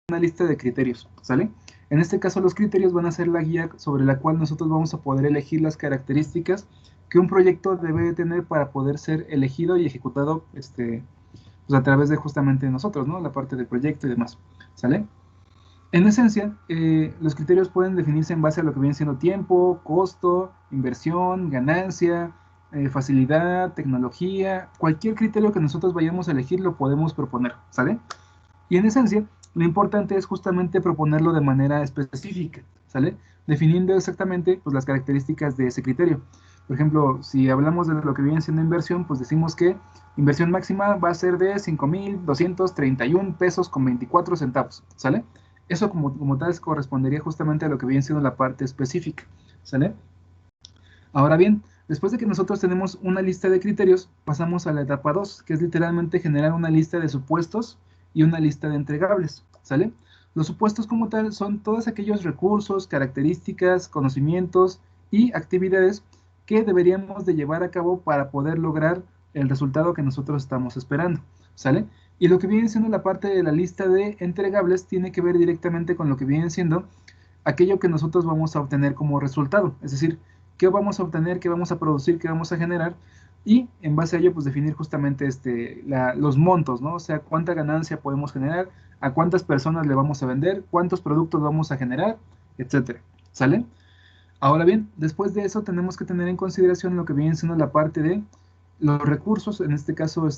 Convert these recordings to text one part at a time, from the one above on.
una lista de criterios, ¿sale? En este caso los criterios van a ser la guía sobre la cual nosotros vamos a poder elegir las características que un proyecto debe de tener para poder ser elegido y ejecutado pues a través de justamente nosotros, ¿no? La parte del proyecto y demás, ¿sale? En esencia, los criterios pueden definirse en base a lo que viene siendo tiempo, costo, inversión, ganancia, facilidad, tecnología, cualquier criterio que nosotros vayamos a elegir lo podemos proponer, ¿sale? Y en esencia, lo importante es justamente proponerlo de manera específica, ¿sale? Definiendo exactamente pues, las características de ese criterio. Por ejemplo, si hablamos de lo que viene siendo inversión, pues decimos que inversión máxima va a ser de 5,231 pesos con 24 centavos, ¿sale? Eso como tal correspondería justamente a lo que viene siendo la parte específica, ¿sale? Ahora bien, después de que nosotros tenemos una lista de criterios, pasamos a la etapa 2, que es literalmente generar una lista de supuestos y una lista de entregables, ¿sale? Los supuestos como tal son todos aquellos recursos, características, conocimientos y actividades que deberíamos de llevar a cabo para poder lograr el resultado que nosotros estamos esperando, ¿sale? Y lo que viene siendo la parte de la lista de entregables tiene que ver directamente con lo que viene siendo aquello que nosotros vamos a obtener como resultado, es decir, qué vamos a obtener, qué vamos a producir, qué vamos a generar, y en base a ello, pues definir justamente los montos, ¿no? O sea, cuánta ganancia podemos generar, a cuántas personas le vamos a vender, cuántos productos vamos a generar, etcétera, ¿sale? Ahora bien, después de eso tenemos que tener en consideración lo que viene siendo la parte de los recursos, en este caso, ¿cómo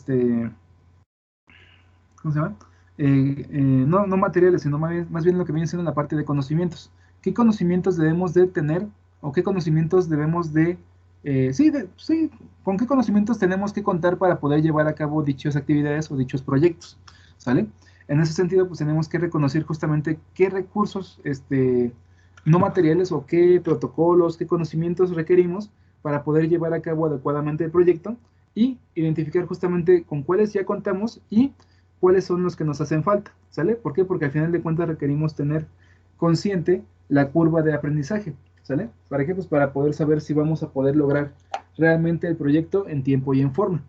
se llama? No materiales, sino más bien lo que viene siendo la parte de conocimientos. ¿Qué conocimientos debemos de tener o qué conocimientos debemos de, sí, con qué conocimientos tenemos que contar para poder llevar a cabo dichas actividades o dichos proyectos, ¿sale? En ese sentido, pues tenemos que reconocer justamente qué recursos, no materiales o qué protocolos, qué conocimientos requerimos para poder llevar a cabo adecuadamente el proyecto y identificar justamente con cuáles ya contamos y cuáles son los que nos hacen falta, ¿sale? ¿Por qué? Porque al final de cuentas requerimos tener consciente la curva de aprendizaje, ¿sale? ¿Para qué? Pues para poder saber si vamos a poder lograr realmente el proyecto en tiempo y en forma.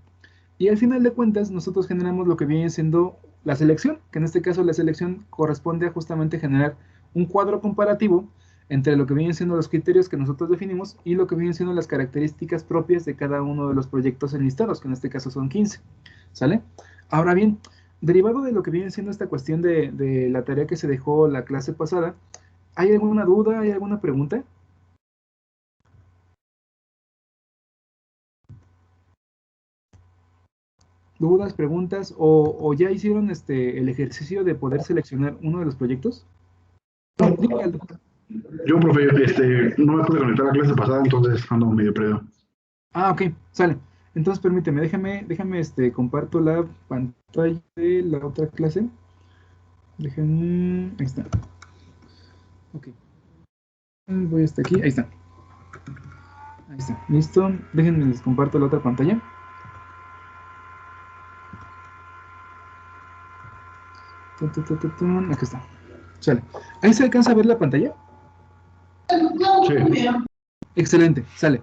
Y al final de cuentas nosotros generamos lo que viene siendo la selección, que en este caso la selección corresponde a justamente generar un cuadro comparativo entre lo que vienen siendo los criterios que nosotros definimos y lo que vienen siendo las características propias de cada uno de los proyectos enlistados, que en este caso son 15, ¿sale? Ahora bien, derivado de lo que viene siendo esta cuestión de la tarea que se dejó la clase pasada, ¿hay alguna duda, hay alguna pregunta? ¿Dudas, preguntas? ¿O ya hicieron el ejercicio de poder seleccionar uno de los proyectos? No, dígame, Aldo. Yo, profe, no me pude conectar a la clase pasada, entonces ando medio perdido. Ah, ok, sale. Entonces permíteme, déjame, comparto la pantalla de la otra clase. Ahí está. Ok. Voy hasta aquí, ahí está. Ahí está, listo. Déjenme, les comparto la otra pantalla. Aquí está. Sale. ¿Ahí se alcanza a ver la pantalla? Sí. Excelente, sale.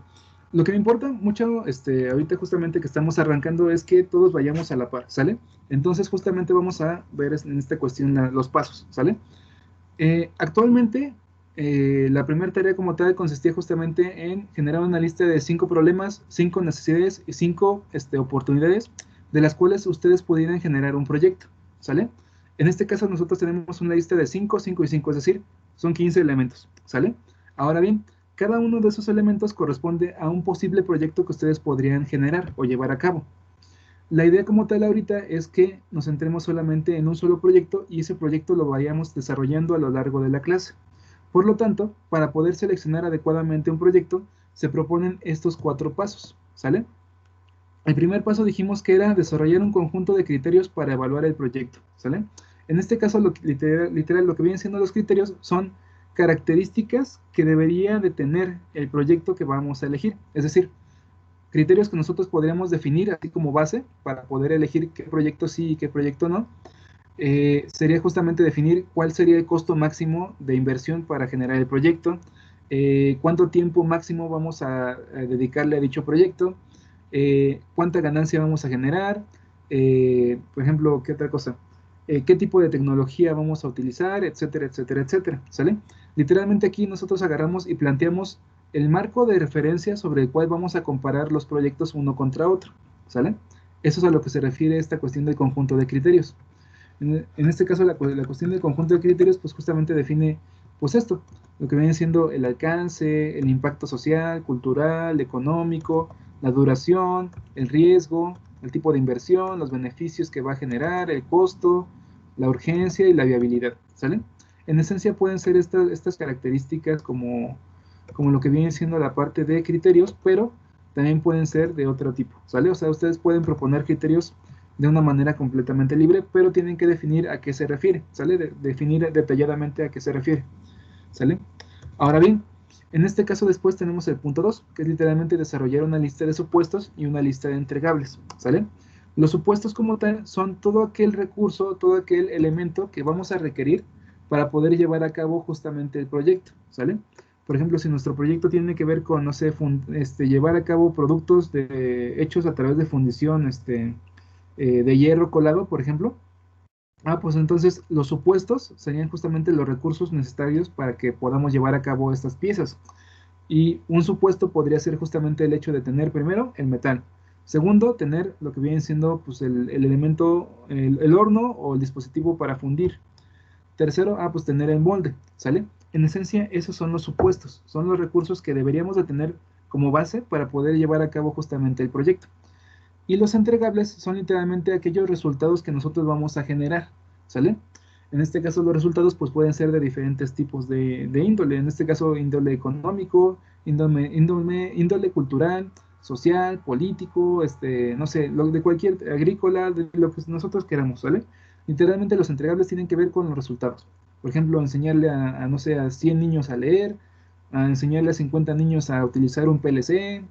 Lo que me importa mucho, ahorita justamente que estamos arrancando es que todos vayamos a la par, ¿sale? Entonces justamente vamos a ver en esta cuestión los pasos, ¿sale? Actualmente, la primera tarea como tal consistía justamente en generar una lista de 5 problemas, 5 necesidades y 5 oportunidades de las cuales ustedes pudieran generar un proyecto, ¿sale? En este caso nosotros tenemos una lista de 5, 5 y 5, es decir, son 15 elementos, ¿sale? Ahora bien, cada uno de esos elementos corresponde a un posible proyecto que ustedes podrían generar o llevar a cabo. La idea como tal ahorita es que nos centremos solamente en un solo proyecto y ese proyecto lo vayamos desarrollando a lo largo de la clase. Por lo tanto, para poder seleccionar adecuadamente un proyecto, se proponen estos 4 pasos, ¿sale? El primer paso dijimos que era desarrollar un conjunto de criterios para evaluar el proyecto, ¿sale? En este caso, literal, lo que vienen siendo los criterios son características que debería de tener el proyecto que vamos a elegir. Es decir, criterios que nosotros podríamos definir así como base para poder elegir qué proyecto sí y qué proyecto no, sería justamente definir cuál sería el costo máximo de inversión para generar el proyecto, cuánto tiempo máximo vamos a dedicarle a dicho proyecto, cuánta ganancia vamos a generar, por ejemplo, ¿qué otra cosa? qué tipo de tecnología vamos a utilizar, etcétera, etcétera, etcétera, ¿sale? Literalmente aquí nosotros agarramos y planteamos el marco de referencia sobre el cual vamos a comparar los proyectos uno contra otro, ¿sale? Eso es a lo que se refiere esta cuestión del conjunto de criterios. En este caso, la cuestión del conjunto de criterios, pues justamente define, pues esto, lo que viene siendo el alcance, el impacto social, cultural, económico, la duración, el riesgo, el tipo de inversión, los beneficios que va a generar, el costo, la urgencia y la viabilidad, ¿sale? En esencia pueden ser estas características como lo que viene siendo la parte de criterios, pero también pueden ser de otro tipo, ¿sale? O sea, ustedes pueden proponer criterios de una manera completamente libre, pero tienen que definir a qué se refiere, ¿sale? Definir detalladamente a qué se refiere, ¿sale? Ahora bien, en este caso después tenemos el punto 2, que es literalmente desarrollar una lista de supuestos y una lista de entregables, ¿sale? Los supuestos como tal son todo aquel recurso, todo aquel elemento que vamos a requerir para poder llevar a cabo justamente el proyecto, ¿sale? Por ejemplo, si nuestro proyecto tiene que ver con, no sé, llevar a cabo productos hechos a través de fundición de hierro colado, por ejemplo, pues entonces los supuestos serían justamente los recursos necesarios para que podamos llevar a cabo estas piezas. Y un supuesto podría ser justamente el hecho de tener primero el metal. Segundo, tener lo que viene siendo pues, el elemento, el horno o el dispositivo para fundir. Tercero, pues tener el molde, ¿sale? En esencia, esos son los supuestos, son los recursos que deberíamos de tener como base para poder llevar a cabo justamente el proyecto. Y los entregables son literalmente aquellos resultados que nosotros vamos a generar, ¿sale? En este caso los resultados pues pueden ser de diferentes tipos de índole, en este caso índole económico, índole cultural, social, político, no sé, de cualquier agrícola, de lo que nosotros queramos, ¿sale? Literalmente los entregables tienen que ver con los resultados. Por ejemplo, enseñarle no sé, a 100 niños a leer, a enseñarle a 50 niños a utilizar un PLC,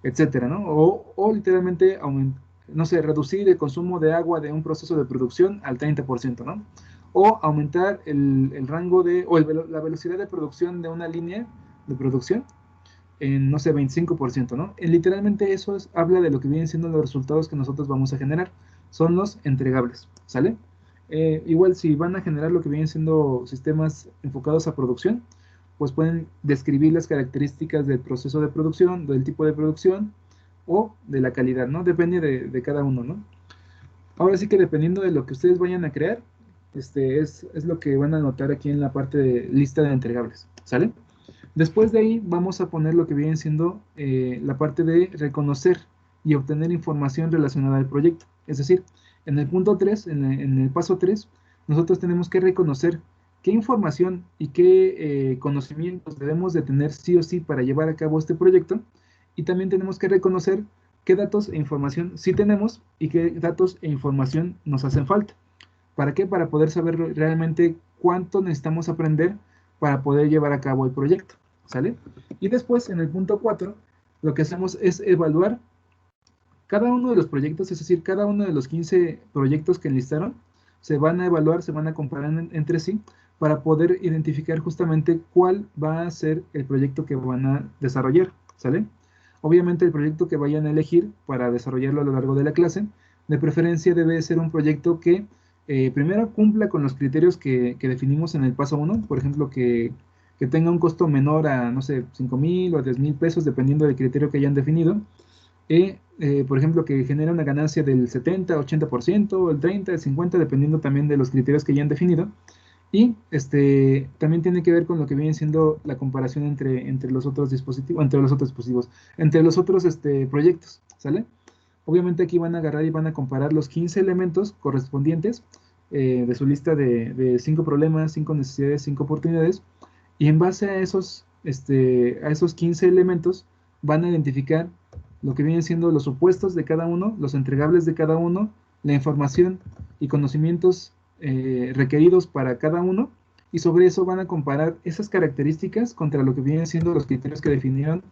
etcétera, ¿no? O literalmente, no sé, reducir el consumo de agua de un proceso de producción al 30%, ¿no? O aumentar el rango la velocidad de producción de una línea de producción en, no sé, 25%, ¿no? Literalmente eso habla de lo que vienen siendo los resultados que nosotros vamos a generar. Son los entregables, ¿sale? Igual si van a generar lo que vienen siendo sistemas enfocados a producción, pues pueden describir las características del proceso de producción, del tipo de producción o de la calidad, ¿no? Depende de cada uno, ¿no? Ahora sí que dependiendo de lo que ustedes vayan a crear, es lo que van a anotar aquí en la parte de lista de entregables, ¿sale? Después de ahí vamos a poner lo que viene siendo la parte de reconocer y obtener información relacionada al proyecto. Es decir, en el punto 3, en el paso 3, nosotros tenemos que reconocer qué información y qué conocimientos debemos de tener sí o sí para llevar a cabo este proyecto. Y también tenemos que reconocer qué datos e información sí tenemos y qué datos e información nos hacen falta. ¿Para qué? Para poder saber realmente cuánto necesitamos aprender para poder llevar a cabo el proyecto, ¿sale? Y después, en el punto 4, lo que hacemos es evaluar cada uno de los proyectos, es decir, cada uno de los 15 proyectos que enlistaron, se van a evaluar, se van a comparar entre sí para poder identificar justamente cuál va a ser el proyecto que van a desarrollar, ¿sale? Obviamente el proyecto que vayan a elegir para desarrollarlo a lo largo de la clase, de preferencia debe ser un proyecto que primero cumpla con los criterios que definimos en el paso 1, por ejemplo, que tenga un costo menor a, no sé, 5,000 o 10,000 pesos, dependiendo del criterio que hayan definido, por ejemplo, que genera una ganancia del 70, 80%, el 30, el 50, dependiendo también de los criterios que hayan definido. Y también tiene que ver con lo que viene siendo la comparación entre los otros dispositivos, entre los otros proyectos, ¿sale? Obviamente aquí van a agarrar y van a comparar los 15 elementos correspondientes de su lista de 5 problemas, 5 necesidades, 5 oportunidades, y en base a esos 15 elementos van a identificar lo que vienen siendo los supuestos de cada uno, los entregables de cada uno, la información y conocimientos requeridos para cada uno, y sobre eso van a comparar esas características contra lo que vienen siendo los criterios que definieron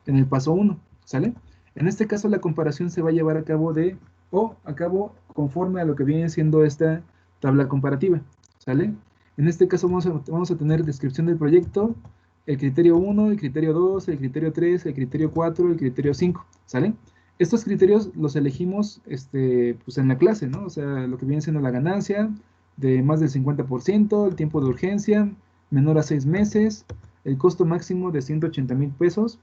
en el paso 1, ¿sale? En este caso la comparación se va a llevar a cabo conforme a lo que viene siendo esta tabla comparativa, ¿sale? En este caso vamos a tener descripción del proyecto, el criterio 1, el criterio 2, el criterio 3, el criterio 4, el criterio 5, ¿sale? Estos criterios los elegimos pues en la clase, ¿no? O sea, lo que viene siendo la ganancia, de más del 50%, el tiempo de urgencia menor a 6 meses, el costo máximo de 180,000 pesos,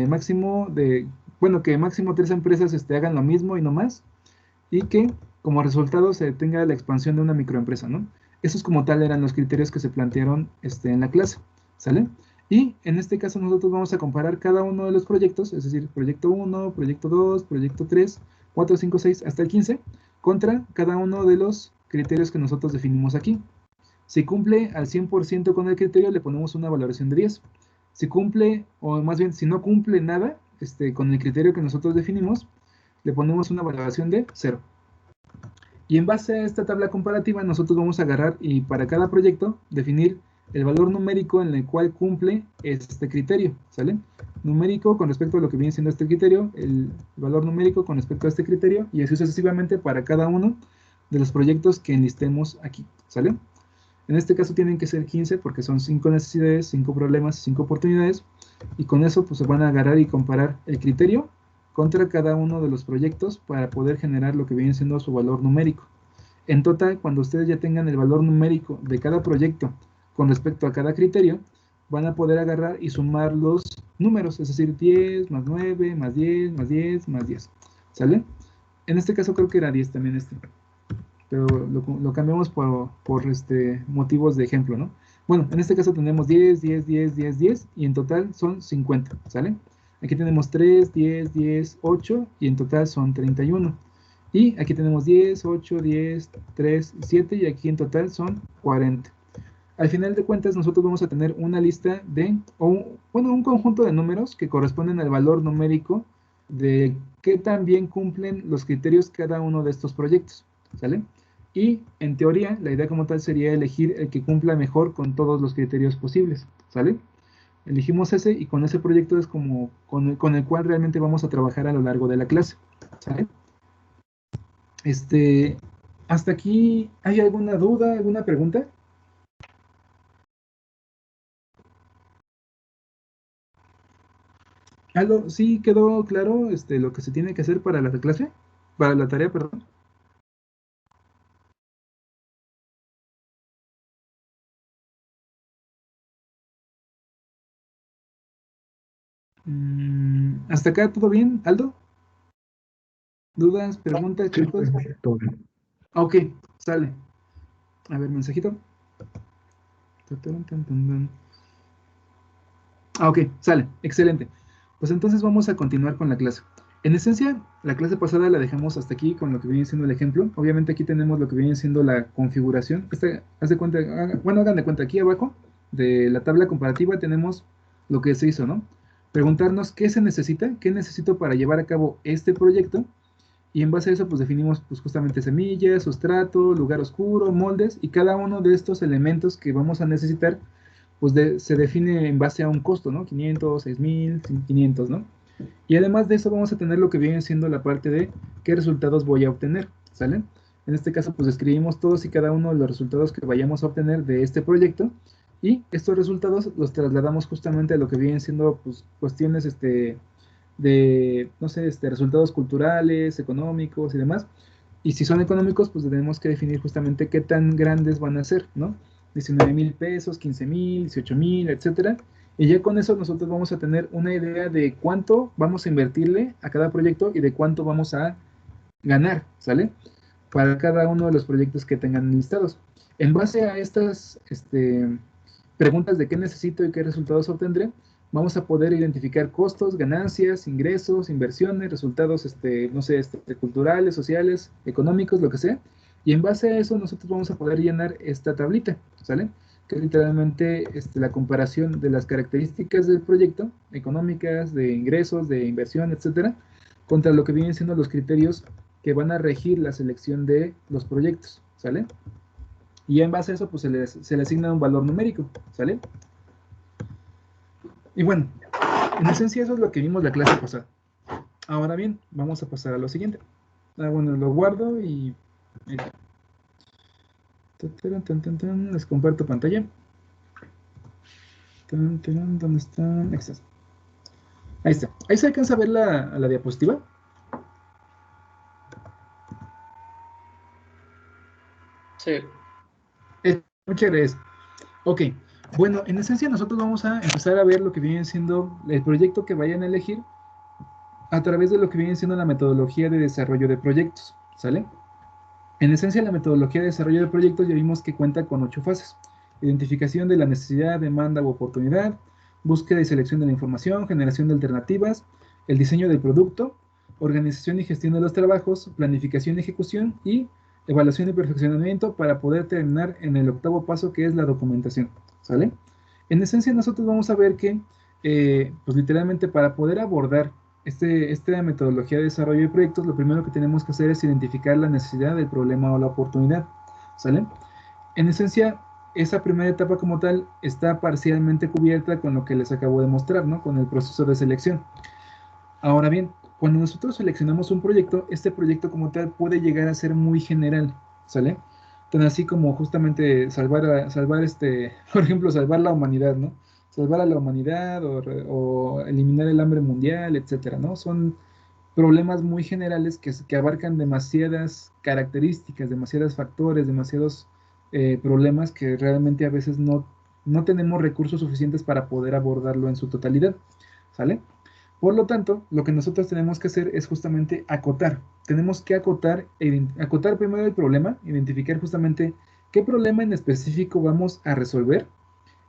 máximo de, bueno, que máximo 3 empresas hagan lo mismo y no más, y que como resultado se tenga la expansión de una microempresa, ¿no? Esos como tal eran los criterios que se plantearon en la clase, ¿sale? Y en este caso nosotros vamos a comparar cada uno de los proyectos, es decir, proyecto 1, proyecto 2, proyecto 3, 4, 5, 6, hasta el 15, contra cada uno de los criterios que nosotros definimos aquí. Si cumple al 100% con el criterio, le ponemos una valoración de 10. Si cumple, o más bien, si no cumple nada con el criterio que nosotros definimos, le ponemos una valoración de 0. Y en base a esta tabla comparativa, nosotros vamos a agarrar y para cada proyecto definir el valor numérico en el cual cumple este criterio, ¿sale? Numérico con respecto a lo que viene siendo este criterio, el valor numérico con respecto a este criterio, y así sucesivamente para cada uno de los proyectos que enlistemos aquí, ¿sale? En este caso tienen que ser 15 porque son 5 necesidades, 5 problemas, 5 oportunidades, y con eso pues se van a agarrar y comparar el criterio contra cada uno de los proyectos para poder generar lo que viene siendo su valor numérico. En total, cuando ustedes ya tengan el valor numérico de cada proyecto con respecto a cada criterio, van a poder agarrar y sumar los números, es decir, 10 más 9 más 10 más 10 más 10, ¿sale? En este caso creo que era 10 también pero lo cambiamos por motivos de ejemplo, ¿no? Bueno, en este caso tenemos 10, 10, 10, 10, 10, y en total son 50, ¿sale? Aquí tenemos 3, 10, 10, 8, y en total son 31. Y aquí tenemos 10, 8, 10, 3, 7, y aquí en total son 40. Al final de cuentas, nosotros vamos a tener una lista de, bueno, un conjunto de números que corresponden al valor numérico de qué tan bien cumplen los criterios cada uno de estos proyectos, ¿sale? Y en teoría, la idea como tal sería elegir el que cumpla mejor con todos los criterios posibles, ¿sale? Elegimos ese y con ese proyecto es como con el cual realmente vamos a trabajar a lo largo de la clase, ¿sale? Hasta aquí, ¿hay alguna duda, alguna pregunta? Algo, sí quedó claro lo que se tiene que hacer para la clase, para la tarea, perdón. ¿Hasta acá todo bien, Aldo? ¿Dudas, preguntas, Sí, chicos? todo bien. Ok, sale. A ver, mensajito. Ok, sale, excelente. Pues entonces vamos a continuar con la clase. En esencia, la clase pasada la dejamos hasta aquí con lo que viene siendo el ejemplo. Obviamente aquí tenemos lo que viene siendo la configuración. Haz de cuenta, bueno, hagan de cuenta, aquí abajo de la tabla comparativa tenemos lo que se hizo, ¿no? Preguntarnos qué se necesita, qué necesito para llevar a cabo este proyecto, y en base a eso pues definimos pues justamente semillas, sustrato, lugar oscuro, moldes, y cada uno de estos elementos que vamos a necesitar pues se define en base a un costo, ¿no? 500, 6,000, 500, ¿no? Y además de eso vamos a tener lo que viene siendo la parte de qué resultados voy a obtener, ¿sale? En este caso pues escribimos todos y cada uno de los resultados que vayamos a obtener de este proyecto, y estos resultados los trasladamos justamente a lo que vienen siendo pues cuestiones de, no sé, resultados culturales, económicos y demás. Y si son económicos, pues tenemos que definir justamente qué tan grandes van a ser, ¿no? 19,000 pesos, 15,000, 18,000, etcétera. Y ya con eso nosotros vamos a tener una idea de cuánto vamos a invertirle a cada proyecto y de cuánto vamos a ganar, ¿sale? Para cada uno de los proyectos que tengan listados. En base a estas preguntas de qué necesito y qué resultados obtendré, vamos a poder identificar costos, ganancias, ingresos, inversiones, resultados, no sé, culturales, sociales, económicos, lo que sea. Y en base a eso nosotros vamos a poder llenar esta tablita, ¿sale? Que es literalmente la comparación de las características del proyecto, económicas, de ingresos, de inversión, etcétera, contra lo que vienen siendo los criterios que van a regir la selección de los proyectos, ¿sale? Y en base a eso, pues se le asigna un valor numérico, ¿sale? Y bueno, en esencia eso es lo que vimos la clase pasada. Ahora bien, vamos a pasar a lo siguiente. Bueno, lo guardo y... Les comparto pantalla. ¿Dónde está? Ahí está. Ahí se alcanza a ver la diapositiva. Sí. Muchas gracias. Ok, bueno, en esencia nosotros vamos a empezar a ver lo que viene siendo el proyecto que vayan a elegir a través de lo que viene siendo la metodología de desarrollo de proyectos, ¿sale? En esencia, la metodología de desarrollo de proyectos ya vimos que cuenta con 8 fases. Identificación de la necesidad, demanda u oportunidad, búsqueda y selección de la información, generación de alternativas, el diseño del producto, organización y gestión de los trabajos, planificación y ejecución y evaluación y perfeccionamiento para poder terminar en el octavo paso que es la documentación, ¿sale? En esencia nosotros vamos a ver que, pues literalmente para poder abordar esta metodología de desarrollo de proyectos, lo primero que tenemos que hacer es identificar la necesidad del problema o la oportunidad, ¿sale? En esencia, esa primera etapa como tal está parcialmente cubierta con lo que les acabo de mostrar, ¿no? Con el proceso de selección. Ahora bien, cuando nosotros seleccionamos un proyecto, este proyecto como tal puede llegar a ser muy general, ¿sale? Tan así como justamente por ejemplo, salvar la humanidad, ¿no? Salvar a la humanidad o eliminar el hambre mundial, etcétera, ¿no? Son problemas muy generales que abarcan demasiadas características, demasiados factores, demasiados problemas que realmente a veces no tenemos recursos suficientes para poder abordarlo en su totalidad, ¿sale? Por lo tanto, lo que nosotros tenemos que hacer es justamente acotar. Tenemos que acotar primero el problema, identificar justamente qué problema en específico vamos a resolver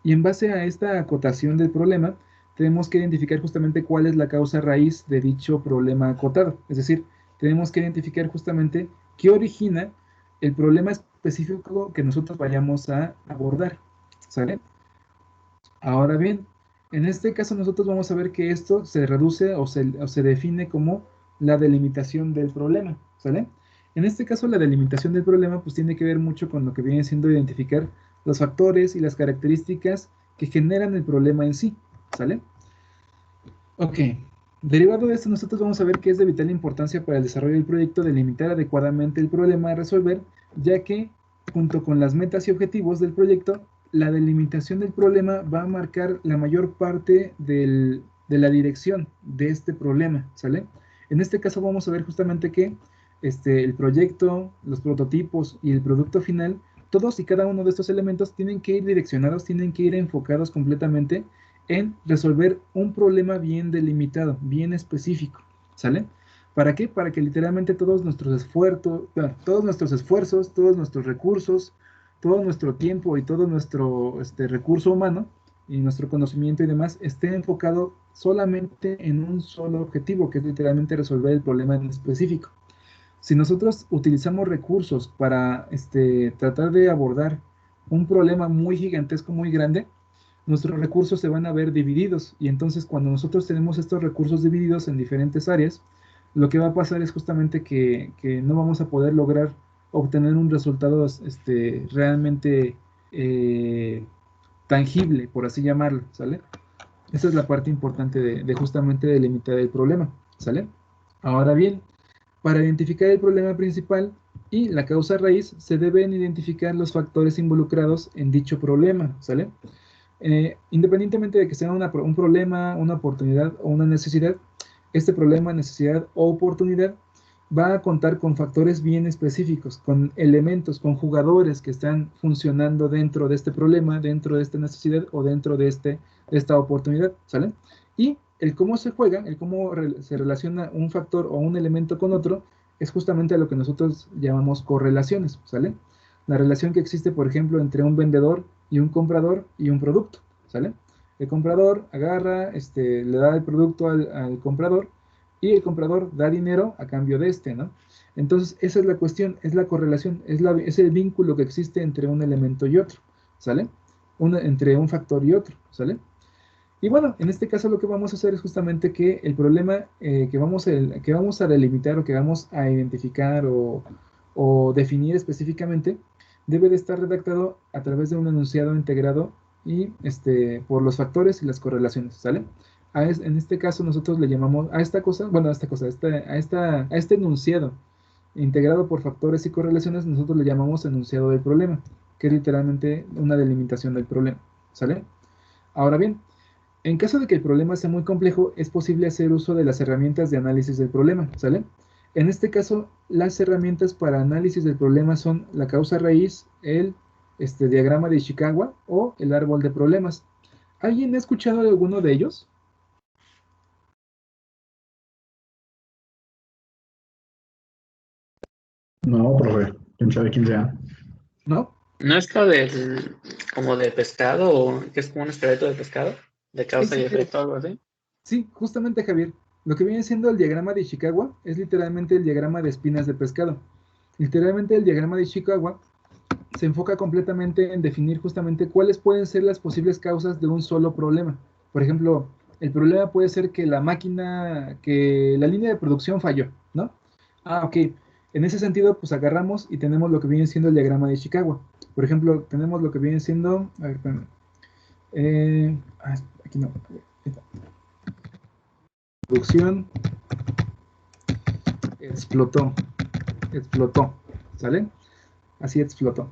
y en base a esta acotación del problema, tenemos que identificar justamente cuál es la causa raíz de dicho problema acotado. Es decir, tenemos que identificar justamente qué origina el problema específico que nosotros vayamos a abordar, ¿sale? Ahora bien, en este caso nosotros vamos a ver que esto se reduce o se define como la delimitación del problema, ¿sale? En este caso la delimitación del problema pues tiene que ver mucho con lo que viene siendo identificar los factores y las características que generan el problema en sí, ¿sale? Ok, derivado de esto nosotros vamos a ver que es de vital importancia para el desarrollo del proyecto delimitar adecuadamente el problema a resolver, ya que junto con las metas y objetivos del proyecto, la delimitación del problema va a marcar la mayor parte de la dirección de este problema, ¿sale? En este caso vamos a ver justamente que el proyecto, los prototipos y el producto final, todos y cada uno de estos elementos tienen que ir direccionados, tienen que ir enfocados completamente en resolver un problema bien delimitado, bien específico, ¿sale? ¿Para qué? Para que literalmente todos nuestros esfuerzos, todos nuestros recursos, todo nuestro tiempo y todo nuestro recurso humano y nuestro conocimiento y demás esté enfocado solamente en un solo objetivo, que es literalmente resolver el problema en específico. Si nosotros utilizamos recursos para tratar de abordar un problema muy gigantesco, muy grande, nuestros recursos se van a ver divididos y entonces cuando nosotros tenemos estos recursos divididos en diferentes áreas, lo que va a pasar es justamente que no vamos a poder lograr obtener un resultado realmente eh, tangible, por así llamarlo, ¿sale? Esa es la parte importante de justamente delimitar el problema, ¿sale? Ahora bien, para identificar el problema principal y la causa raíz, se deben identificar los factores involucrados en dicho problema, ¿sale? Independientemente de que sea un problema, una oportunidad o una necesidad, este problema, necesidad o oportunidad va a contar con factores bien específicos, con elementos, con jugadores que están funcionando dentro de este problema, dentro de esta necesidad o dentro de esta oportunidad, ¿sale? Y el cómo se juega, el cómo se relaciona un factor o un elemento con otro, es justamente a lo que nosotros llamamos correlaciones, ¿sale? La relación que existe, por ejemplo, entre un vendedor y un comprador y un producto, ¿sale? El comprador agarra, le da el producto al comprador y el comprador da dinero a cambio de ¿no? Entonces, esa es la cuestión, es la correlación, es el vínculo que existe entre un elemento y otro, ¿sale? Entre un factor y otro, ¿sale? Y bueno, en este caso lo que vamos a hacer es justamente que el problema que vamos a delimitar o que vamos a identificar o definir específicamente debe de estar redactado a través de un enunciado integrado y por los factores y las correlaciones, ¿sale? En este caso nosotros le llamamos a esta cosa, bueno, a este enunciado integrado por factores y correlaciones, nosotros le llamamos enunciado del problema, que es literalmente una delimitación del problema, ¿sale? Ahora bien, en caso de que el problema sea muy complejo, es posible hacer uso de las herramientas de análisis del problema, ¿sale? En este caso, las herramientas para análisis del problema son la causa raíz, el diagrama de Ishikawa o el árbol de problemas. ¿Alguien ha escuchado de alguno de ellos? No, profe, quién sabe quién sea. ¿No? ¿No es lo del, como de pescado, o que es como un esqueleto de pescado? De causa y Ese mero. efecto, algo así. Sí, justamente, Javier. Lo que viene siendo el diagrama de Ishikawa es literalmente el diagrama de espinas de pescado. Literalmente el diagrama de Ishikawa se enfoca completamente en definir justamente cuáles pueden ser las posibles causas de un solo problema. Por ejemplo, el problema puede ser que que la línea de producción falló, ¿no? Ah, ok. En ese sentido, pues agarramos y tenemos lo que viene siendo el diagrama de Ishikawa. Por ejemplo, tenemos lo que viene siendo, a ver, espérame. Aquí no. Ahí está. Producción explotó, ¿sale? Así explotó.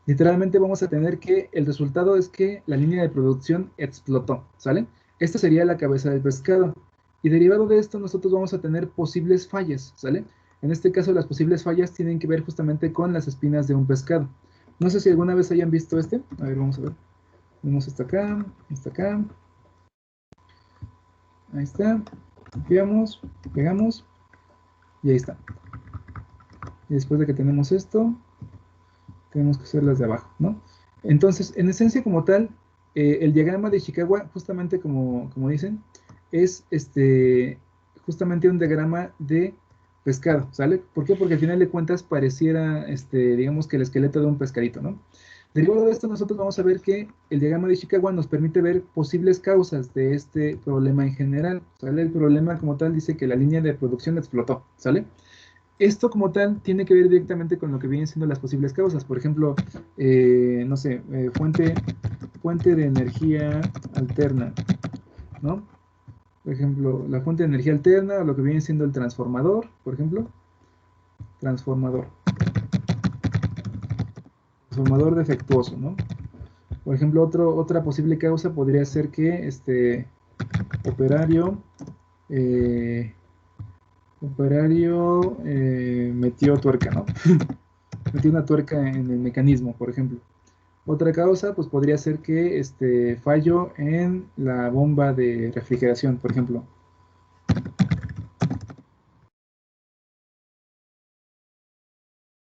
Literalmente vamos a tener que el resultado es que la línea de producción explotó, ¿sale? Esta sería la cabeza del pescado. Y derivado de esto nosotros vamos a tener posibles fallas, ¿sale? En este caso las posibles fallas tienen que ver justamente con las espinas de un pescado. No sé si alguna vez hayan visto este. A ver, vamos a ver. Vemos hasta acá, hasta acá. Ahí está. Pegamos y ahí está. Y después de que tenemos esto, tenemos que hacer las de abajo, ¿no? Entonces, en esencia como tal, el diagrama de Ishikawa, justamente como dicen, es justamente un diagrama de pescado, ¿sale? ¿Por qué? Porque al final de cuentas pareciera, digamos que el esqueleto de un pescadito, ¿no? Derivado de esto, nosotros vamos a ver que el diagrama de Ishikawa nos permite ver posibles causas de este problema en general, ¿sale? El problema como tal dice que la línea de producción explotó, ¿sale? Esto como tal tiene que ver directamente con lo que vienen siendo las posibles causas. Por ejemplo, no sé, fuente de energía alterna, ¿no? Por ejemplo, la fuente de energía alterna, o lo que viene siendo el transformador, por ejemplo. Transformador. Transformador defectuoso, ¿no? Por ejemplo, otra posible causa podría ser que operario eh, metió tuerca, ¿no? Metió una tuerca en el mecanismo, por ejemplo. Otra causa, pues podría ser que fallo en la bomba de refrigeración, por ejemplo.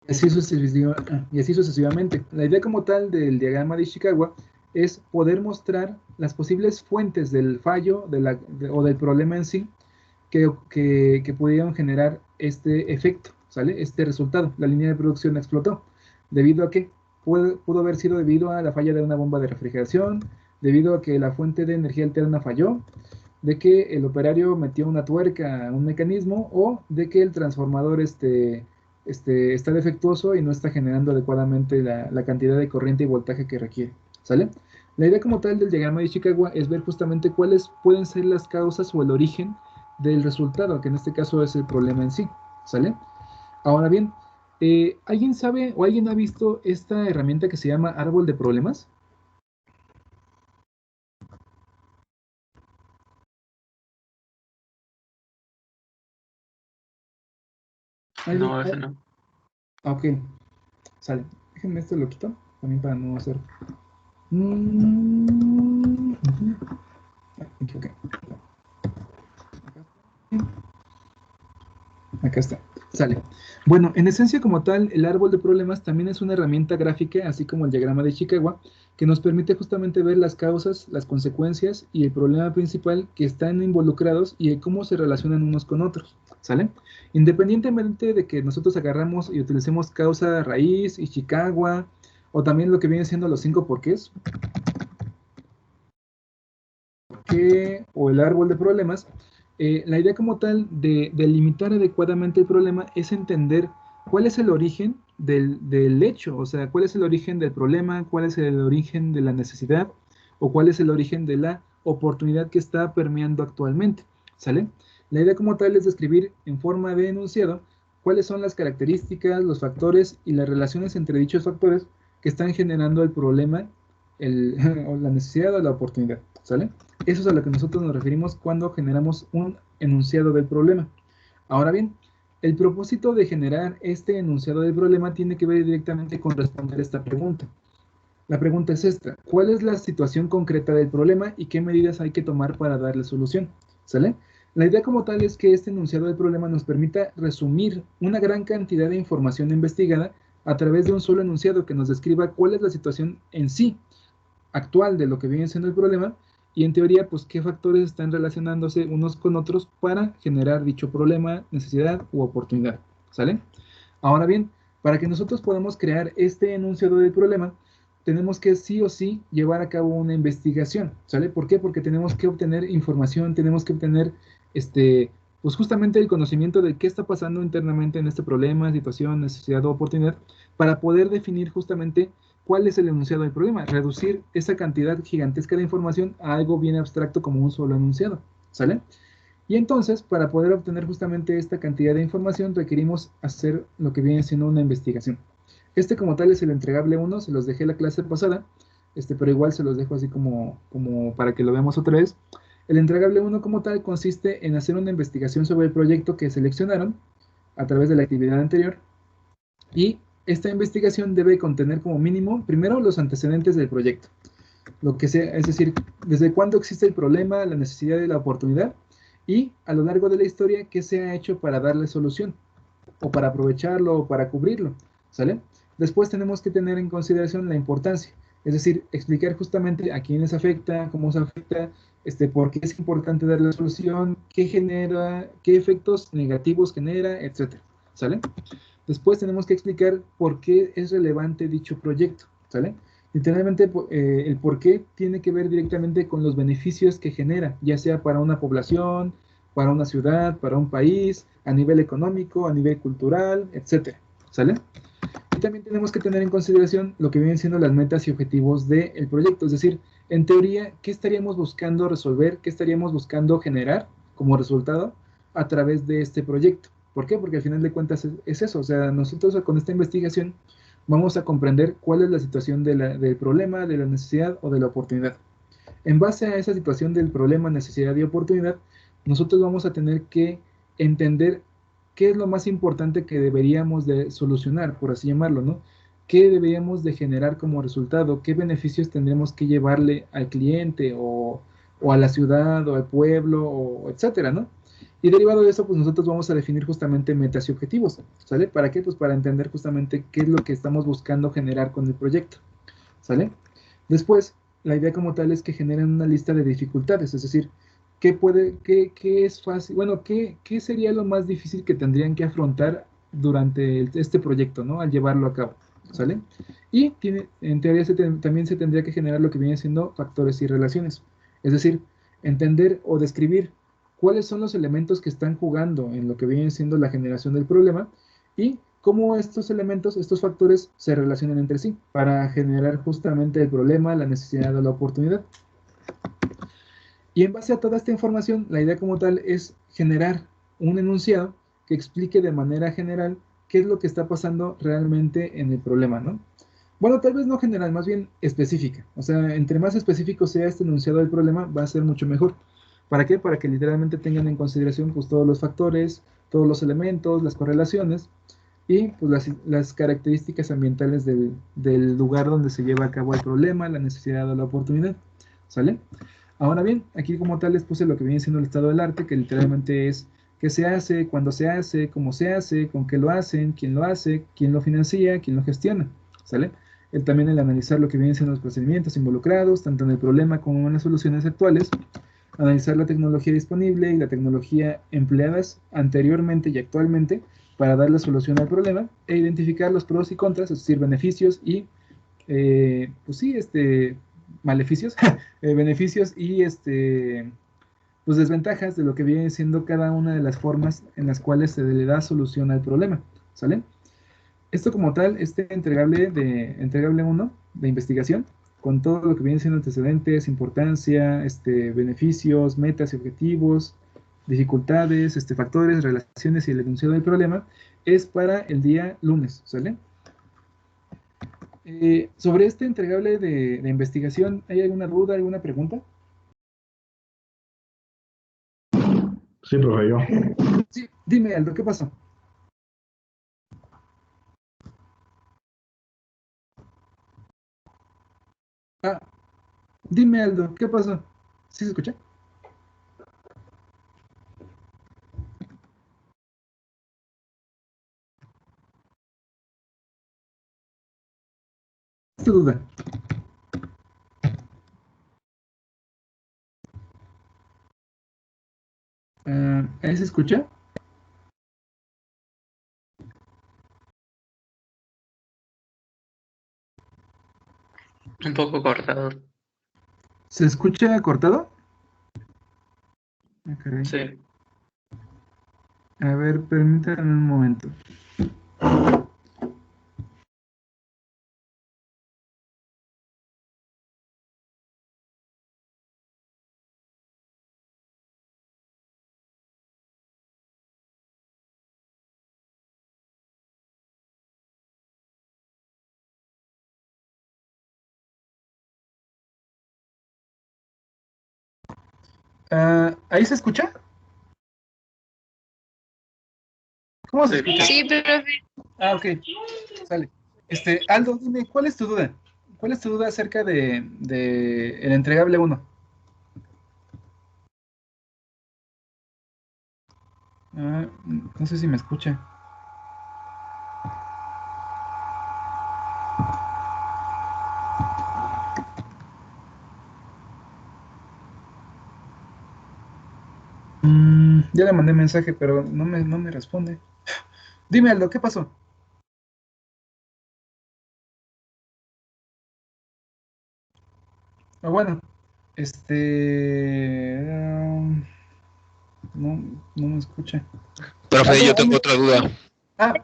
Y así sucesivamente. La idea como tal del diagrama de Ishikawa es poder mostrar las posibles fuentes del fallo o del problema en sí que pudieron generar este efecto, ¿sale? Este resultado. La línea de producción explotó. ¿Debido a qué? Pudo haber sido debido a la falla de una bomba de refrigeración, debido a que la fuente de energía alterna falló, de que el operario metió una tuerca a un mecanismo o de que el transformador está defectuoso y no está generando adecuadamente la cantidad de corriente y voltaje que requiere, ¿sale? La idea como tal del diagrama de Ishikawa es ver justamente cuáles pueden ser las causas o el origen del resultado, que en este caso es el problema en sí, ¿sale? Ahora bien, ¿alguien sabe o alguien ha visto esta herramienta que se llama árbol de problemas? ¿Alguien? No, ese no. Ok, sale. Déjenme esto lo quito, también para no hacer... Ujú. Ok. Acá está. Sale. Bueno, en esencia como tal, el árbol de problemas también es una herramienta gráfica, así como el diagrama de Ishikawa, que nos permite justamente ver las causas, las consecuencias y el problema principal que están involucrados y de cómo se relacionan unos con otros. ¿Sale? Independientemente de que nosotros agarramos y utilicemos causa raíz, Ishikawa, o también lo que viene siendo los 5 porqués, o el árbol de problemas, la idea como tal de delimitar adecuadamente el problema es entender cuál es el origen del hecho, o sea, cuál es el origen del problema, cuál es el origen de la necesidad o cuál es el origen de la oportunidad que está permeando actualmente, ¿sale? La idea como tal es describir en forma de enunciado cuáles son las características, los factores y las relaciones entre dichos factores que están generando el problema, o la necesidad o la oportunidad, ¿sale? Eso es a lo que nosotros nos referimos cuando generamos un enunciado del problema. Ahora bien, El propósito de generar este enunciado del problema tiene que ver directamente con responder esta pregunta. La pregunta es esta: ¿cuál es la situación concreta del problema y qué medidas hay que tomar para darle solución? ¿Sale? La idea como tal es que este enunciado del problema nos permita resumir una gran cantidad de información investigada a través de un solo enunciado que nos describa cuál es la situación en sí actual de lo que viene siendo el problema y en teoría pues qué factores están relacionándose unos con otros para generar dicho problema, necesidad u oportunidad. ¿Sale? Ahora bien, para que nosotros podamos crear este enunciado del problema, tenemos que sí o sí llevar a cabo una investigación, ¿sale? ¿Por qué? Porque tenemos que obtener información, tenemos que obtener, pues justamente el conocimiento de qué está pasando internamente en este problema, situación, necesidad o oportunidad, para poder definir justamente cuál es el enunciado del problema, reducir esa cantidad gigantesca de información a algo bien abstracto como un solo enunciado, ¿sale? Y entonces, para poder obtener justamente esta cantidad de información, requerimos hacer lo que viene siendo una investigación. Este como tal es el entregable 1, se los dejé la clase pasada, pero igual se los dejo así como para que lo veamos otra vez. El entregable 1 como tal consiste en hacer una investigación sobre el proyecto que seleccionaron a través de la actividad anterior, y esta investigación debe contener como mínimo, primero, los antecedentes del proyecto. Lo que sea, es decir, desde cuándo existe el problema, la necesidad y la oportunidad, y a lo largo de la historia, qué se ha hecho para darle solución, o para aprovecharlo, o para cubrirlo, ¿sale? Después tenemos que tener en consideración la importancia, es decir, explicar justamente a quiénes afecta, cómo se afecta, por qué es importante darle solución, qué genera, qué efectos negativos genera, etcétera, ¿sale? Después tenemos que explicar por qué es relevante dicho proyecto, ¿sale? Literalmente, el por qué tiene que ver directamente con los beneficios que genera, ya sea para una población, para una ciudad, para un país, a nivel económico, a nivel cultural, etcétera, ¿sale? Y también tenemos que tener en consideración lo que vienen siendo las metas y objetivos del proyecto, es decir, en teoría, ¿qué estaríamos buscando resolver, qué estaríamos buscando generar como resultado a través de este proyecto? ¿Por qué? Porque al final de cuentas es eso, o sea, nosotros con esta investigación vamos a comprender cuál es la situación del problema, de la necesidad o de la oportunidad. En base a esa situación del problema, necesidad y oportunidad, nosotros vamos a tener que entender qué es lo más importante que deberíamos de solucionar, por así llamarlo, ¿no? ¿Qué deberíamos de generar como resultado? ¿Qué beneficios tendremos que llevarle al cliente o a la ciudad o al pueblo, o etcétera, ¿no? Y derivado de eso, pues nosotros vamos a definir justamente metas y objetivos, ¿sale? ¿Para qué? Pues para entender justamente qué es lo que estamos buscando generar con el proyecto, ¿sale? Después, la idea como tal es que generen una lista de dificultades, es decir, qué es fácil, bueno, qué sería lo más difícil que tendrían que afrontar durante este proyecto, ¿no? Al llevarlo a cabo, ¿sale? Y en teoría también se tendría que generar lo que viene siendo factores y relaciones, es decir, entender o describir cuáles son los elementos que están jugando en lo que viene siendo la generación del problema y cómo estos elementos, estos factores se relacionan entre sí para generar justamente el problema, la necesidad o la oportunidad. Y en base a toda esta información, la idea como tal es generar un enunciado que explique de manera general qué es lo que está pasando realmente en el problema, ¿no? Bueno, tal vez no general, más bien específica. O sea, entre más específico sea este enunciado del problema, va a ser mucho mejor. ¿Para qué? Para que literalmente tengan en consideración pues, todos los factores, todos los elementos, las correlaciones y pues, las características ambientales del lugar donde se lleva a cabo el problema, la necesidad o la oportunidad. ¿Sale? Ahora bien, aquí como tal les puse lo que viene siendo el estado del arte, que literalmente es qué se hace, cuándo se hace, cómo se hace, con qué lo hacen, quién lo hace, quién lo financia, quién lo gestiona. ¿Sale? También el analizar lo que vienen siendo los procedimientos involucrados, tanto en el problema como en las soluciones actuales, analizar la tecnología disponible y la tecnología empleadas anteriormente y actualmente para dar la solución al problema, e identificar los pros y contras, es decir, beneficios y, pues sí, maleficios, beneficios y, pues desventajas de lo que viene siendo cada una de las formas en las cuales se le da solución al problema, ¿sale? Esto como tal, entregable 1 de investigación, con todo lo que viene siendo antecedentes, importancia, beneficios, metas y objetivos, dificultades, factores, relaciones y el enunciado del problema, es para el día lunes, ¿sale? Sobre este entregable de investigación, ¿hay alguna duda, alguna pregunta? Sí, profe, yo. Sí, dime, Aldo, ¿qué pasó? Ah, dime Aldo, ¿qué pasó? ¿Sí se escucha? ¿Tu duda? ¿Ahí se escucha? Un poco cortado. ¿Se escucha cortado? Ah, caray. Sí. A ver, permítanme un momento. ¿Ahí se escucha? ¿Cómo se escucha? Sí, profe. Ah, ok, sale. Aldo, dime, ¿cuál es tu duda? ¿Cuál es tu duda acerca de el entregable 1? No sé si me escucha. Ya le mandé mensaje, pero no me responde. Dime, Aldo, ¿qué pasó? Bueno, no, no me escucha. Profe, Aldo, yo tengo otra duda.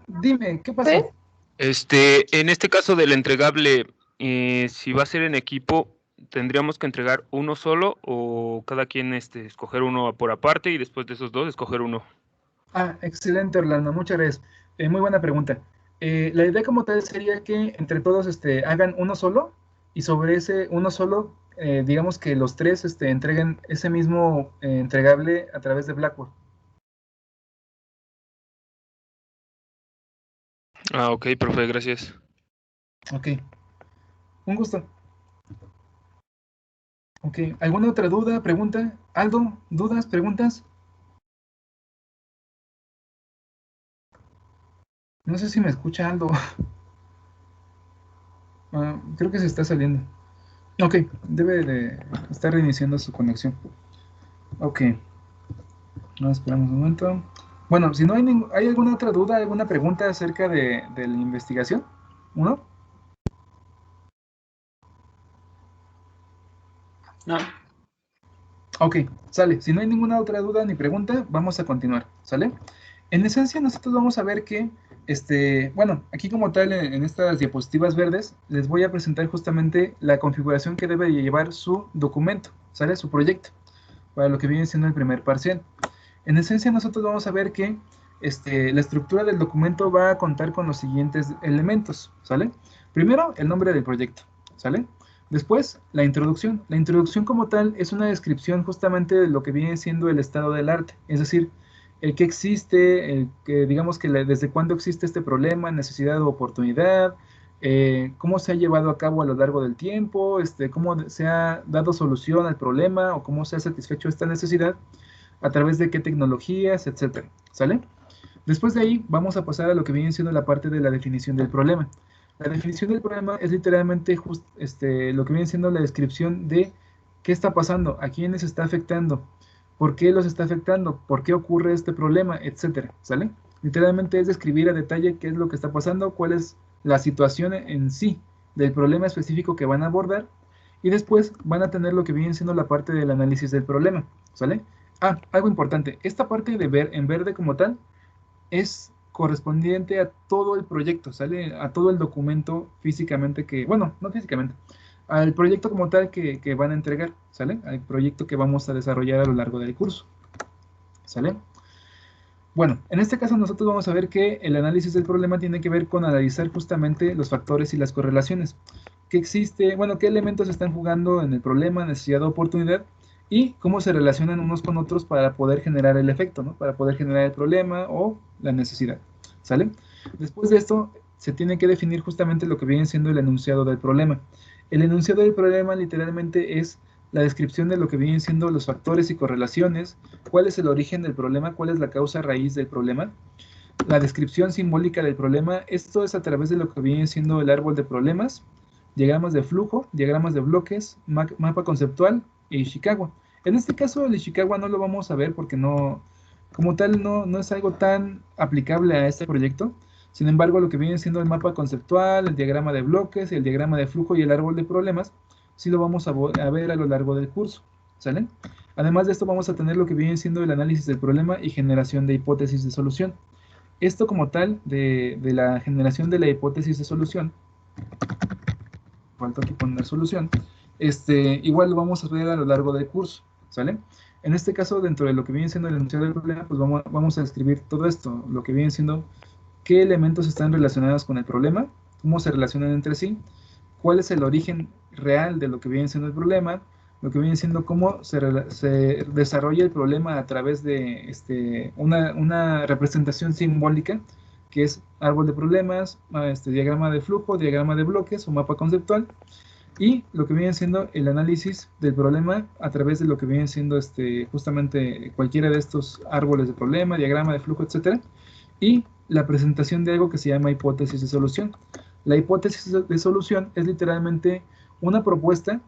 Dime, ¿qué pasó? ¿Sí? En este caso del entregable, si va a ser en equipo, ¿tendríamos que entregar uno solo o cada quien escoger uno por aparte y después de esos dos escoger uno? Excelente, Orlando, muchas gracias. Muy buena pregunta. La idea como tal sería que entre todos hagan uno solo y sobre ese uno solo, digamos que los tres entreguen ese mismo entregable a través de Blackboard. Ok, profe, gracias. Ok, un gusto. Ok, ¿alguna otra duda, pregunta? Aldo, ¿dudas, preguntas? No sé si me escucha Aldo. Creo que se está saliendo. Ok, debe de estar reiniciando su conexión. Ok, no, esperamos un momento. Bueno, si no hay, ¿hay alguna otra duda, alguna pregunta acerca de la investigación? ¿Uno? No. Ok, sale. Si no hay ninguna otra duda ni pregunta, vamos a continuar, ¿sale? En esencia, nosotros vamos a ver que, bueno, aquí como tal, en estas diapositivas verdes, les voy a presentar justamente la configuración que debe llevar su documento, ¿sale? Su proyecto, para lo que viene siendo el primer parcial. En esencia, nosotros vamos a ver que la estructura del documento va a contar con los siguientes elementos, ¿sale? Primero, el nombre del proyecto, ¿sale? Después, la introducción. La introducción como tal es una descripción justamente de lo que viene siendo el estado del arte, es decir, el que existe, el que digamos que desde cuándo existe este problema, necesidad o oportunidad, cómo se ha llevado a cabo a lo largo del tiempo, cómo se ha dado solución al problema o cómo se ha satisfecho esta necesidad, a través de qué tecnologías, etcétera, ¿sale? Después de ahí vamos a pasar a lo que viene siendo la parte de la definición del problema. La definición del problema es literalmente lo que viene siendo la descripción de qué está pasando, a quiénes está afectando, por qué los está afectando, por qué ocurre este problema, etcétera, ¿sale? Literalmente es describir a detalle qué es lo que está pasando, cuál es la situación en sí del problema específico que van a abordar, y después van a tener lo que viene siendo la parte del análisis del problema, ¿sale? Algo importante, esta parte de ver en verde como tal es correspondiente a todo el proyecto, ¿sale? A todo el documento físicamente bueno, no físicamente, al proyecto como tal que van a entregar, ¿sale? Al proyecto que vamos a desarrollar a lo largo del curso, ¿sale? Bueno, en este caso nosotros vamos a ver que el análisis del problema tiene que ver con analizar justamente los factores y las correlaciones. ¿Qué existe? Bueno, qué elementos están jugando en el problema, necesidad o oportunidad, y cómo se relacionan unos con otros para poder generar el efecto, ¿no? Para poder generar el problema o la necesidad, ¿sale? Después de esto, se tiene que definir justamente lo que viene siendo el enunciado del problema. El enunciado del problema literalmente es la descripción de lo que vienen siendo los factores y correlaciones, cuál es el origen del problema, cuál es la causa raíz del problema, la descripción simbólica del problema. Esto es a través de lo que viene siendo el árbol de problemas, diagramas de flujo, diagramas de bloques, mapa conceptual e Ishikawa. En este caso el Ishikawa no lo vamos a ver porque no, como tal no es algo tan aplicable a este proyecto. Sin embargo, lo que viene siendo el mapa conceptual, el diagrama de bloques, el diagrama de flujo y el árbol de problemas, sí lo vamos a ver a lo largo del curso, ¿sale? Además de esto vamos a tener lo que viene siendo el análisis del problema y generación de hipótesis de solución. Esto como tal, de la generación de la hipótesis de solución, falta aquí poner solución, igual lo vamos a ver a lo largo del curso, ¿sale? En este caso, dentro de lo que viene siendo el enunciado del problema, pues vamos a describir todo esto, lo que viene siendo qué elementos están relacionados con el problema, cómo se relacionan entre sí, cuál es el origen real de lo que viene siendo el problema, lo que viene siendo cómo se desarrolla el problema a través de una representación simbólica, que es árbol de problemas, diagrama de flujo, diagrama de bloques o mapa conceptual, y lo que viene siendo el análisis del problema a través de lo que viene siendo justamente cualquiera de estos árboles de problema, diagrama de flujo, etcétera, y la presentación de algo que se llama hipótesis de solución. La hipótesis de solución es literalmente una propuesta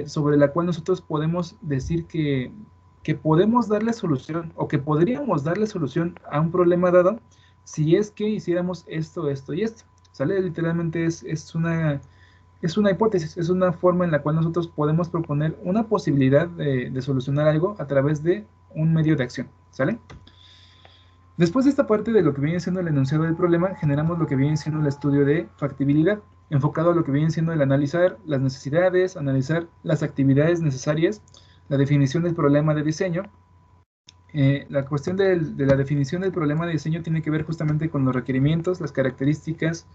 sobre la cual nosotros podemos decir que podemos darle solución o que podríamos darle solución a un problema dado si es que hiciéramos esto, esto y esto. ¿Sale? Literalmente es una hipótesis, es una forma en la cual nosotros podemos proponer una posibilidad de solucionar algo a través de un medio de acción. ¿Sale? Después de esta parte de lo que viene siendo el enunciado del problema, generamos lo que viene siendo el estudio de factibilidad, enfocado a lo que viene siendo el analizar las necesidades, analizar las actividades necesarias, la definición del problema de diseño. La cuestión de la definición del problema de diseño tiene que ver justamente con los requerimientos, las características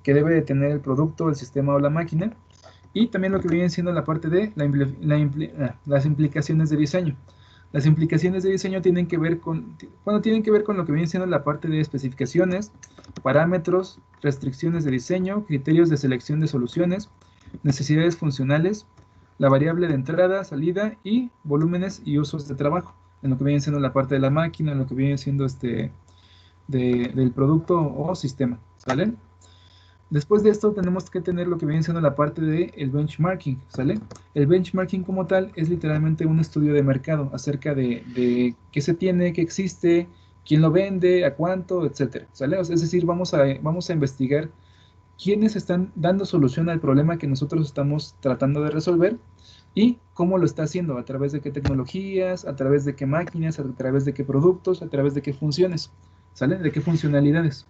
que debe de tener el producto, el sistema o la máquina, y también lo que viene siendo la parte de las implicaciones de diseño. Las implicaciones de diseño tienen que ver con lo que viene siendo la parte de especificaciones, parámetros, restricciones de diseño, criterios de selección de soluciones, necesidades funcionales, la variable de entrada, salida y volúmenes y usos de trabajo, en lo que viene siendo la parte de la máquina, en lo que viene siendo del producto o sistema, ¿sale? Después de esto tenemos que tener lo que viene siendo la parte del benchmarking, ¿sale? El benchmarking como tal es literalmente un estudio de mercado acerca de qué se tiene, qué existe, quién lo vende, a cuánto, etcétera, ¿sale? Es decir, vamos a investigar quiénes están dando solución al problema que nosotros estamos tratando de resolver y cómo lo está haciendo, a través de qué tecnologías, a través de qué máquinas, a través de qué productos, a través de qué funciones, ¿sale? De qué funcionalidades.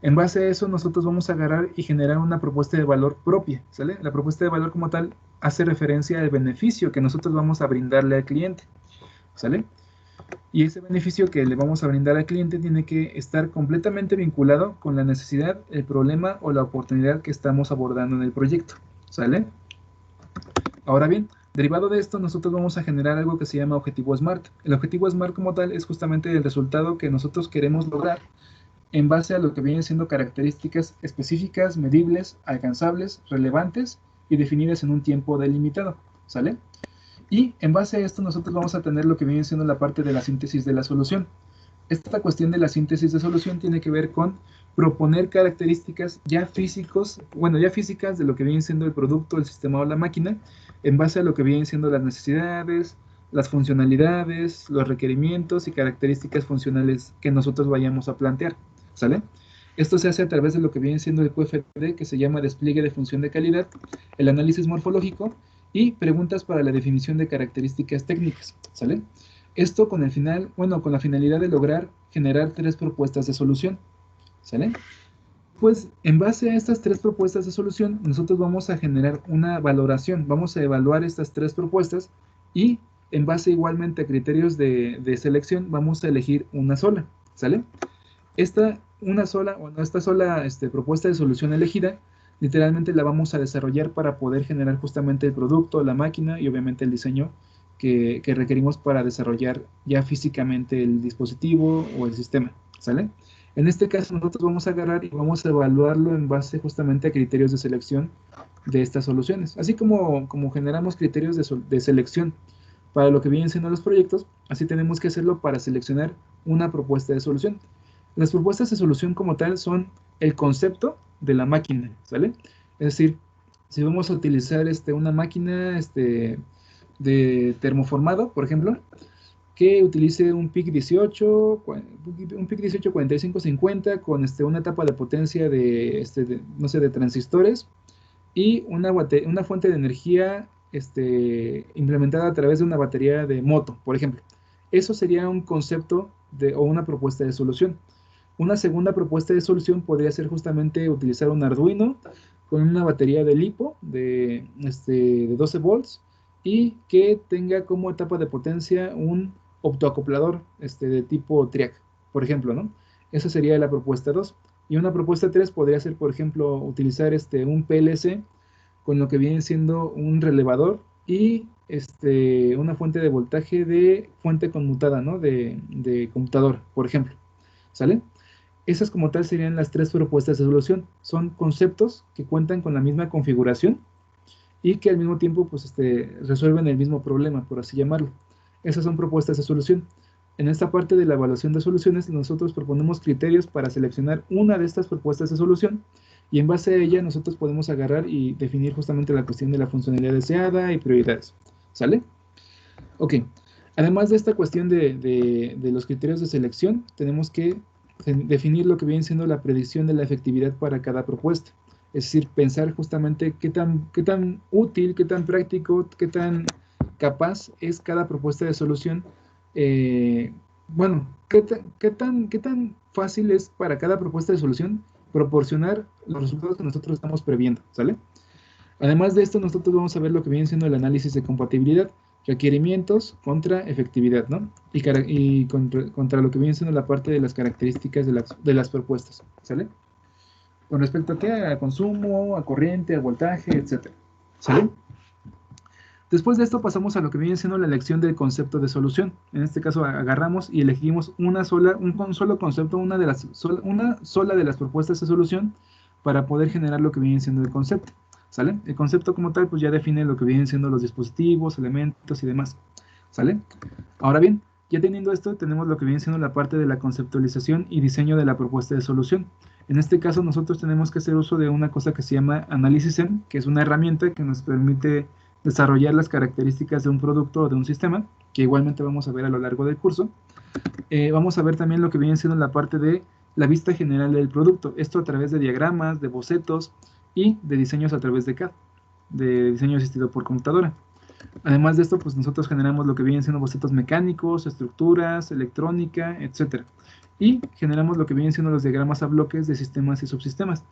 En base a eso, nosotros vamos a agarrar y generar una propuesta de valor propia, ¿sale? La propuesta de valor como tal hace referencia al beneficio que nosotros vamos a brindarle al cliente, ¿sale? Y ese beneficio que le vamos a brindar al cliente tiene que estar completamente vinculado con la necesidad, el problema o la oportunidad que estamos abordando en el proyecto, ¿sale? Ahora bien, derivado de esto, nosotros vamos a generar algo que se llama objetivo SMART. El objetivo SMART como tal es justamente el resultado que nosotros queremos lograr en base a lo que vienen siendo características específicas, medibles, alcanzables, relevantes y definidas en un tiempo delimitado, ¿sale? Y en base a esto nosotros vamos a tener lo que viene siendo la parte de la síntesis de la solución. Esta cuestión de la síntesis de solución tiene que ver con proponer características ya físicas de lo que viene siendo el producto, el sistema o la máquina, en base a lo que vienen siendo las necesidades, las funcionalidades, los requerimientos y características funcionales que nosotros vayamos a plantear, ¿sale? Esto se hace a través de lo que viene siendo el QFD, que se llama despliegue de función de calidad, el análisis morfológico y preguntas para la definición de características técnicas, ¿sale? Esto con la finalidad de lograr generar 3 propuestas de solución, ¿sale? Pues en base a estas 3 propuestas de solución, nosotros vamos a generar una valoración, vamos a evaluar estas 3 propuestas y en base igualmente a criterios de selección, vamos a elegir una sola, ¿sale? Esta sola propuesta de solución elegida, literalmente la vamos a desarrollar para poder generar justamente el producto, la máquina y obviamente el diseño que requerimos para desarrollar ya físicamente el dispositivo o el sistema, ¿sale? En este caso nosotros vamos a agarrar y vamos a evaluarlo en base justamente a criterios de selección de estas soluciones. Así como generamos criterios de selección para lo que vienen siendo los proyectos, así tenemos que hacerlo para seleccionar una propuesta de solución. Las propuestas de solución como tal son el concepto de la máquina, ¿sale? Es decir, si vamos a utilizar una máquina de termoformado, por ejemplo, que utilice un PIC 18, un PIC 18 4550 con una etapa de potencia no sé, de transistores y una fuente de energía implementada a través de una batería de moto, por ejemplo. Eso sería un concepto o una propuesta de solución. Una segunda propuesta de solución podría ser justamente utilizar un Arduino con una batería de LiPo de 12 volts y que tenga como etapa de potencia un optoacoplador de tipo TRIAC, por ejemplo, ¿no? Esa sería la propuesta 2. Y una propuesta 3 podría ser, por ejemplo, utilizar un PLC con lo que viene siendo un relevador y una fuente de voltaje de fuente conmutada, ¿no? De computador, por ejemplo. ¿Sale? Esas como tal serían las 3 propuestas de solución. Son conceptos que cuentan con la misma configuración y que al mismo tiempo pues, resuelven el mismo problema, por así llamarlo. Esas son propuestas de solución. En esta parte de la evaluación de soluciones, nosotros proponemos criterios para seleccionar una de estas propuestas de solución y en base a ella nosotros podemos agarrar y definir justamente la cuestión de la funcionalidad deseada y prioridades. ¿Sale? Ok. Además de esta cuestión de los criterios de selección, tenemos que definir lo que viene siendo la predicción de la efectividad para cada propuesta. Es decir, pensar justamente qué tan útil, qué tan práctico, qué tan capaz es cada propuesta de solución. Bueno, qué tan fácil es para cada propuesta de solución proporcionar los resultados que nosotros estamos previendo, ¿sale? Además de esto, nosotros vamos a ver lo que viene siendo el análisis de compatibilidad, requerimientos contra efectividad, ¿no? Y contra lo que viene siendo la parte de las características de las propuestas, ¿sale? Con respecto a qué, a consumo, a corriente, a voltaje, etc. ¿Sale? Después de esto pasamos a lo que viene siendo la elección del concepto de solución. En este caso agarramos y elegimos un solo concepto, una sola de las propuestas de solución para poder generar lo que viene siendo el concepto. ¿Sale? El concepto como tal pues ya define lo que vienen siendo los dispositivos, elementos y demás. ¿Sale? Ahora bien, ya teniendo esto, tenemos lo que viene siendo la parte de la conceptualización y diseño de la propuesta de solución. En este caso nosotros tenemos que hacer uso de una cosa que se llama análisis SEM, que es una herramienta que nos permite desarrollar las características de un producto o de un sistema, que igualmente vamos a ver a lo largo del curso. Vamos a ver también lo que viene siendo la parte de la vista general del producto, esto a través de diagramas, de bocetos y de diseños a través de CAD, de diseño asistido por computadora. Además de esto, pues nosotros generamos lo que vienen siendo bocetos mecánicos, estructuras, electrónica, etc. Y generamos lo que vienen siendo los diagramas a bloques de sistemas y subsistemas.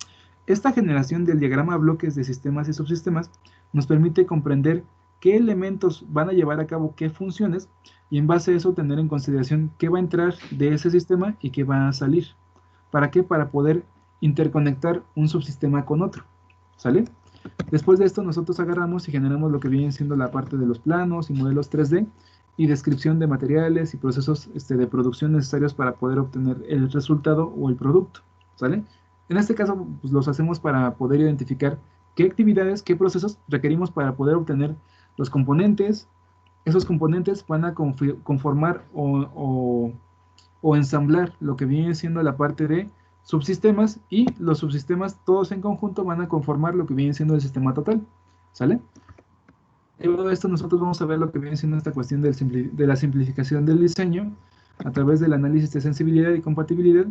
Esta generación del diagrama a bloques de sistemas y subsistemas nos permite comprender qué elementos van a llevar a cabo qué funciones y en base a eso tener en consideración qué va a entrar de ese sistema y qué va a salir. ¿Para qué? Para poder interconectar un subsistema con otro. ¿Sale? Después de esto nosotros agarramos y generamos lo que viene siendo la parte de los planos y modelos 3D y descripción de materiales y procesos de producción necesarios para poder obtener el resultado o el producto. ¿Sale? En este caso pues, los hacemos para poder identificar qué actividades, qué procesos requerimos para poder obtener los componentes. Esos componentes van a conformar o ensamblar lo que viene siendo la parte de subsistemas y los subsistemas todos en conjunto van a conformar lo que viene siendo el sistema total. ¿Sale? Y luego de esto nosotros vamos a ver lo que viene siendo esta cuestión de la simplificación del diseño a través del análisis de sensibilidad y compatibilidad.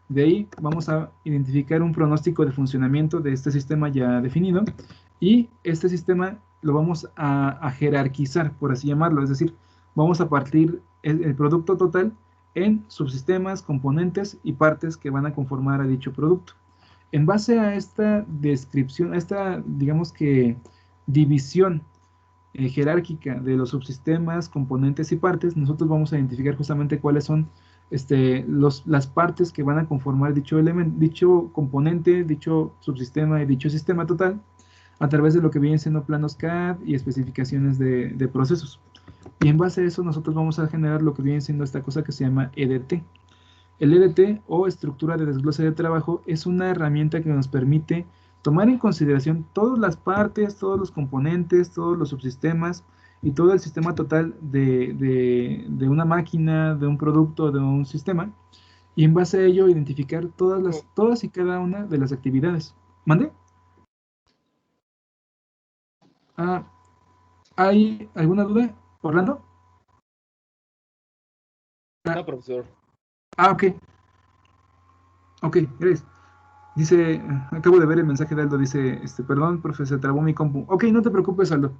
De ahí vamos a identificar un pronóstico de funcionamiento de este sistema ya definido y este sistema lo vamos a jerarquizar, por así llamarlo, es decir, vamos a partir el producto total en subsistemas, componentes y partes que van a conformar a dicho producto. En base a esta descripción, a esta, digamos que, división jerárquica de los subsistemas, componentes y partes, nosotros vamos a identificar justamente cuáles son las partes que van a conformar dicho componente, dicho subsistema y dicho sistema total a través de lo que vienen siendo planos CAD y especificaciones de procesos. Y en base a eso nosotros vamos a generar lo que viene siendo esta cosa que se llama EDT. El EDT o estructura de desglose de trabajo es una herramienta que nos permite tomar en consideración todas las partes, todos los componentes, todos los subsistemas y todo el sistema total de una máquina, de un producto, de un sistema, y en base a ello identificar todas y cada una de las actividades. ¿Mande? ¿Hay alguna duda, Orlando? No, profesor. Ok. Ok, gracias. Dice, acabo de ver el mensaje de Aldo, dice, perdón, profe, se trabó mi compu. Ok, no te preocupes, Aldo.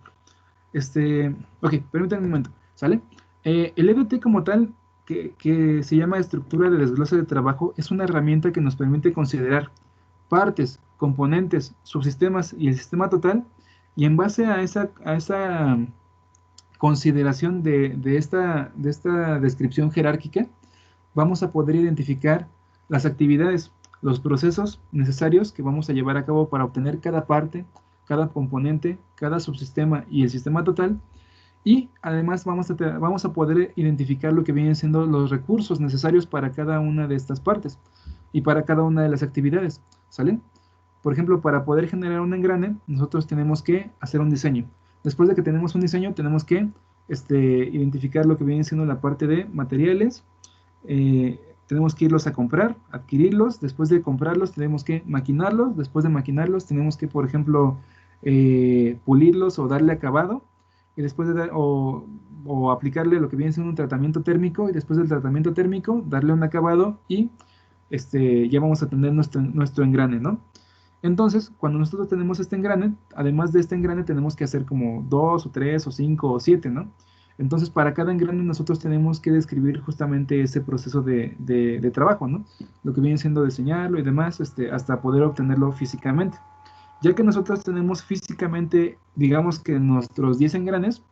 Ok, permítame un momento, ¿sale? El EDT como tal, que se llama estructura de desglose de trabajo, es una herramienta que nos permite considerar partes, componentes, subsistemas y el sistema total, y en base a esa consideración de esta descripción jerárquica, vamos a poder identificar las actividades, los procesos necesarios que vamos a llevar a cabo para obtener cada parte, cada componente, cada subsistema y el sistema total. Y además vamos a poder identificar lo que vienen siendo los recursos necesarios para cada una de estas partes y para cada una de las actividades, ¿sale? Por ejemplo, para poder generar un engrane, nosotros tenemos que hacer un diseño. Después de que tenemos un diseño, tenemos que identificar lo que viene siendo la parte de materiales. Tenemos que irlos a comprar, adquirirlos. Después de comprarlos, tenemos que maquinarlos. Después de maquinarlos, tenemos que, por ejemplo, pulirlos o darle acabado. Y después o aplicarle lo que viene siendo un tratamiento térmico. Y después del tratamiento térmico, darle un acabado y ya vamos a tener nuestro engrane, ¿no? Entonces, cuando nosotros tenemos este engrane, además de este engrane tenemos que hacer como 2 o 3 o 5 o 7, ¿no? Entonces, para cada engrane nosotros tenemos que describir justamente ese proceso de trabajo, ¿no? Lo que viene siendo diseñarlo y demás, hasta poder obtenerlo físicamente. Ya que nosotros tenemos físicamente, digamos que nuestros 10 engranes,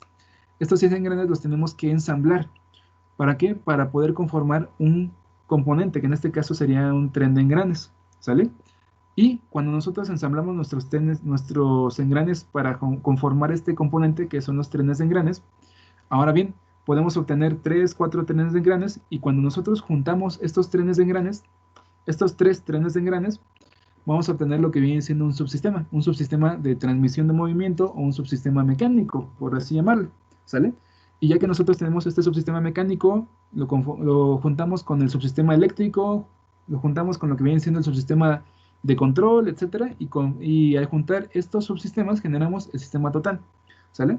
estos 10 engranes los tenemos que ensamblar. ¿Para qué? Para poder conformar un componente, que en este caso sería un tren de engranes, ¿sale? Y cuando nosotros ensamblamos nuestros engranes para conformar este componente, que son los trenes de engranes, ahora bien, podemos obtener 3, 4 trenes de engranes, y cuando nosotros juntamos estos trenes de engranes, estos 3 trenes de engranes, vamos a obtener lo que viene siendo un subsistema de transmisión de movimiento o un subsistema mecánico, por así llamarlo, ¿sale? Y ya que nosotros tenemos este subsistema mecánico, lo juntamos con el subsistema eléctrico, lo juntamos con lo que viene siendo el subsistema de control, etcétera, y al juntar estos subsistemas generamos el sistema total, ¿sale?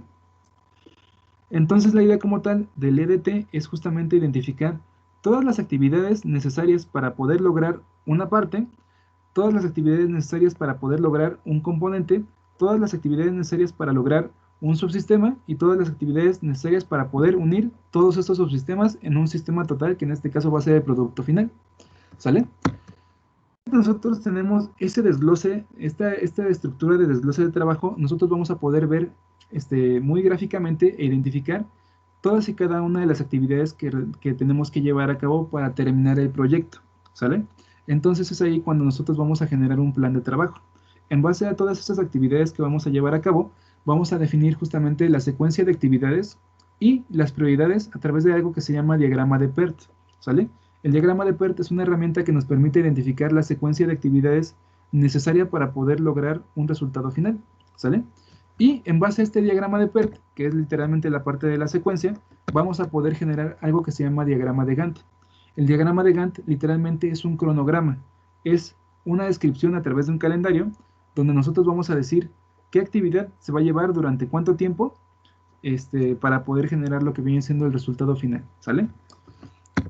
Entonces la idea como tal del EDT es justamente identificar todas las actividades necesarias para poder lograr una parte, todas las actividades necesarias para poder lograr un componente, todas las actividades necesarias para lograr un subsistema y todas las actividades necesarias para poder unir todos estos subsistemas en un sistema total, que en este caso va a ser el producto final, ¿sale? Nosotros tenemos ese desglose, esta estructura de desglose de trabajo, nosotros vamos a poder ver muy gráficamente e identificar todas y cada una de las actividades que tenemos que llevar a cabo para terminar el proyecto, ¿sale? Entonces es ahí cuando nosotros vamos a generar un plan de trabajo. En base a todas estas actividades que vamos a llevar a cabo, vamos a definir justamente la secuencia de actividades y las prioridades a través de algo que se llama diagrama de PERT, ¿sale? El diagrama de PERT es una herramienta que nos permite identificar la secuencia de actividades necesaria para poder lograr un resultado final, ¿sale? Y en base a este diagrama de PERT, que es literalmente la parte de la secuencia, vamos a poder generar algo que se llama diagrama de Gantt. El diagrama de Gantt literalmente es un cronograma, es una descripción a través de un calendario donde nosotros vamos a decir qué actividad se va a llevar durante cuánto tiempo para poder generar lo que viene siendo el resultado final, ¿sale?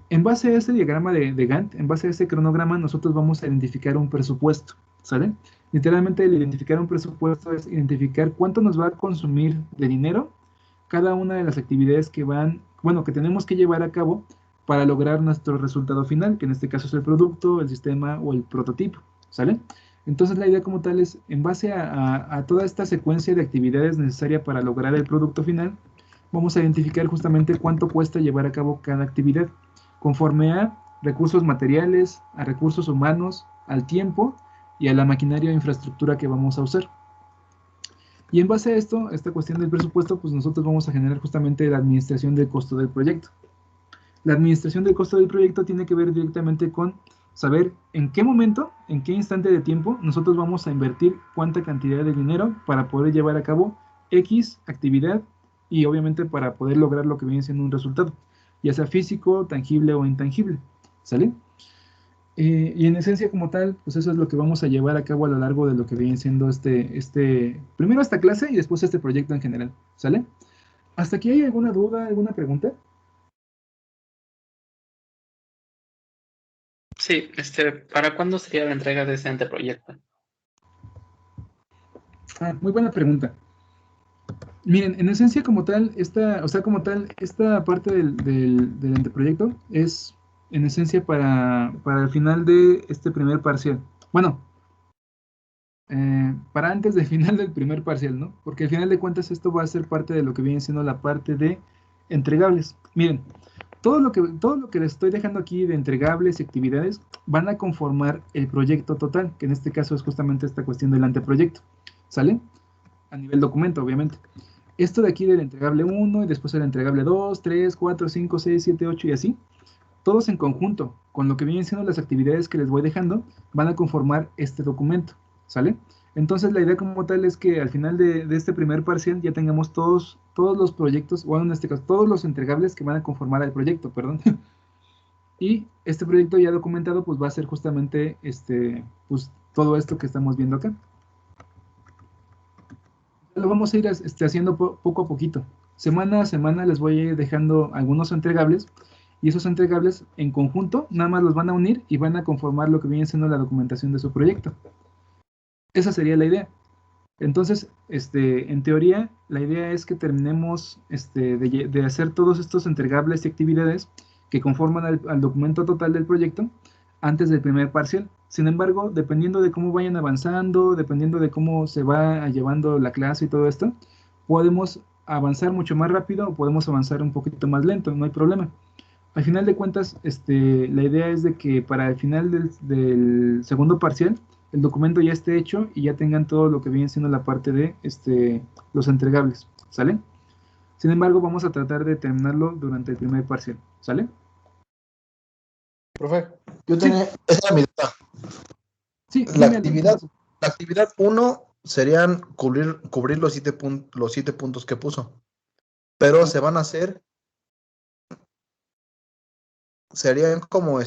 En base a ese diagrama de Gantt, en base a ese cronograma, nosotros vamos a identificar un presupuesto, ¿sale? Literalmente el identificar un presupuesto es identificar cuánto nos va a consumir de dinero cada una de las actividades que tenemos que llevar a cabo para lograr nuestro resultado final, que en este caso es el producto, el sistema o el prototipo, ¿sale? Entonces la idea como tal es, en base a toda esta secuencia de actividades necesaria para lograr el producto final, vamos a identificar justamente cuánto cuesta llevar a cabo cada actividad, conforme a recursos materiales, a recursos humanos, al tiempo y a la maquinaria o infraestructura que vamos a usar. Y en base a esto, esta cuestión del presupuesto, pues nosotros vamos a generar justamente la administración del costo del proyecto. La administración del costo del proyecto tiene que ver directamente con saber en qué momento, en qué instante de tiempo nosotros vamos a invertir cuánta cantidad de dinero para poder llevar a cabo X actividad y obviamente para poder lograr lo que viene siendo un resultado, ya sea físico, tangible o intangible, ¿sale? Y en esencia como tal, pues eso es lo que vamos a llevar a cabo a lo largo de lo que viene siendo primero esta clase y después este proyecto en general, ¿sale? ¿Hasta aquí hay alguna duda, alguna pregunta? Sí, ¿para cuándo sería la entrega de ese anteproyecto? Muy buena pregunta. Miren, en esencia como tal, esta parte del anteproyecto es en esencia para el final de este primer parcial. Bueno, para antes del final del primer parcial, ¿no? Porque al final de cuentas esto va a ser parte de lo que viene siendo la parte de entregables. Miren, todo lo que les estoy dejando aquí de entregables y actividades van a conformar el proyecto total, que en este caso es justamente esta cuestión del anteproyecto, ¿sale? A nivel documento, obviamente. Esto de aquí del entregable 1 y después el entregable 2, 3, 4, 5, 6, 7, 8 y así, todos en conjunto, con lo que vienen siendo las actividades que les voy dejando, van a conformar este documento, ¿sale? Entonces la idea como tal es que al final de este primer parcial ya tengamos todos los proyectos, bueno, en este caso, todos los entregables que van a conformar el proyecto, perdón. Y este proyecto ya documentado, pues va a ser justamente pues, todo esto que estamos viendo acá. Lo vamos a ir haciendo poco a poquito. Semana a semana les voy a ir dejando algunos entregables y esos entregables en conjunto nada más los van a unir y van a conformar lo que viene siendo la documentación de su proyecto. Esa sería la idea. Entonces, en teoría, la idea es que terminemos de hacer todos estos entregables y actividades que conforman al documento total del proyecto antes del primer parcial. Sin embargo, dependiendo de cómo vayan avanzando, dependiendo de cómo se va llevando la clase y todo esto, podemos avanzar mucho más rápido o podemos avanzar un poquito más lento, no hay problema. Al final de cuentas, la idea es de que para el final del segundo parcial, el documento ya esté hecho y ya tengan todo lo que viene siendo la parte de los entregables, ¿sale? Sin embargo, vamos a tratar de terminarlo durante el primer parcial, ¿sale? Profe, yo tenía, esa era mi duda. Sí, La dime, actividad 1 serían cubrir los 7 puntos que puso, pero se van a hacer, serían como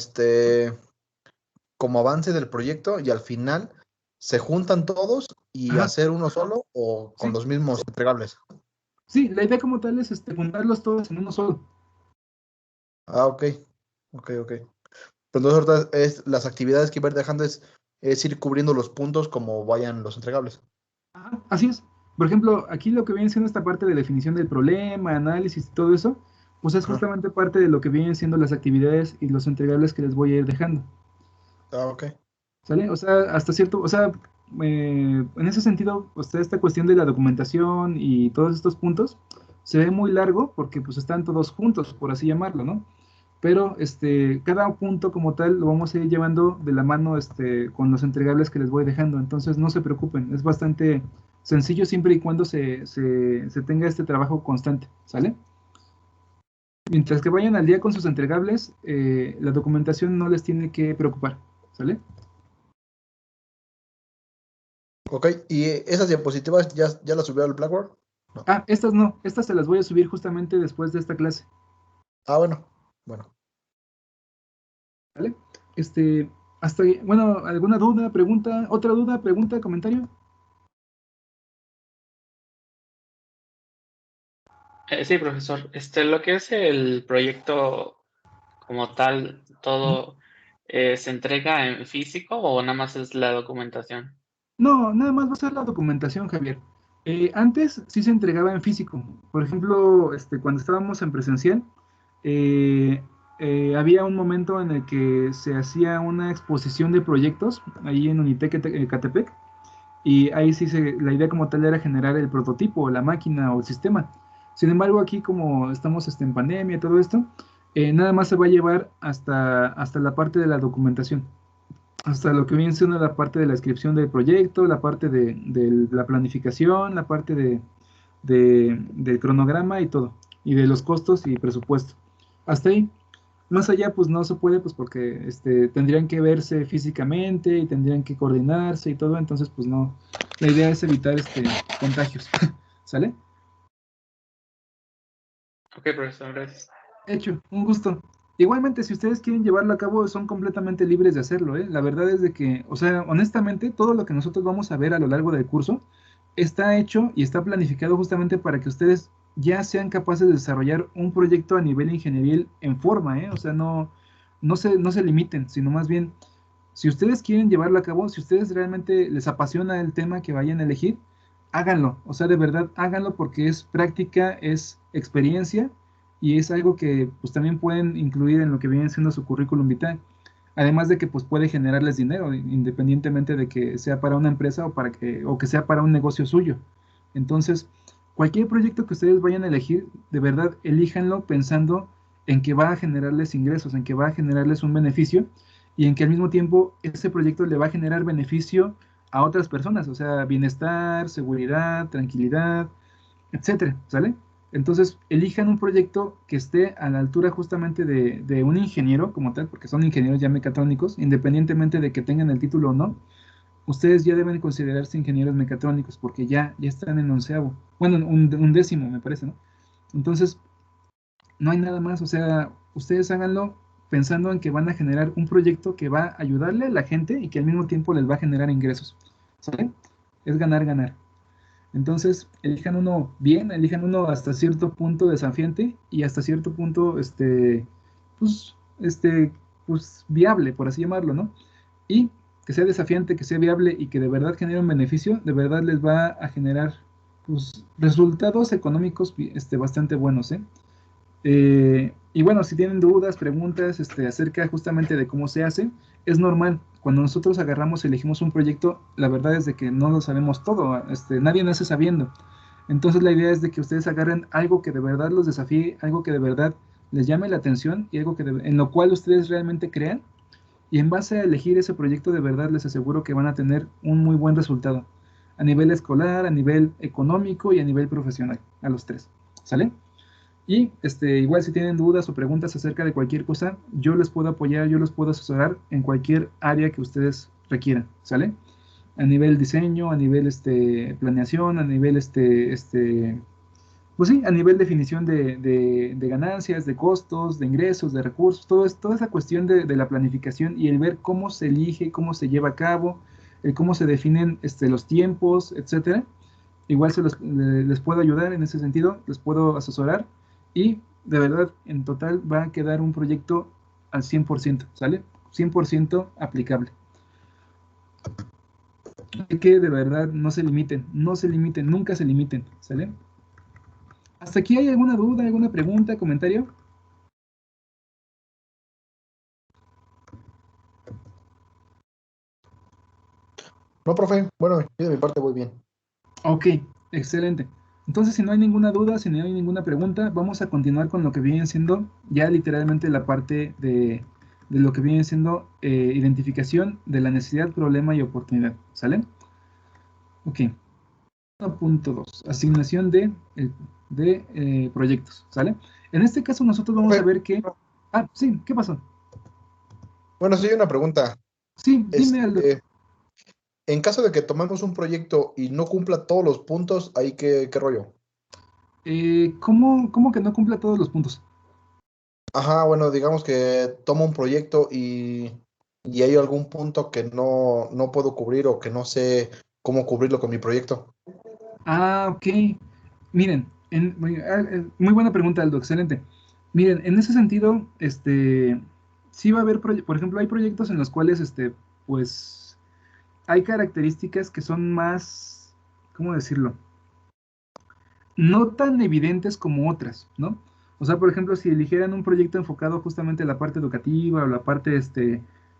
avance del proyecto y al final se juntan todos y Ajá. hacer uno solo o con Sí. los mismos entregables. Sí, la idea como tal es juntarlos todos en uno solo. Ah, ok. Pero entonces ahorita las actividades que iba a ir dejando es ir cubriendo los puntos como vayan los entregables. Ajá, así es. Por ejemplo, aquí lo que viene siendo esta parte de definición del problema, análisis y todo eso, pues es Ajá. justamente parte de lo que vienen siendo las actividades y los entregables que les voy a ir dejando. Ah, ok. ¿Sale? O sea, hasta cierto, o sea, en ese sentido, pues esta cuestión de la documentación y todos estos puntos se ve muy largo porque pues están todos juntos, por así llamarlo, ¿no? Pero cada punto como tal lo vamos a ir llevando de la mano con los entregables que les voy dejando. Entonces no se preocupen, es bastante sencillo siempre y cuando se tenga este trabajo constante, ¿sale? Mientras que vayan al día con sus entregables, la documentación no les tiene que preocupar, ¿sale? Ok, ¿y esas diapositivas ya las subió al Blackboard? No. Ah, estas no, estas se las voy a subir justamente después de esta clase, Ah, bueno. ¿vale? Bueno, ¿alguna duda, pregunta, otra duda, pregunta, comentario? Sí, profesor. Lo que es el proyecto como tal, ¿todo se entrega en físico o nada más es la documentación? No, nada más va a ser la documentación, Javier. Antes sí se entregaba en físico. Por ejemplo, cuando estábamos en presencial, eh, había un momento en el que se hacía una exposición de proyectos ahí en Unitec Catepec, y ahí sí la idea como tal era generar el prototipo, la máquina o el sistema. Sin embargo, aquí como estamos en pandemia y todo esto, nada más se va a llevar hasta la parte de la documentación, hasta lo que viene siendo la parte de la descripción del proyecto, la parte de la planificación, la parte del cronograma y todo, y de los costos y presupuesto. Hasta ahí. Más allá, pues no se puede, pues porque tendrían que verse físicamente y tendrían que coordinarse y todo, entonces pues no. La idea es evitar contagios. ¿Sale? Ok, profesor, gracias. Hecho, un gusto. Igualmente, si ustedes quieren llevarlo a cabo, son completamente libres de hacerlo, ¿eh? La verdad es de que, o sea, honestamente, todo lo que nosotros vamos a ver a lo largo del curso está hecho y está planificado justamente para que ustedes ya sean capaces de desarrollar un proyecto a nivel ingenieril en forma, ¿eh? O sea, no se limiten, sino más bien, si ustedes quieren llevarlo a cabo, si ustedes realmente les apasiona el tema que vayan a elegir, háganlo. O sea, de verdad, háganlo porque es práctica, es experiencia y es algo que pues también pueden incluir en lo que viene siendo su currículum vitae. Además de que pues puede generarles dinero, independientemente de que sea para una empresa o que sea para un negocio suyo. Entonces, cualquier proyecto que ustedes vayan a elegir, de verdad, elíjanlo pensando en que va a generarles ingresos, en que va a generarles un beneficio y en que al mismo tiempo ese proyecto le va a generar beneficio a otras personas, o sea, bienestar, seguridad, tranquilidad, etcétera, ¿sale? Entonces, elijan un proyecto que esté a la altura justamente de un ingeniero como tal, porque son ingenieros ya mecatrónicos, independientemente de que tengan el título o no, ustedes ya deben considerarse ingenieros mecatrónicos porque ya están en onceavo, bueno, un décimo me parece, ¿no? Entonces, no hay nada más, o sea, ustedes háganlo pensando en que van a generar un proyecto que va a ayudarle a la gente y que al mismo tiempo les va a generar ingresos, ¿sale? Es ganar, ganar. Entonces, elijan uno bien, elijan uno hasta cierto punto desafiante y hasta cierto punto, pues, pues, viable, por así llamarlo, ¿no? Y que sea desafiante, que sea viable y que de verdad genere un beneficio, de verdad les va a generar, pues, resultados económicos, bastante buenos, ¿eh? Y bueno, si tienen dudas, preguntas acerca justamente de cómo se hace, es normal. Cuando nosotros agarramos y elegimos un proyecto, la verdad es de que no lo sabemos todo. Nadie nace sabiendo. Entonces la idea es de que ustedes agarren algo que de verdad los desafíe, algo que de verdad les llame la atención y algo en lo cual ustedes realmente crean. Y en base a elegir ese proyecto, de verdad les aseguro que van a tener un muy buen resultado. A nivel escolar, a nivel económico y a nivel profesional. A los tres. ¿Sale? Y igual si tienen dudas o preguntas acerca de cualquier cosa, yo les puedo apoyar, yo les puedo asesorar en cualquier área que ustedes requieran, ¿sale? A nivel diseño, a nivel planeación, a nivel pues sí, a nivel definición de ganancias, de costos, de ingresos, de recursos, toda esa cuestión de la planificación y el ver cómo se elige, cómo se lleva a cabo, el cómo se definen los tiempos, etcétera. Igual les puedo ayudar en ese sentido, les puedo asesorar y de verdad, en total va a quedar un proyecto al 100%, ¿sale? 100% aplicable. Así que de verdad no se limiten, no se limiten, nunca se limiten, ¿sale? ¿Hasta aquí hay alguna duda, alguna pregunta, comentario? No, profe, bueno, yo de mi parte voy bien. Ok, excelente. Entonces, si no hay ninguna duda, si no hay ninguna pregunta, vamos a continuar con lo que viene siendo ya literalmente la parte de lo que viene siendo identificación de la necesidad, problema y oportunidad. ¿Sale? Ok. 1.2. Asignación de proyectos. ¿Sale? En este caso, nosotros vamos a Profe, ver que... Ah, sí, ¿qué pasó? bueno, sí, una pregunta. Sí, dime, Aldo. En caso de que tomemos un proyecto y no cumpla todos los puntos, ¿ahí qué rollo? ¿Cómo que no cumpla todos los puntos? Ajá, bueno, digamos que tomo un proyecto y hay algún punto que no puedo cubrir o que no sé cómo cubrirlo con mi proyecto. Ah, ok. Miren, muy buena pregunta, Aldo, excelente. Miren, en ese sentido, sí va a haber, por ejemplo, hay proyectos en los cuales, pues, hay características que son más, ¿cómo decirlo? No tan evidentes como otras, ¿no? O sea, por ejemplo, si eligieran un proyecto enfocado justamente a la parte educativa o la parte,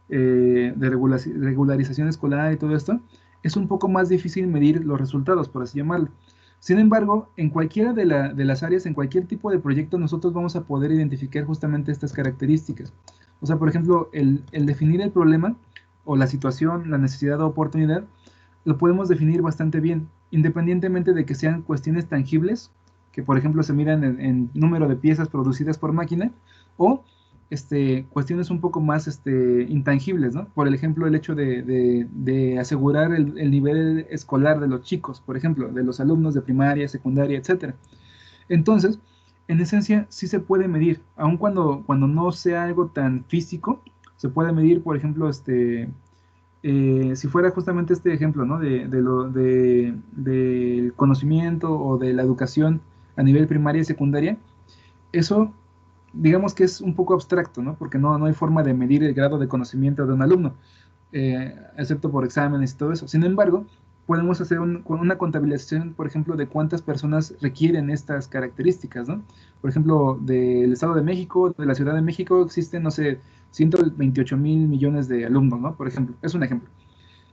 de regularización escolar y todo esto, es un poco más difícil medir los resultados, por así llamarlo. Sin embargo, en cualquiera de las áreas, en cualquier tipo de proyecto, nosotros vamos a poder identificar justamente estas características. O sea, por ejemplo, el definir el problema o la situación, la necesidad o oportunidad, lo podemos definir bastante bien, independientemente de que sean cuestiones tangibles, que por ejemplo se miran en número de piezas producidas por máquina, o cuestiones un poco más intangibles, ¿no? Por ejemplo, el hecho de asegurar el nivel escolar de los chicos, por ejemplo, de los alumnos de primaria, secundaria, etcétera. Entonces, en esencia, sí se puede medir, aun cuando no sea algo tan físico, se puede medir, por ejemplo, si fuera justamente este ejemplo, ¿no? Del conocimiento o de la educación a nivel primaria y secundaria, eso digamos que es un poco abstracto, ¿no? Porque no hay forma de medir el grado de conocimiento de un alumno, excepto por exámenes y todo eso. Sin embargo, podemos hacer una contabilización, por ejemplo, de cuántas personas requieren estas características, ¿no? Por ejemplo, del Estado de México, de la Ciudad de México, existen, no sé, 128,000 millones de alumnos, ¿no? Por ejemplo, es un ejemplo.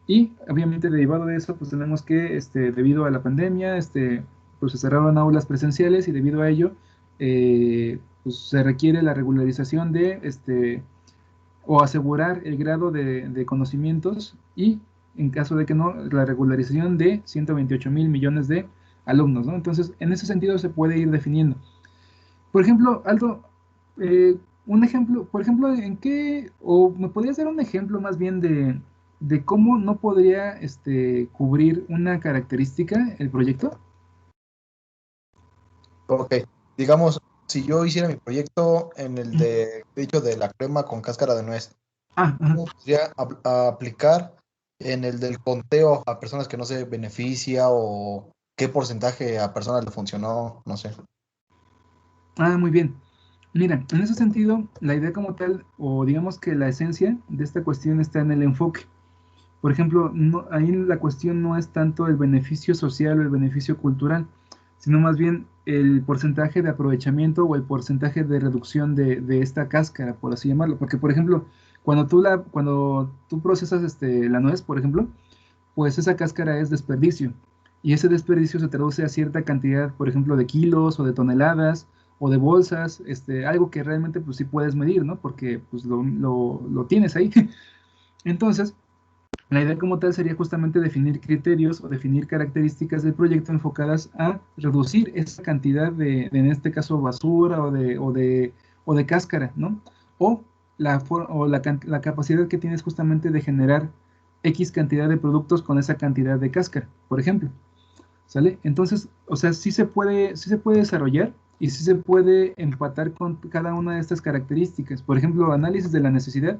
Y obviamente derivado de eso, pues tenemos que, debido a la pandemia, pues se cerraron aulas presenciales y debido a ello, pues se requiere la regularización o asegurar el grado de conocimientos y, en caso de que no, la regularización de 128,000 millones de alumnos, ¿no? Entonces, en ese sentido se puede ir definiendo. Por ejemplo, Aldo, un ejemplo, por ejemplo, o me podrías dar un ejemplo más bien de cómo no podría cubrir una característica el proyecto? Ok, digamos, si yo hiciera mi proyecto en el de la crema con cáscara de nuez, Ajá. ¿cómo podría aplicar en el del conteo a personas que no se beneficia o qué porcentaje a personas le funcionó? No sé. Muy bien. Mira, en ese sentido, la idea como tal, o digamos que la esencia de esta cuestión está en el enfoque. Por ejemplo, ahí la cuestión no es tanto el beneficio social o el beneficio cultural, sino más bien el porcentaje de aprovechamiento o el porcentaje de reducción de esta cáscara, por así llamarlo. Porque, por ejemplo, cuando tú procesas la nuez, por ejemplo, pues esa cáscara es desperdicio. Y ese desperdicio se traduce a cierta cantidad, por ejemplo, de kilos o de toneladas o de bolsas, algo que realmente pues sí puedes medir, ¿no? Porque pues lo tienes ahí. Entonces, la idea como tal sería justamente definir criterios o definir características del proyecto enfocadas a reducir esa cantidad en este caso, basura o de cáscara, ¿no? O la capacidad que tienes justamente de generar X cantidad de productos con esa cantidad de cáscara, por ejemplo, ¿sale? Entonces, o sea, sí se puede desarrollar y sí se puede empatar con cada una de estas características. Por ejemplo, análisis de la necesidad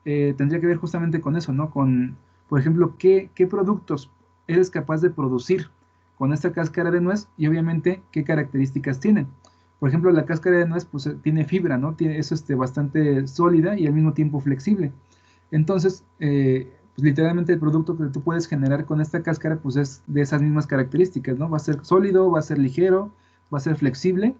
tendría que ver justamente con eso, ¿no? Por ejemplo, qué productos eres capaz de producir con esta cáscara de nuez y obviamente qué características tienen. Por ejemplo, la cáscara de nuez pues tiene fibra, ¿no? Es bastante sólida y al mismo tiempo flexible. Entonces, pues literalmente el producto que tú puedes generar con esta cáscara pues es de esas mismas características, ¿no? Va a ser sólido, va a ser ligero, va a ser flexible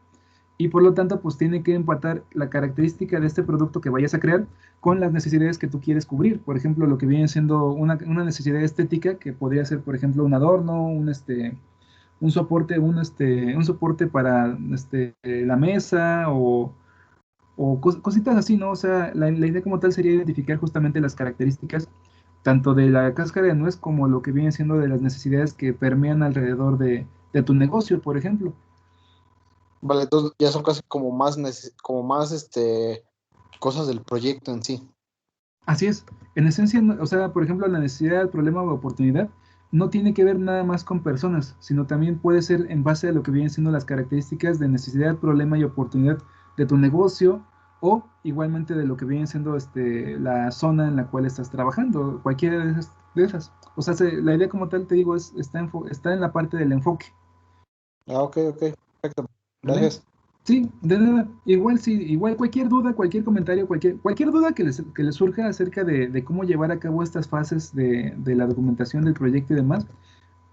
y por lo tanto pues tiene que empatar la característica de este producto que vayas a crear con las necesidades que tú quieres cubrir. Por ejemplo, lo que viene siendo una necesidad estética que podría ser, por ejemplo, un adorno, un soporte para la mesa o cositas así, ¿no? O sea, la idea como tal sería identificar justamente las características tanto de la cáscara de nuez como lo que viene siendo de las necesidades que permean alrededor de tu negocio, por ejemplo. Vale, entonces ya son casi como más cosas del proyecto en sí. Así es. En esencia, o sea, por ejemplo, la necesidad, problema o oportunidad no tiene que ver nada más con personas, sino también puede ser en base a lo que vienen siendo las características de necesidad, problema y oportunidad de tu negocio o igualmente de lo que viene siendo la zona en la cual estás trabajando, cualquiera de esas. O sea, la idea como tal, te digo, está en la parte del enfoque. Ok, perfecto. ¿Vale? Gracias. Sí, de nada. Igual sí, igual cualquier duda, cualquier comentario, cualquier duda que les surja acerca de cómo llevar a cabo estas fases de la documentación del proyecto y demás,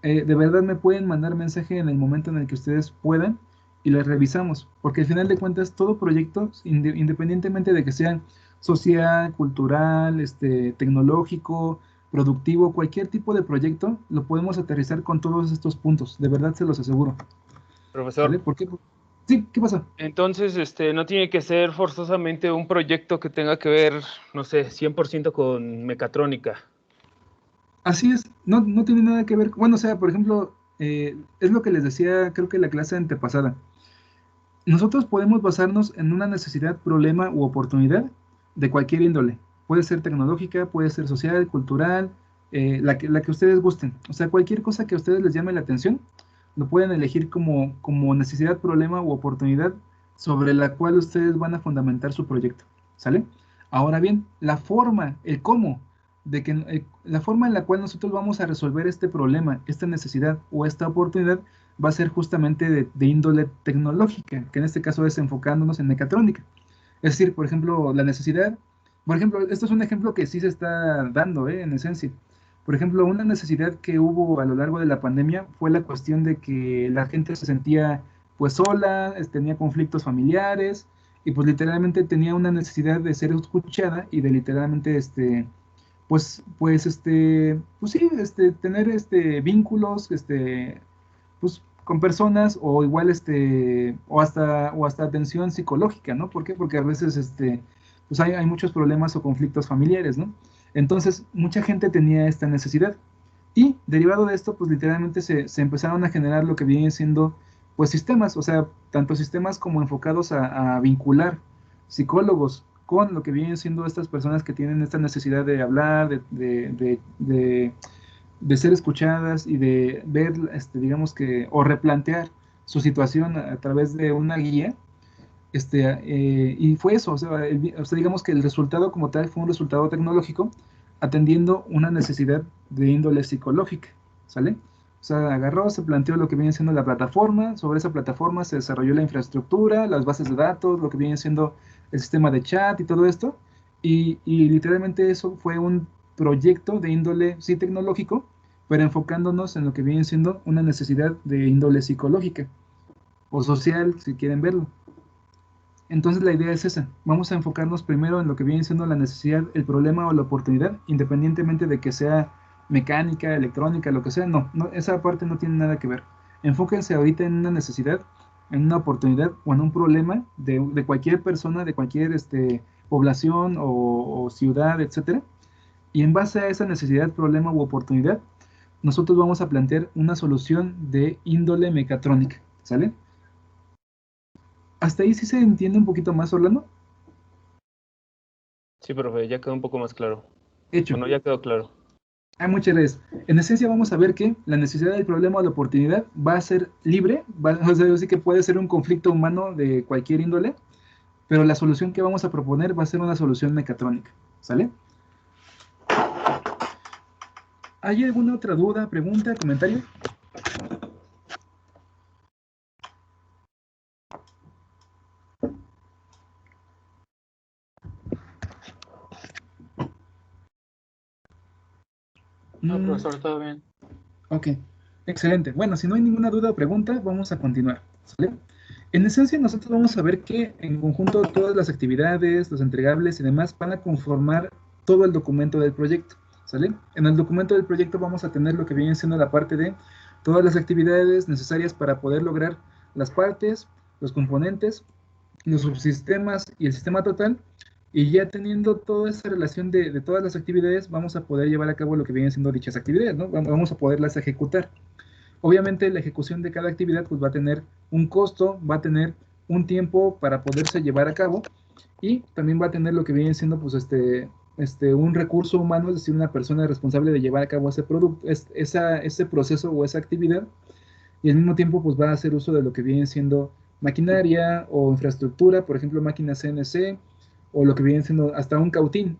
de verdad me pueden mandar mensaje en el momento en el que ustedes puedan y les revisamos, porque al final de cuentas todo proyecto, independientemente de que sea social, cultural, tecnológico, productivo, cualquier tipo de proyecto, lo podemos aterrizar con todos estos puntos, de verdad se los aseguro. ¿Vale? Profesor, ¿Por qué? Sí, ¿qué pasa? entonces no tiene que ser forzosamente un proyecto que tenga que ver, no sé, 100% con mecatrónica. Así es, no tiene nada que ver, bueno, o sea, por ejemplo, es lo que les decía, creo que la clase antepasada. Nosotros podemos basarnos en una necesidad, problema u oportunidad de cualquier índole. Puede ser tecnológica, puede ser social, cultural, la que ustedes gusten. O sea, cualquier cosa que a ustedes les llame la atención, lo pueden elegir como necesidad, problema u oportunidad sobre la cual ustedes van a fundamentar su proyecto. ¿Sale? Ahora bien, la forma, el cómo, la forma en la cual nosotros vamos a resolver este problema, esta necesidad o esta oportunidad va a ser justamente de índole tecnológica, que en este caso es enfocándonos en mecatrónica. Es decir, por ejemplo, la necesidad, por ejemplo, esto es un ejemplo que sí se está dando, en esencia. Por ejemplo, una necesidad que hubo a lo largo de la pandemia fue la cuestión de que la gente se sentía pues sola, tenía conflictos familiares y pues literalmente tenía una necesidad de ser escuchada y de literalmente pues sí, tener vínculos, pues con personas o igual o hasta atención psicológica, ¿no? ¿Por qué? Porque a veces pues hay muchos problemas o conflictos familiares, ¿no? Entonces, mucha gente tenía esta necesidad. Y derivado de esto, pues literalmente se empezaron a generar lo que vienen siendo, pues sistemas, o sea, tanto sistemas como enfocados a vincular psicólogos con lo que vienen siendo estas personas que tienen esta necesidad de hablar, de ser escuchadas y de ver, digamos que, o replantear su situación a través de una guía. Y fue eso, o sea, digamos que el resultado como tal fue un resultado tecnológico atendiendo una necesidad de índole psicológica, ¿sale? O sea, agarró, se planteó lo que viene siendo la plataforma, sobre esa plataforma se desarrolló la infraestructura, las bases de datos, lo que viene siendo el sistema de chat y todo esto, y literalmente eso fue un proyecto de índole, sí, tecnológico, pero enfocándonos en lo que viene siendo una necesidad de índole psicológica o social, si quieren verlo. Entonces la idea es esa, vamos a enfocarnos primero en lo que viene siendo la necesidad, el problema o la oportunidad, independientemente de que sea mecánica, electrónica, lo que sea, no, esa parte no tiene nada que ver. Enfóquense ahorita en una necesidad, en una oportunidad o en un problema de cualquier persona, de cualquier población o ciudad, etcétera. Y en base a esa necesidad, problema u oportunidad, nosotros vamos a plantear una solución de índole mecatrónica, ¿sale? ¿Hasta ahí sí se entiende un poquito más, Orlando? Sí, profe, ya quedó un poco más claro. Hecho. Bueno, ya quedó claro. Muchas gracias. En esencia vamos a ver que la necesidad del problema o la oportunidad va a ser libre, o sea, sí que puede ser un conflicto humano de cualquier índole, pero la solución que vamos a proponer va a ser una solución mecatrónica, ¿sale? ¿Hay alguna otra duda, pregunta, comentario? No, profesor, todo bien. Ok, excelente. Bueno, si no hay ninguna duda o pregunta, vamos a continuar, ¿sale? En esencia, nosotros vamos a ver que en conjunto todas las actividades, los entregables y demás van a conformar todo el documento del proyecto, ¿sale? En el documento del proyecto vamos a tener lo que viene siendo la parte de todas las actividades necesarias para poder lograr las partes, los componentes, los subsistemas y el sistema total. Y ya teniendo toda esa relación de todas las actividades, vamos a poder llevar a cabo lo que vienen siendo dichas actividades, ¿no? Vamos a poderlas ejecutar. Obviamente la ejecución de cada actividad pues va a tener un costo, va a tener un tiempo para poderse llevar a cabo y también va a tener lo que viene siendo pues un recurso humano, es decir, una persona responsable de llevar a cabo ese producto, ese proceso o esa actividad, y al mismo tiempo pues va a hacer uso de lo que viene siendo maquinaria o infraestructura, por ejemplo máquinas CNC, o lo que viene siendo hasta un cautín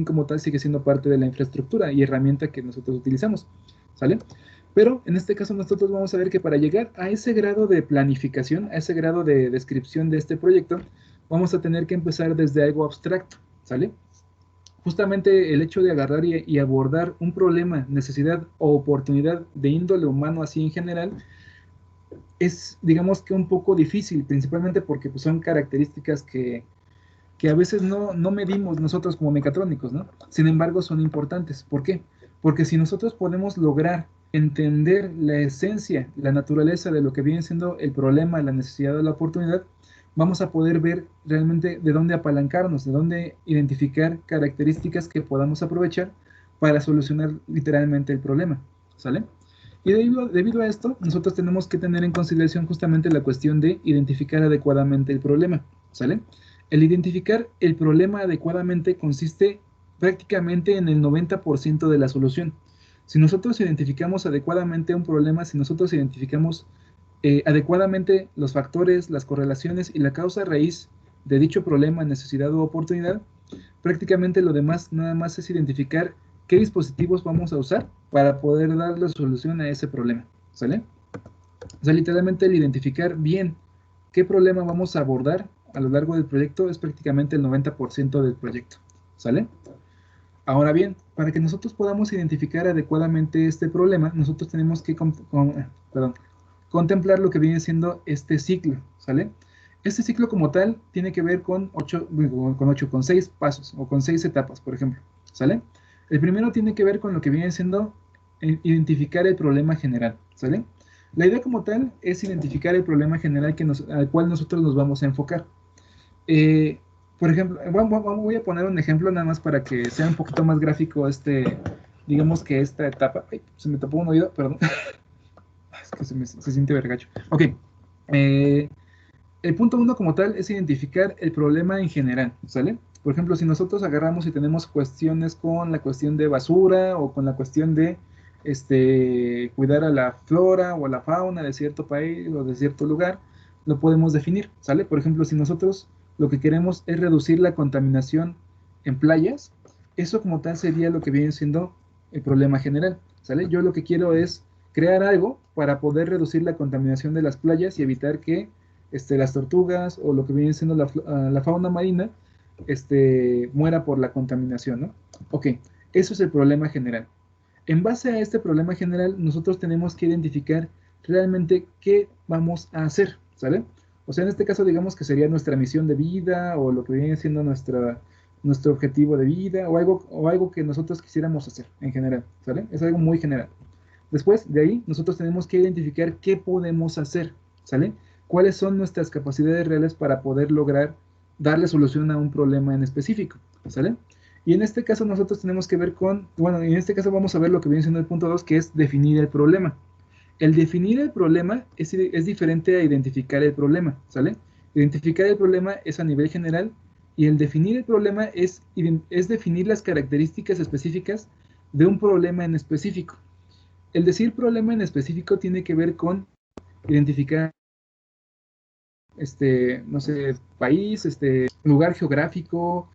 como tal sigue siendo parte de la infraestructura y herramienta que nosotros utilizamos, ¿sale? Pero en este caso nosotros vamos a ver que para llegar a ese grado de planificación, a ese grado de descripción de este proyecto, vamos a tener que empezar desde algo abstracto, ¿sale? Justamente el hecho de agarrar y abordar un problema, necesidad o oportunidad de índole humano así en general, es digamos que un poco difícil, principalmente porque pues, son características que a veces no medimos nosotros como mecatrónicos, ¿no? Sin embargo, son importantes. ¿Por qué? Porque si nosotros podemos lograr entender la esencia, la naturaleza de lo que viene siendo el problema, la necesidad o la oportunidad, vamos a poder ver realmente de dónde apalancarnos, de dónde identificar características que podamos aprovechar para solucionar literalmente el problema, ¿sale? Y debido a esto, nosotros tenemos que tener en consideración justamente la cuestión de identificar adecuadamente el problema, ¿sale? El identificar el problema adecuadamente consiste prácticamente en el 90% de la solución. Si nosotros identificamos adecuadamente un problema, si nosotros identificamos adecuadamente los factores, las correlaciones y la causa raíz de dicho problema, necesidad u oportunidad, prácticamente lo demás nada más es identificar qué dispositivos vamos a usar para poder dar la solución a ese problema, ¿sale? O sea, literalmente el identificar bien qué problema vamos a abordar a lo largo del proyecto es prácticamente el 90% del proyecto, ¿sale? Ahora bien, para que nosotros podamos identificar adecuadamente este problema, nosotros tenemos que contemplar lo que viene siendo este ciclo, ¿sale? Este ciclo como tal tiene que ver con 6 pasos o con 6 etapas, por ejemplo, ¿sale? El primero tiene que ver con lo que viene siendo identificar el problema general, ¿sale? La idea como tal es identificar el problema general al cual nosotros nos vamos a enfocar. Por ejemplo, voy a poner un ejemplo nada más para que sea un poquito más gráfico digamos que esta etapa. Ay, se me tapó un oído, perdón. Es que se siente vergacho. Ok. El punto 1 como tal es identificar el problema en general, ¿sale? Por ejemplo, si nosotros agarramos y tenemos cuestiones con la cuestión de basura o con la cuestión de cuidar a la flora o a la fauna de cierto país o de cierto lugar, lo podemos definir, ¿sale? Por ejemplo, si nosotros lo que queremos es reducir la contaminación en playas, eso como tal sería lo que viene siendo el problema general, ¿sale? Yo lo que quiero es crear algo para poder reducir la contaminación de las playas y evitar que las tortugas o lo que viene siendo la fauna marina muera por la contaminación, ¿no? Ok, eso es el problema general. En base a este problema general, nosotros tenemos que identificar realmente qué vamos a hacer, ¿sale? O sea, en este caso digamos que sería nuestra misión de vida o lo que viene siendo nuestro objetivo de vida o algo que nosotros quisiéramos hacer en general, ¿sale? Es algo muy general. Después de ahí, nosotros tenemos que identificar qué podemos hacer, ¿sale? Cuáles son nuestras capacidades reales para poder lograr darle solución a un problema en específico, ¿sale? Y en este caso nosotros tenemos que ver en este caso vamos a ver lo que viene siendo el punto 2, que es definir el problema. El definir el problema es diferente a identificar el problema, ¿sale? Identificar el problema es a nivel general y el definir el problema es definir las características específicas de un problema en específico. El decir problema en específico tiene que ver con identificar, no sé, país, lugar geográfico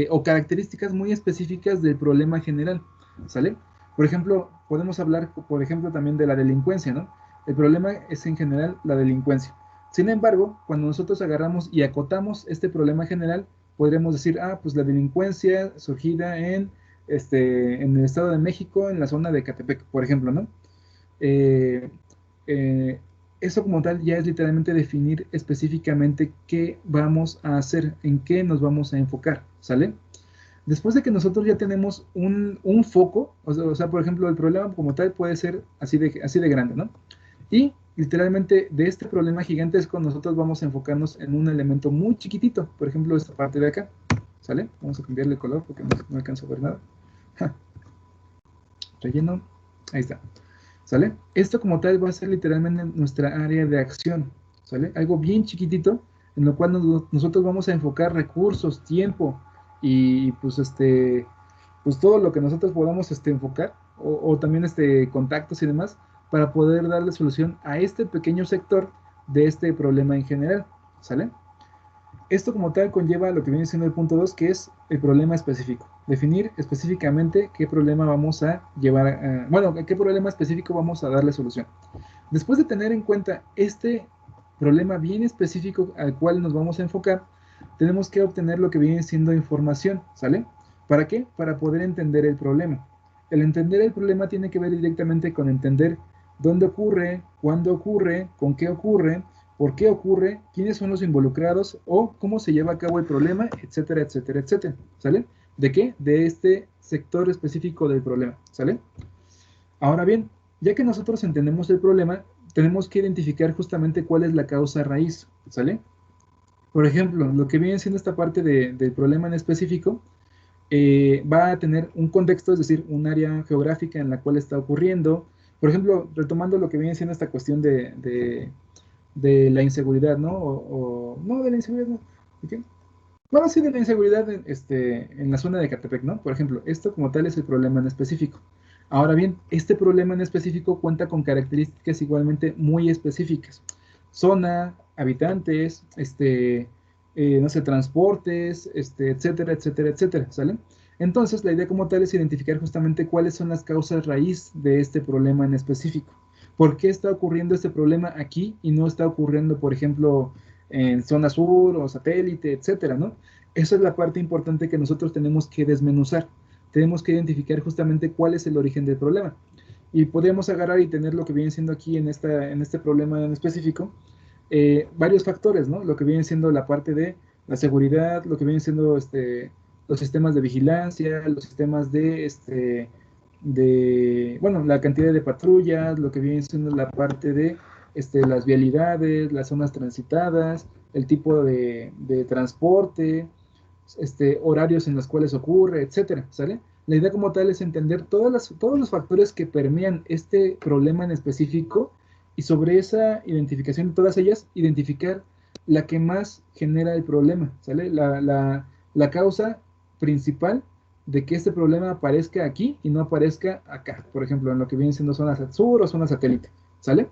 o características muy específicas del problema general, ¿sale? Por ejemplo, podemos hablar, por ejemplo, también de la delincuencia, ¿no? El problema es en general la delincuencia. Sin embargo, cuando nosotros agarramos y acotamos este problema general, podremos decir, pues la delincuencia surgida en el Estado de México, en la zona de Ecatepec, por ejemplo, ¿no? Eso como tal ya es literalmente definir específicamente qué vamos a hacer, en qué nos vamos a enfocar, ¿sale? Después de que nosotros ya tenemos un foco, o sea, por ejemplo, el problema como tal puede ser así de grande, ¿no? Y literalmente de este problema gigantesco nosotros vamos a enfocarnos en un elemento muy chiquitito, por ejemplo, esta parte de acá, ¿sale? Vamos a cambiarle el color porque no alcanzo a ver nada. Relleno, ahí está, ¿sale? Esto como tal va a ser literalmente nuestra área de acción, ¿sale? Algo bien chiquitito en lo cual nosotros vamos a enfocar recursos, tiempo y pues pues todo lo que nosotros podamos enfocar o también contactos y demás para poder darle solución a este pequeño sector de este problema en general, ¿sale? Esto como tal conlleva lo que viene siendo el punto 2, que es el problema específico. Definir específicamente qué problema vamos a llevar, qué problema específico vamos a darle solución. Después de tener en cuenta este problema bien específico al cual nos vamos a enfocar, tenemos que obtener lo que viene siendo información, ¿sale? ¿Para qué? Para poder entender el problema. El entender el problema tiene que ver directamente con entender dónde ocurre, cuándo ocurre, con qué ocurre, por qué ocurre, quiénes son los involucrados o cómo se lleva a cabo el problema, etcétera, etcétera, etcétera, ¿sale? ¿De qué? De este sector específico del problema, ¿sale? Ahora bien, ya que nosotros entendemos el problema, tenemos que identificar justamente cuál es la causa raíz, ¿sale? Por ejemplo, lo que viene siendo esta parte del problema en específico, va a tener un contexto, es decir, un área geográfica en la cual está ocurriendo, Por ejemplo, retomando lo que viene siendo esta cuestión de la inseguridad, ¿no? No, de la inseguridad, no. ¿De qué? Bueno, sí, de la inseguridad en la zona de Ecatepec, ¿no? Por ejemplo, esto como tal es el problema en específico. Ahora bien, este problema en específico cuenta con características igualmente muy específicas. Zona, habitantes, no sé, transportes, etcétera, etcétera, etcétera, ¿sale? Entonces, la idea como tal es identificar justamente cuáles son las causas raíz de este problema en específico. ¿Por qué está ocurriendo este problema aquí y no está ocurriendo, por ejemplo, en zona sur o satélite, etcétera, ¿no? Esa es la parte importante que nosotros tenemos que desmenuzar. Tenemos que identificar justamente cuál es el origen del problema. Y podemos agarrar y tener lo que viene siendo aquí en este problema en específico, varios factores, ¿no? Lo que viene siendo la parte de la seguridad, lo que viene siendo los sistemas de vigilancia, los sistemas bueno, la cantidad de patrullas, lo que viene siendo la parte de las vialidades, las zonas transitadas, el tipo de transporte, horarios en los cuales ocurre, etcétera, ¿sale? La idea como tal es entender todos los factores que permean este problema en específico y sobre esa identificación de todas ellas, identificar la que más genera el problema, ¿sale? La causa principal de que este problema aparezca aquí y no aparezca acá, por ejemplo, en lo que viene siendo zona sur o zona satélite, ¿sale?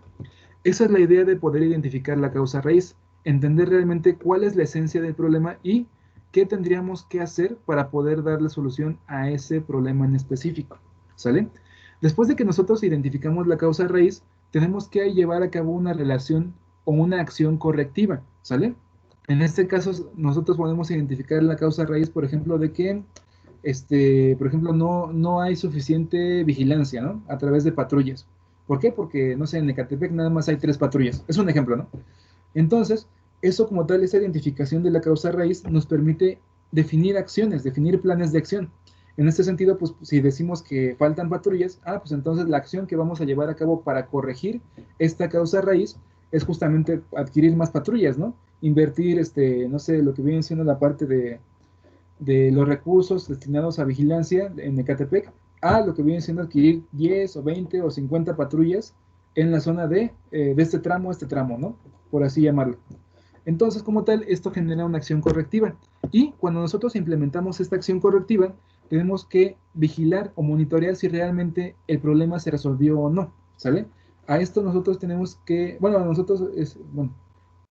Esa es la idea de poder identificar la causa raíz, entender realmente cuál es la esencia del problema y qué tendríamos que hacer para poder darle solución a ese problema en específico, ¿sale? Después de que nosotros identificamos la causa raíz, tenemos que llevar a cabo una relación o una acción correctiva, ¿sale? En este caso, nosotros podemos identificar la causa raíz, por ejemplo, de que, por ejemplo, no hay suficiente vigilancia, ¿no? A través de patrullas. ¿Por qué? Porque, no sé, en Ecatepec nada más hay 3 patrullas. Es un ejemplo, ¿no? Entonces, eso como tal, esa identificación de la causa raíz nos permite definir acciones, definir planes de acción. En este sentido, pues si decimos que faltan patrullas, pues entonces la acción que vamos a llevar a cabo para corregir esta causa raíz es justamente adquirir más patrullas, ¿no? Invertir, no sé, lo que viene siendo la parte de los recursos destinados a vigilancia en Ecatepec, a lo que viene siendo adquirir 10 o 20 o 50 patrullas en la zona de este tramo, ¿no? Por así llamarlo. Entonces, como tal, esto genera una acción correctiva. Y cuando nosotros implementamos esta acción correctiva, tenemos que vigilar o monitorear si realmente el problema se resolvió o no, ¿sale? A esto nosotros tenemos que,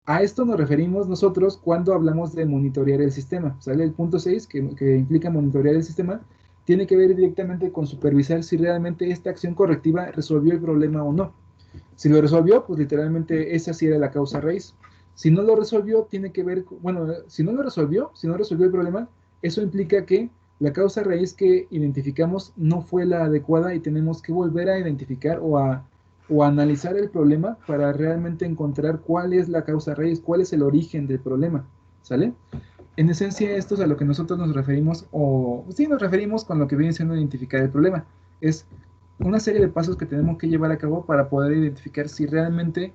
a esto nos referimos nosotros cuando hablamos de monitorear el sistema, ¿sale? El punto 6, que implica monitorear el sistema, tiene que ver directamente con supervisar si realmente esta acción correctiva resolvió el problema o no. Si lo resolvió, pues literalmente esa sí era la causa raíz. Si no lo resolvió, tiene que ver, si no resolvió el problema, eso implica que la causa raíz que identificamos no fue la adecuada y tenemos que volver a identificar o analizar el problema para realmente encontrar cuál es la causa raíz, cuál es el origen del problema, ¿sale? En esencia, esto es a lo que nosotros nos referimos, o sí nos referimos con lo que viene siendo identificar el problema. Es una serie de pasos que tenemos que llevar a cabo para poder identificar si realmente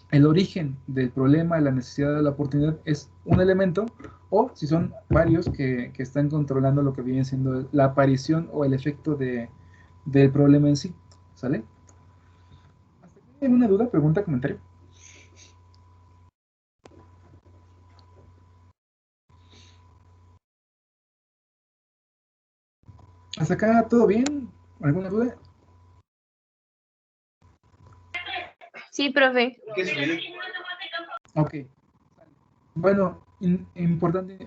el origen del problema, la necesidad de la oportunidad es un elemento o si son varios que están controlando lo que viene siendo la aparición o el efecto del problema en sí, ¿sale? ¿Hasta aquí hay alguna duda, pregunta, comentario? ¿Hasta acá todo bien? ¿Alguna duda? Sí, profe. Ok. Bueno,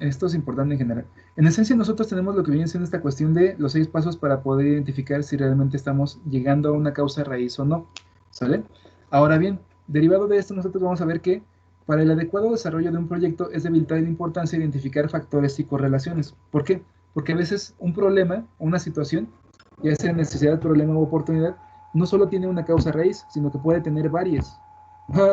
esto es importante en general. En esencia, nosotros tenemos lo que viene siendo esta cuestión de los 6 pasos para poder identificar si realmente estamos llegando a una causa raíz o no, ¿sale? Ahora bien, derivado de esto, nosotros vamos a ver que para el adecuado desarrollo de un proyecto es de vital importancia identificar factores y correlaciones. ¿Por qué? Porque a veces un problema o una situación, ya sea necesidad, problema u oportunidad, no solo tiene una causa raíz, sino que puede tener varias.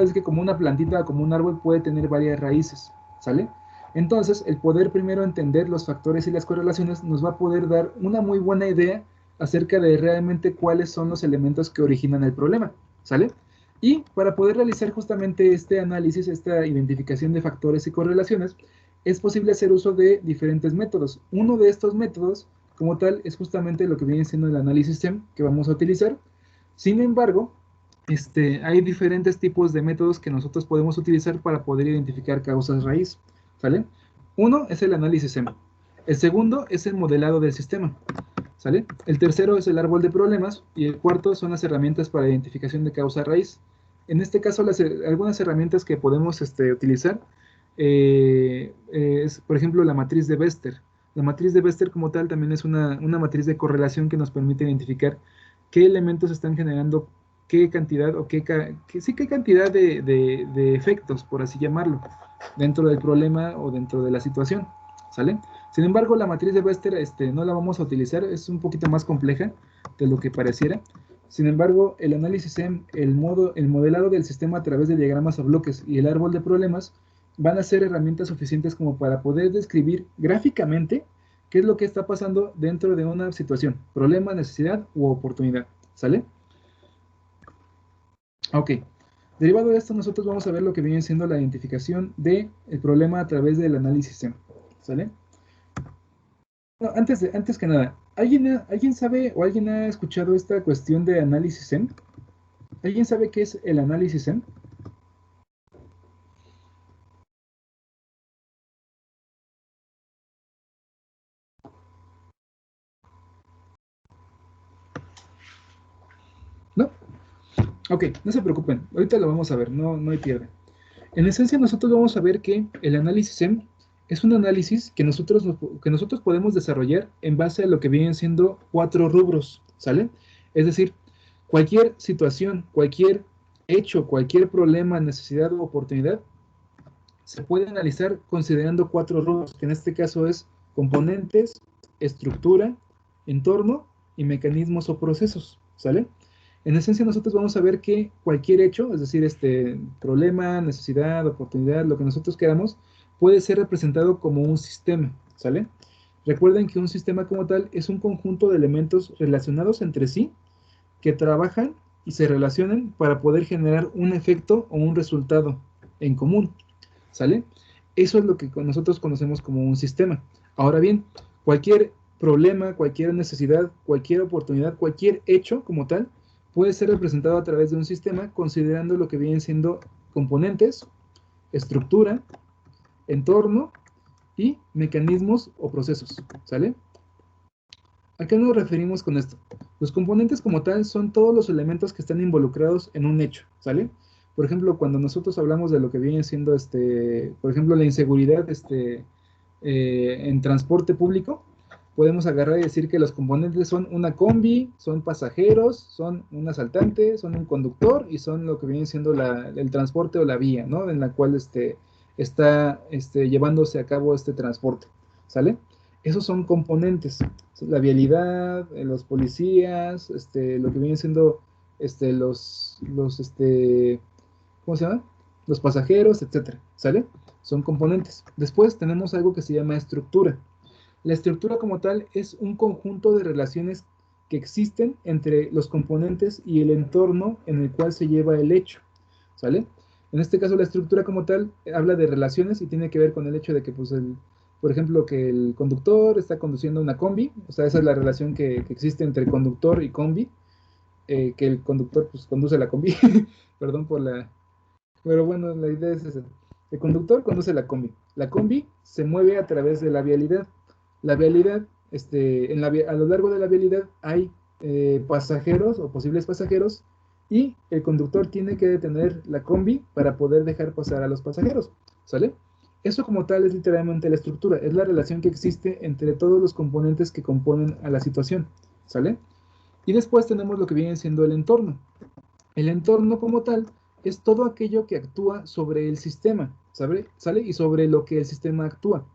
Es que como una plantita, como un árbol puede tener varias raíces, ¿sale? Entonces, el poder primero entender los factores y las correlaciones nos va a poder dar una muy buena idea acerca de realmente cuáles son los elementos que originan el problema, ¿sale? Y para poder realizar justamente este análisis, esta identificación de factores y correlaciones, es posible hacer uso de diferentes métodos. Uno de estos métodos como tal es justamente lo que viene siendo el análisis SEM que vamos a utilizar. Sin embargo, hay diferentes tipos de métodos que nosotros podemos utilizar para poder identificar causas raíz, ¿sale? Uno es el análisis SEM. El segundo es el modelado del sistema, ¿sale? El tercero es el árbol de problemas y el cuarto son las herramientas para identificación de causa raíz. En este caso, algunas herramientas que podemos utilizar es, por ejemplo, la matriz de Bester. La matriz de Bester como tal también es una matriz de correlación que nos permite identificar qué elementos están generando qué cantidad o qué cantidad de efectos, por así llamarlo, dentro del problema o dentro de la situación, ¿sale? Sin embargo, la matriz de Bester no la vamos a utilizar, es un poquito más compleja de lo que pareciera. Sin embargo, el análisis SEM, el modelado del sistema a través de diagramas a bloques y el árbol de problemas van a ser herramientas suficientes como para poder describir gráficamente qué es lo que está pasando dentro de una situación, problema, necesidad u oportunidad, ¿sale? Ok, derivado de esto nosotros vamos a ver lo que viene siendo la identificación del problema a través del análisis SEM, ¿sale? No, antes que nada, ¿alguien sabe o alguien ha escuchado esta cuestión de análisis SEM? ¿Alguien sabe qué es el análisis SEM? ¿No? Ok, no se preocupen, ahorita lo vamos a ver, no hay pierde. En esencia nosotros vamos a ver que el análisis SEM es un análisis que nosotros podemos desarrollar en base a lo que vienen siendo 4 rubros, ¿sale? Es decir, cualquier situación, cualquier hecho, cualquier problema, necesidad o oportunidad, se puede analizar considerando 4 rubros, que en este caso es componentes, estructura, entorno y mecanismos o procesos, ¿sale? En esencia nosotros vamos a ver que cualquier hecho, es decir, problema, necesidad, oportunidad, lo que nosotros queramos, puede ser representado como un sistema, ¿sale? Recuerden que un sistema como tal es un conjunto de elementos relacionados entre sí que trabajan y se relacionan para poder generar un efecto o un resultado en común, ¿sale? Eso es lo que nosotros conocemos como un sistema. Ahora bien, cualquier problema, cualquier necesidad, cualquier oportunidad, cualquier hecho como tal, puede ser representado a través de un sistema considerando lo que vienen siendo componentes, estructura, entorno y mecanismos o procesos, ¿sale? ¿A qué nos referimos con esto? Los componentes como tal son todos los elementos que están involucrados en un hecho, ¿sale? Por ejemplo, cuando nosotros hablamos de lo que viene siendo, por ejemplo, la inseguridad en transporte público, podemos agarrar y decir que los componentes son una combi, son pasajeros, son un asaltante, son un conductor y son lo que viene siendo el transporte o la vía, ¿no? En la cual está llevándose a cabo este transporte, ¿sale? Esos son componentes, la vialidad, los policías, lo que viene siendo ¿cómo se llama? Los pasajeros, etcétera, ¿sale? Son componentes. Después tenemos algo que se llama estructura. La estructura como tal es un conjunto de relaciones que existen entre los componentes y el entorno en el cual se lleva el hecho, ¿sale? En este caso la estructura como tal habla de relaciones y tiene que ver con el hecho de que, pues, por ejemplo, que el conductor está conduciendo una combi, o sea, esa es la relación que existe entre conductor y combi, que el conductor, pues, conduce la combi, perdón por la... Pero bueno, la idea es esa. El conductor conduce la combi. La combi se mueve a través de la vialidad. La vialidad, a lo largo de la vialidad hay pasajeros o posibles pasajeros y el conductor tiene que detener la combi para poder dejar pasar a los pasajeros, ¿sale? Eso como tal es literalmente la estructura, es la relación que existe entre todos los componentes que componen a la situación, ¿sale? Y después tenemos lo que viene siendo el entorno. El entorno como tal es todo aquello que actúa sobre el sistema, ¿sale? Y sobre lo que el sistema actúa.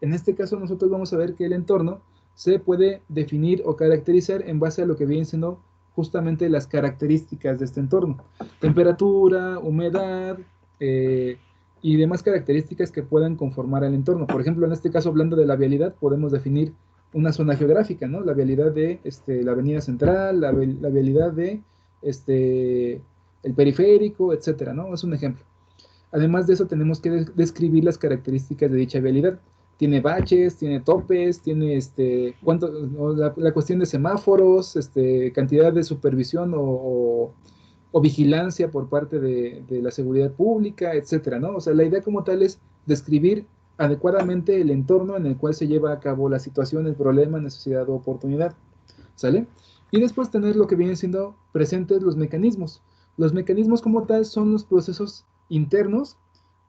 En este caso nosotros vamos a ver que el entorno se puede definir o caracterizar en base a lo que vienen siendo justamente las características de este entorno. Temperatura, humedad y demás características que puedan conformar al entorno. Por ejemplo, en este caso, hablando de la vialidad, podemos definir una zona geográfica, ¿no? La vialidad de la avenida central, la vialidad de el periférico, etcétera, ¿no? Es un ejemplo. Además de eso, tenemos que describir las características de dicha vialidad. tiene baches, tiene topes, tiene la cuestión de semáforos, cantidad de supervisión o vigilancia por parte de la seguridad pública, etcétera, ¿no? O sea, la idea como tal es describir adecuadamente el entorno en el cual se lleva a cabo la situación, el problema, necesidad o oportunidad, ¿sale? Y después tener lo que vienen siendo presentes los mecanismos. Los mecanismos como tal son los procesos internos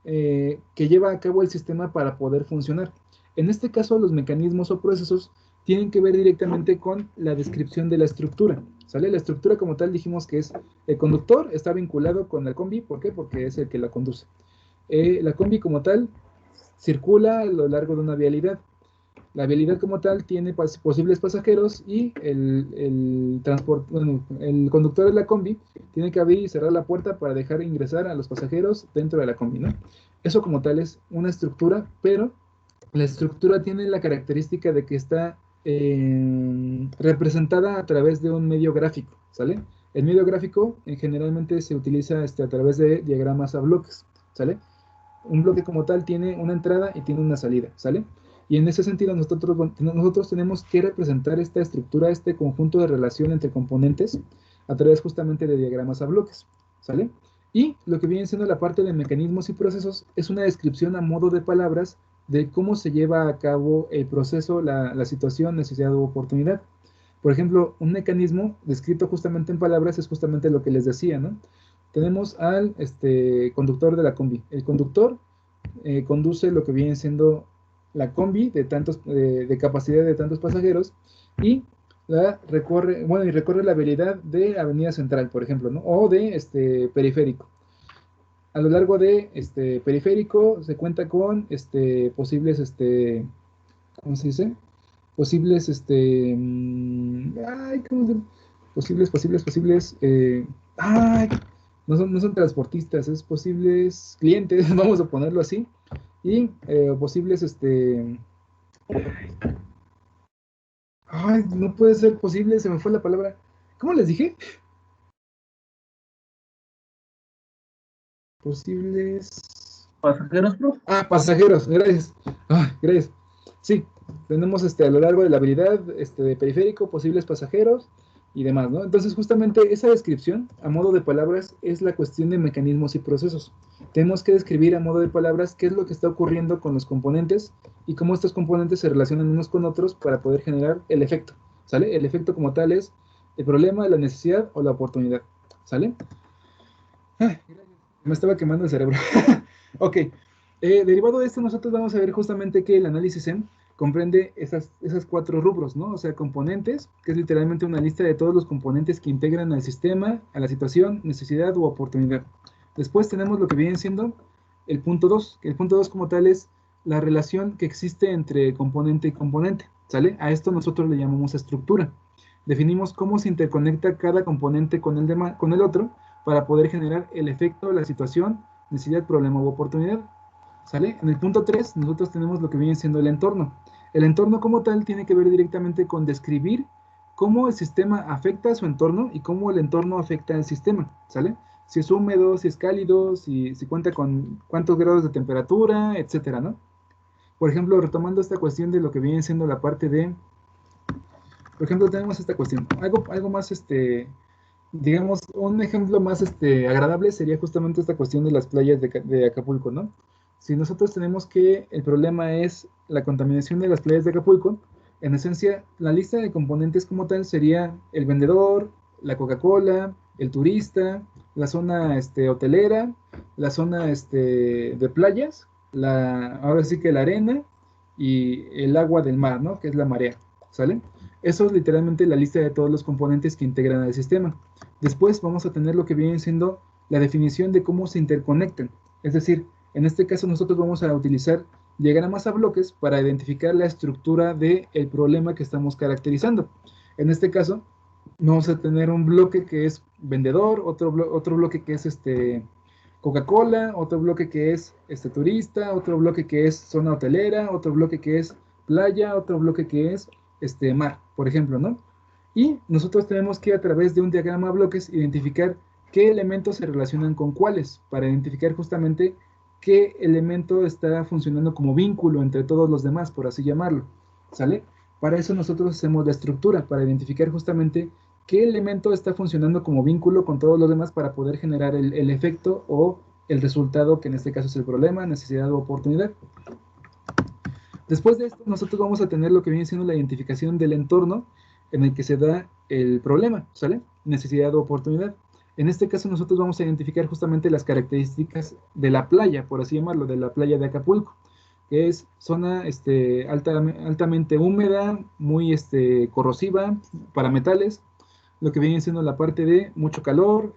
que lleva a cabo el sistema para poder funcionar. En este caso, los mecanismos o procesos tienen que ver directamente con la descripción de la estructura, ¿sale? La estructura como tal dijimos que es el conductor, está vinculado con la combi, ¿por qué? Porque es el que la conduce. La combi como tal circula a lo largo de una vialidad. La vialidad como tal tiene posibles pasajeros y el conductor de la combi tiene que abrir y cerrar la puerta para dejar ingresar a los pasajeros dentro de la combi, ¿no? Eso como tal es una estructura, pero la estructura tiene la característica de que está representada a través de un medio gráfico, ¿sale? El medio gráfico generalmente se utiliza a través de diagramas a bloques, ¿sale? Un bloque como tal tiene una entrada y tiene una salida, ¿sale? Y en ese sentido nosotros tenemos que representar esta estructura, este conjunto de relación entre componentes a través justamente de diagramas a bloques, ¿sale? Y lo que viene siendo la parte de mecanismos y procesos es una descripción a modo de palabras de cómo se lleva a cabo el proceso, la situación, necesidad u oportunidad. Por ejemplo, un mecanismo descrito justamente en palabras es justamente lo que les decía, ¿no? Tenemos al conductor de la combi. El conductor conduce lo que viene siendo la combi de capacidad de tantos pasajeros y recorre la vialidad de Avenida Central, por ejemplo, ¿no? O de Periférico. A lo largo de Periférico se cuenta con posibles, ¿cómo se dice? Posibles, ¿cómo se llama? Posibles, no son transportistas, es posibles clientes, vamos a ponerlo así, y posibles, no puede ser posible, se me fue la palabra, ¿cómo les dije? Posibles... ¿Pasajeros, profe? Pasajeros, gracias. Gracias. Sí, tenemos a lo largo de la habilidad de Periférico, posibles pasajeros y demás, ¿no? Entonces, justamente esa descripción, a modo de palabras, es la cuestión de mecanismos y procesos. Tenemos que describir a modo de palabras qué es lo que está ocurriendo con los componentes y cómo estos componentes se relacionan unos con otros para poder generar el efecto, ¿sale? El efecto como tal es el problema, la necesidad o la oportunidad, ¿sale? Me estaba quemando el cerebro. Ok. Derivado de esto, nosotros vamos a ver justamente que el análisis SEM comprende esas 4 rubros, ¿no? O sea, componentes, que es literalmente una lista de todos los componentes que integran al sistema, a la situación, necesidad u oportunidad. Después tenemos lo que viene siendo el punto 2, que el punto 2 como tal es la relación que existe entre componente y componente, ¿sale? A esto nosotros le llamamos estructura. Definimos cómo se interconecta cada componente con el otro para poder generar el efecto, la situación, necesidad, problema u oportunidad, ¿sale? En el punto 3 nosotros tenemos lo que viene siendo el entorno. El entorno como tal tiene que ver directamente con describir cómo el sistema afecta a su entorno y cómo el entorno afecta al sistema, ¿sale? Si es húmedo, si es cálido, si cuenta con cuántos grados de temperatura, etcétera, ¿no? Por ejemplo, retomando esta cuestión de lo que viene siendo la parte de... Por ejemplo, tenemos esta cuestión. Algo más, digamos, un ejemplo más agradable sería justamente esta cuestión de las playas de Acapulco, ¿no? Si nosotros tenemos que el problema es la contaminación de las playas de Acapulco, en esencia, la lista de componentes como tal sería el vendedor, la Coca-Cola, el turista, la zona hotelera, la zona de playas, ahora sí que la arena y el agua del mar, ¿no? Que es la marea, ¿sale? Eso es literalmente la lista de todos los componentes que integran al sistema. Después vamos a tener lo que viene siendo la definición de cómo se interconectan. Es decir, en este caso nosotros vamos a utilizar diagramas a bloques para identificar la estructura del problema que estamos caracterizando. En este caso, vamos a tener un bloque que es vendedor, otro bloque que es Coca-Cola, otro bloque que es turista, otro bloque que es zona hotelera, otro bloque que es playa, otro bloque que es mar, por ejemplo, ¿no? Y nosotros tenemos que a través de un diagrama a bloques identificar qué elementos se relacionan con cuáles, para identificar justamente qué elemento está funcionando como vínculo entre todos los demás, por así llamarlo, ¿sale? Para eso nosotros hacemos la estructura, para identificar justamente qué elemento está funcionando como vínculo con todos los demás para poder generar el efecto o el resultado, que en este caso es el problema, necesidad o oportunidad. Después de esto, nosotros vamos a tener lo que viene siendo la identificación del entorno en el que se da el problema, ¿sale? Necesidad o oportunidad. En este caso, nosotros vamos a identificar justamente las características de la playa, por así llamarlo, de la playa de Acapulco, que es zona altamente húmeda, muy corrosiva para metales, lo que viene siendo la parte de mucho calor,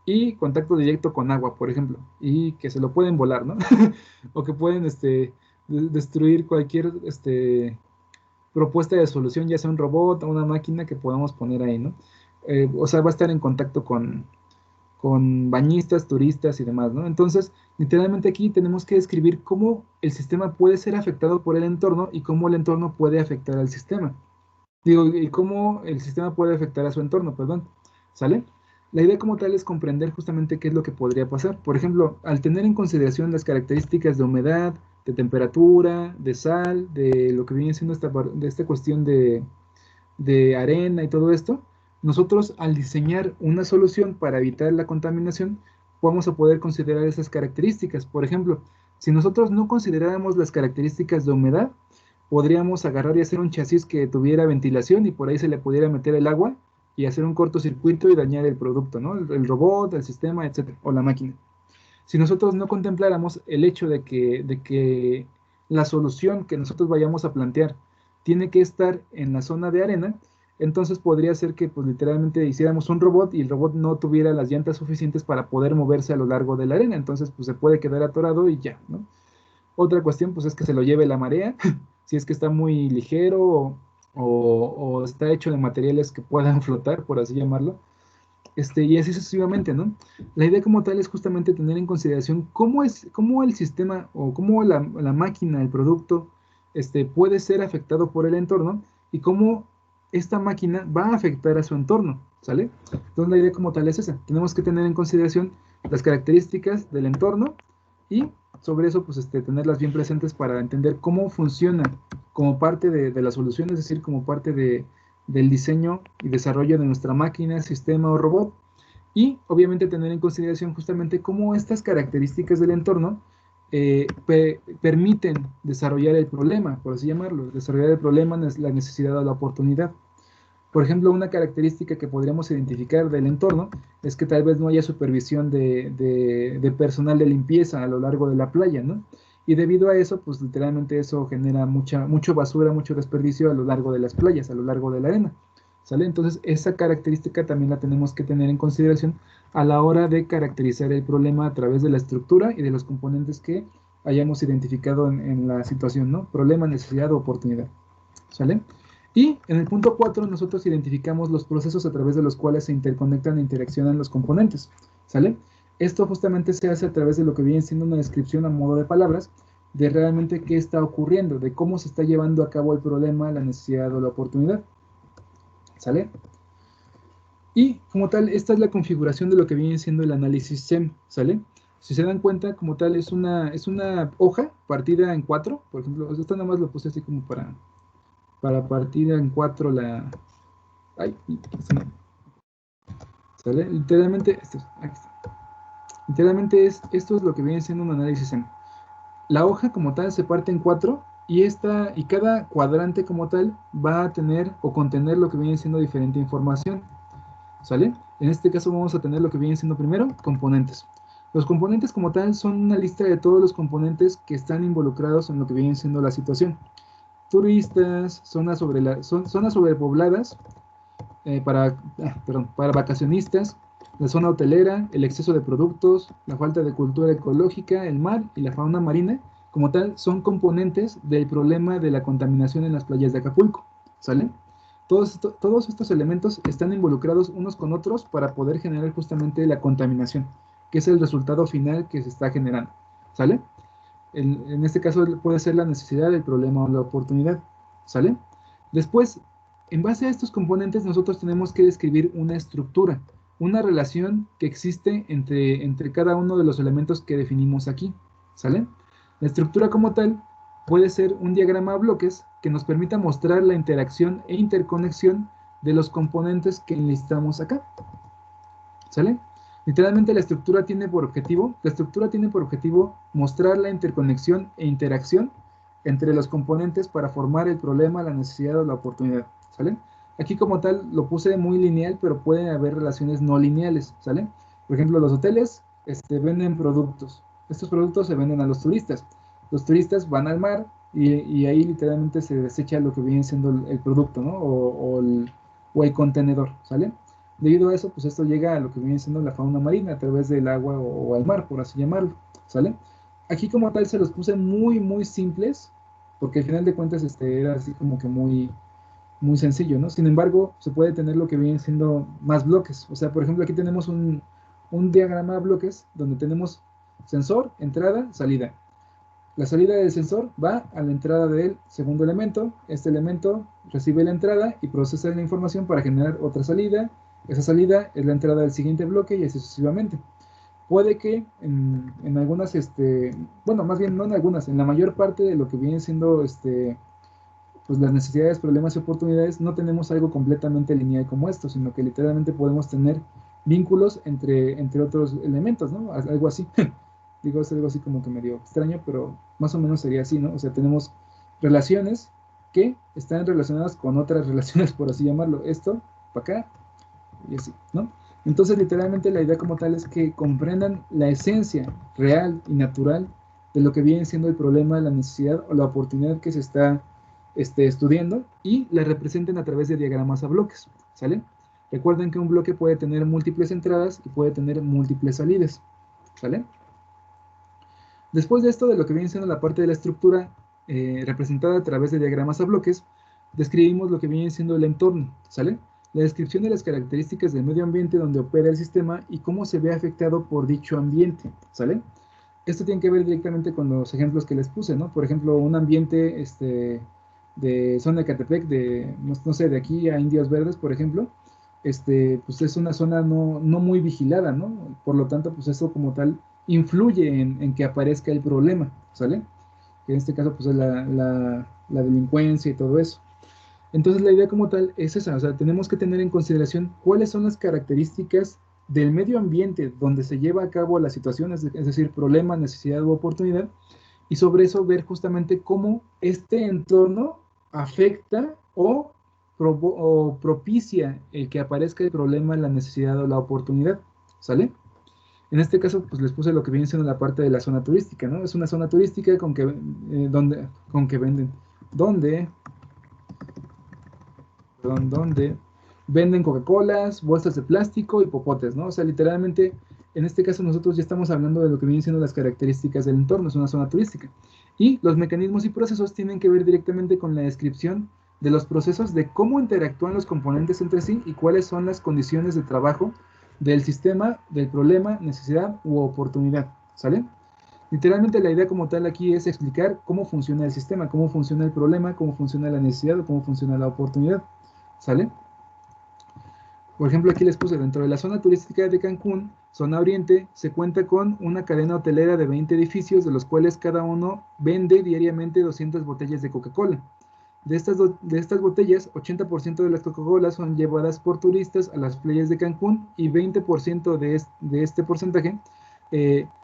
y contacto directo con agua, por ejemplo, y que se lo pueden volar, ¿no? O que pueden destruir cualquier propuesta de solución, ya sea un robot o una máquina que podamos poner ahí, ¿no? O sea, va a estar en contacto con bañistas, turistas y demás, ¿no? Entonces, literalmente aquí tenemos que describir cómo el sistema puede ser afectado por el entorno y cómo el entorno puede afectar al sistema. Digo, y cómo el sistema puede afectar a su entorno, perdón, ¿sale? La idea como tal es comprender justamente qué es lo que podría pasar. Por ejemplo, al tener en consideración las características de humedad, de temperatura, de sal, de lo que viene siendo esta cuestión de arena y todo esto, nosotros al diseñar una solución para evitar la contaminación, vamos a poder considerar esas características. Por ejemplo, si nosotros no consideráramos las características de humedad, podríamos agarrar y hacer un chasis que tuviera ventilación y por ahí se le pudiera meter el agua y hacer un cortocircuito y dañar el producto, ¿no? El robot, el sistema, etcétera, o la máquina. Si nosotros no contempláramos el hecho de que la solución que nosotros vayamos a plantear tiene que estar en la zona de arena, entonces podría ser que pues literalmente hiciéramos un robot y el robot no tuviera las llantas suficientes para poder moverse a lo largo de la arena, entonces pues se puede quedar atorado y ya, ¿no? Otra cuestión pues es que se lo lleve la marea, si es que está muy ligero o está hecho de materiales que puedan flotar, por así llamarlo, y así sucesivamente, ¿no? La idea como tal es justamente tener en consideración cómo el sistema o cómo la máquina, el producto, puede ser afectado por el entorno y cómo esta máquina va a afectar a su entorno, ¿sale? Entonces la idea como tal es esa. Tenemos que tener en consideración las características del entorno y sobre eso, pues, tenerlas bien presentes para entender cómo funciona como parte de la solución, es decir, como parte del diseño y desarrollo de nuestra máquina, sistema o robot, y obviamente tener en consideración justamente cómo estas características del entorno permiten desarrollar el problema, por así llamarlo. Desarrollar el problema es la necesidad o la oportunidad. Por ejemplo, una característica que podríamos identificar del entorno es que tal vez no haya supervisión de personal de limpieza a lo largo de la playa, ¿no? Y debido a eso, pues literalmente eso genera mucho basura, mucho desperdicio a lo largo de las playas, a lo largo de la arena, ¿sale? Entonces, esa característica también la tenemos que tener en consideración a la hora de caracterizar el problema a través de la estructura y de los componentes que hayamos identificado en la situación, ¿no? Problema, necesidad o oportunidad, ¿sale? Y en el punto 4 nosotros identificamos los procesos a través de los cuales se interconectan e interaccionan los componentes, ¿sale? Esto justamente se hace a través de lo que viene siendo una descripción a modo de palabras de realmente qué está ocurriendo, de cómo se está llevando a cabo el problema, la necesidad o la oportunidad, ¿sale? Y como tal, esta es la configuración de lo que viene siendo el análisis SEM, ¿sale? Si se dan cuenta, como tal, es una hoja partida en 4, por ejemplo, esto nada más lo puse así como para partir en 4 la... Ay, ¿sale? Literalmente, aquí está. Literalmente esto es lo que viene siendo un análisis SEM. La hoja como tal se parte en 4 y cada cuadrante como tal va a tener o contener lo que viene siendo diferente información, ¿sale? En este caso vamos a tener lo que viene siendo primero componentes. Los componentes como tal son una lista de todos los componentes que están involucrados en lo que viene siendo la situación. Turistas, zonas sobrepobladas, para vacacionistas, la zona hotelera, el exceso de productos, la falta de cultura ecológica, el mar y la fauna marina, como tal, son componentes del problema de la contaminación en las playas de Acapulco, ¿sale? Todos estos elementos están involucrados unos con otros para poder generar justamente la contaminación, que es el resultado final que se está generando, ¿sale? En este caso puede ser la necesidad, el problema o la oportunidad, ¿sale? Después, en base a estos componentes, nosotros tenemos que describir una estructura una relación que existe entre cada uno de los elementos que definimos aquí, ¿sale? La estructura como tal puede ser un diagrama a bloques que nos permita mostrar la interacción e interconexión de los componentes que enlistamos acá, ¿sale? Literalmente la estructura tiene por objetivo mostrar la interconexión e interacción entre los componentes para formar el problema, la necesidad o la oportunidad, ¿sale? Aquí como tal lo puse muy lineal, pero pueden haber relaciones no lineales, ¿sale? Por ejemplo, los hoteles venden productos. Estos productos se venden a los turistas. Los turistas van al mar y ahí literalmente se desecha lo que viene siendo el producto, ¿no? O el contenedor, ¿sale? Debido a eso, pues esto llega a lo que viene siendo la fauna marina a través del agua o al mar, por así llamarlo, ¿sale? Aquí como tal se los puse muy, muy simples, porque al final de cuentas era así como que muy, muy sencillo, ¿no? Sin embargo, se puede tener lo que viene siendo más bloques. O sea, por ejemplo, aquí tenemos un diagrama de bloques donde tenemos sensor, entrada, salida. La salida del sensor va a la entrada del segundo elemento. Este elemento recibe la entrada y procesa la información para generar otra salida. Esa salida es la entrada del siguiente bloque y así sucesivamente. Puede que en algunas, bueno, más bien no en algunas, en la mayor parte de lo que viene siendo pues las necesidades, problemas y oportunidades, no tenemos algo completamente lineal como esto, sino que literalmente podemos tener vínculos entre otros elementos, ¿no? Algo así. Digo, es algo así como que medio extraño, pero más o menos sería así, ¿no? O sea, tenemos relaciones que están relacionadas con otras relaciones, por así llamarlo. Esto, para acá, y así, ¿no? Entonces, literalmente la idea como tal es que comprendan la esencia real y natural de lo que viene siendo el problema, la necesidad o la oportunidad que se está estudiando y la representen a través de diagramas a bloques, ¿sale? Recuerden que un bloque puede tener múltiples entradas y puede tener múltiples salidas, ¿sale? Después de esto, de lo que viene siendo la parte de la estructura representada a través de diagramas a bloques, describimos lo que viene siendo el entorno, ¿sale? La descripción de las características del medio ambiente donde opera el sistema y cómo se ve afectado por dicho ambiente, ¿sale? Esto tiene que ver directamente con los ejemplos que les puse, ¿no? Por ejemplo, un ambiente de zona de Catepec, no sé, de aquí a Indios Verdes, por ejemplo, pues es una zona no muy vigilada, ¿no? Por lo tanto, pues eso como tal influye en que aparezca el problema, ¿sale? Que en este caso, pues es la delincuencia y todo eso. Entonces la idea como tal es esa, o sea, tenemos que tener en consideración cuáles son las características del medio ambiente donde se lleva a cabo la situación, es decir, problema, necesidad u oportunidad, y sobre eso ver justamente cómo este entorno afecta o propicia el que aparezca el problema, la necesidad o la oportunidad, ¿sale? En este caso, pues les puse lo que viene siendo la parte de la zona turística, ¿no? Es una zona turística con que venden, donde donde venden Coca-Colas, bolsas de plástico y popotes, ¿no? O sea, literalmente, en este caso nosotros ya estamos hablando de lo que vienen siendo las características del entorno, es una zona turística. Y los mecanismos y procesos tienen que ver directamente con la descripción de los procesos de cómo interactúan los componentes entre sí y cuáles son las condiciones de trabajo del sistema, del problema, necesidad u oportunidad, ¿sale? Literalmente la idea como tal aquí es explicar cómo funciona el sistema, cómo funciona el problema, cómo funciona la necesidad o cómo funciona la oportunidad. ¿Sale? Por ejemplo, aquí les puse dentro de la zona turística de Cancún, zona oriente, se cuenta con una cadena hotelera de 20 edificios, de los cuales cada uno vende diariamente 200 botellas de Coca-Cola. De estas botellas, 80% de las Coca-Cola son llevadas por turistas a las playas de Cancún y 20% de este porcentaje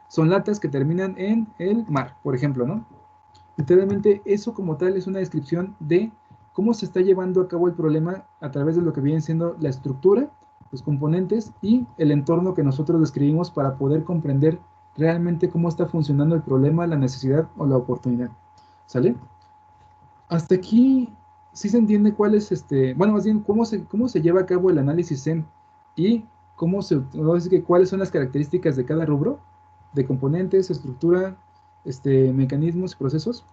son latas que terminan en el mar, por ejemplo, ¿no? Literalmente eso como tal es una descripción de cómo se está llevando a cabo el problema a través de lo que viene siendo la estructura, los componentes y el entorno que nosotros describimos para poder comprender realmente cómo está funcionando el problema, la necesidad o la oportunidad. ¿Sale? Hasta aquí sí se entiende cuál es bueno, más bien cómo se lleva a cabo el análisis SEM y cuáles son las características de cada rubro de componentes, estructura, mecanismos, procesos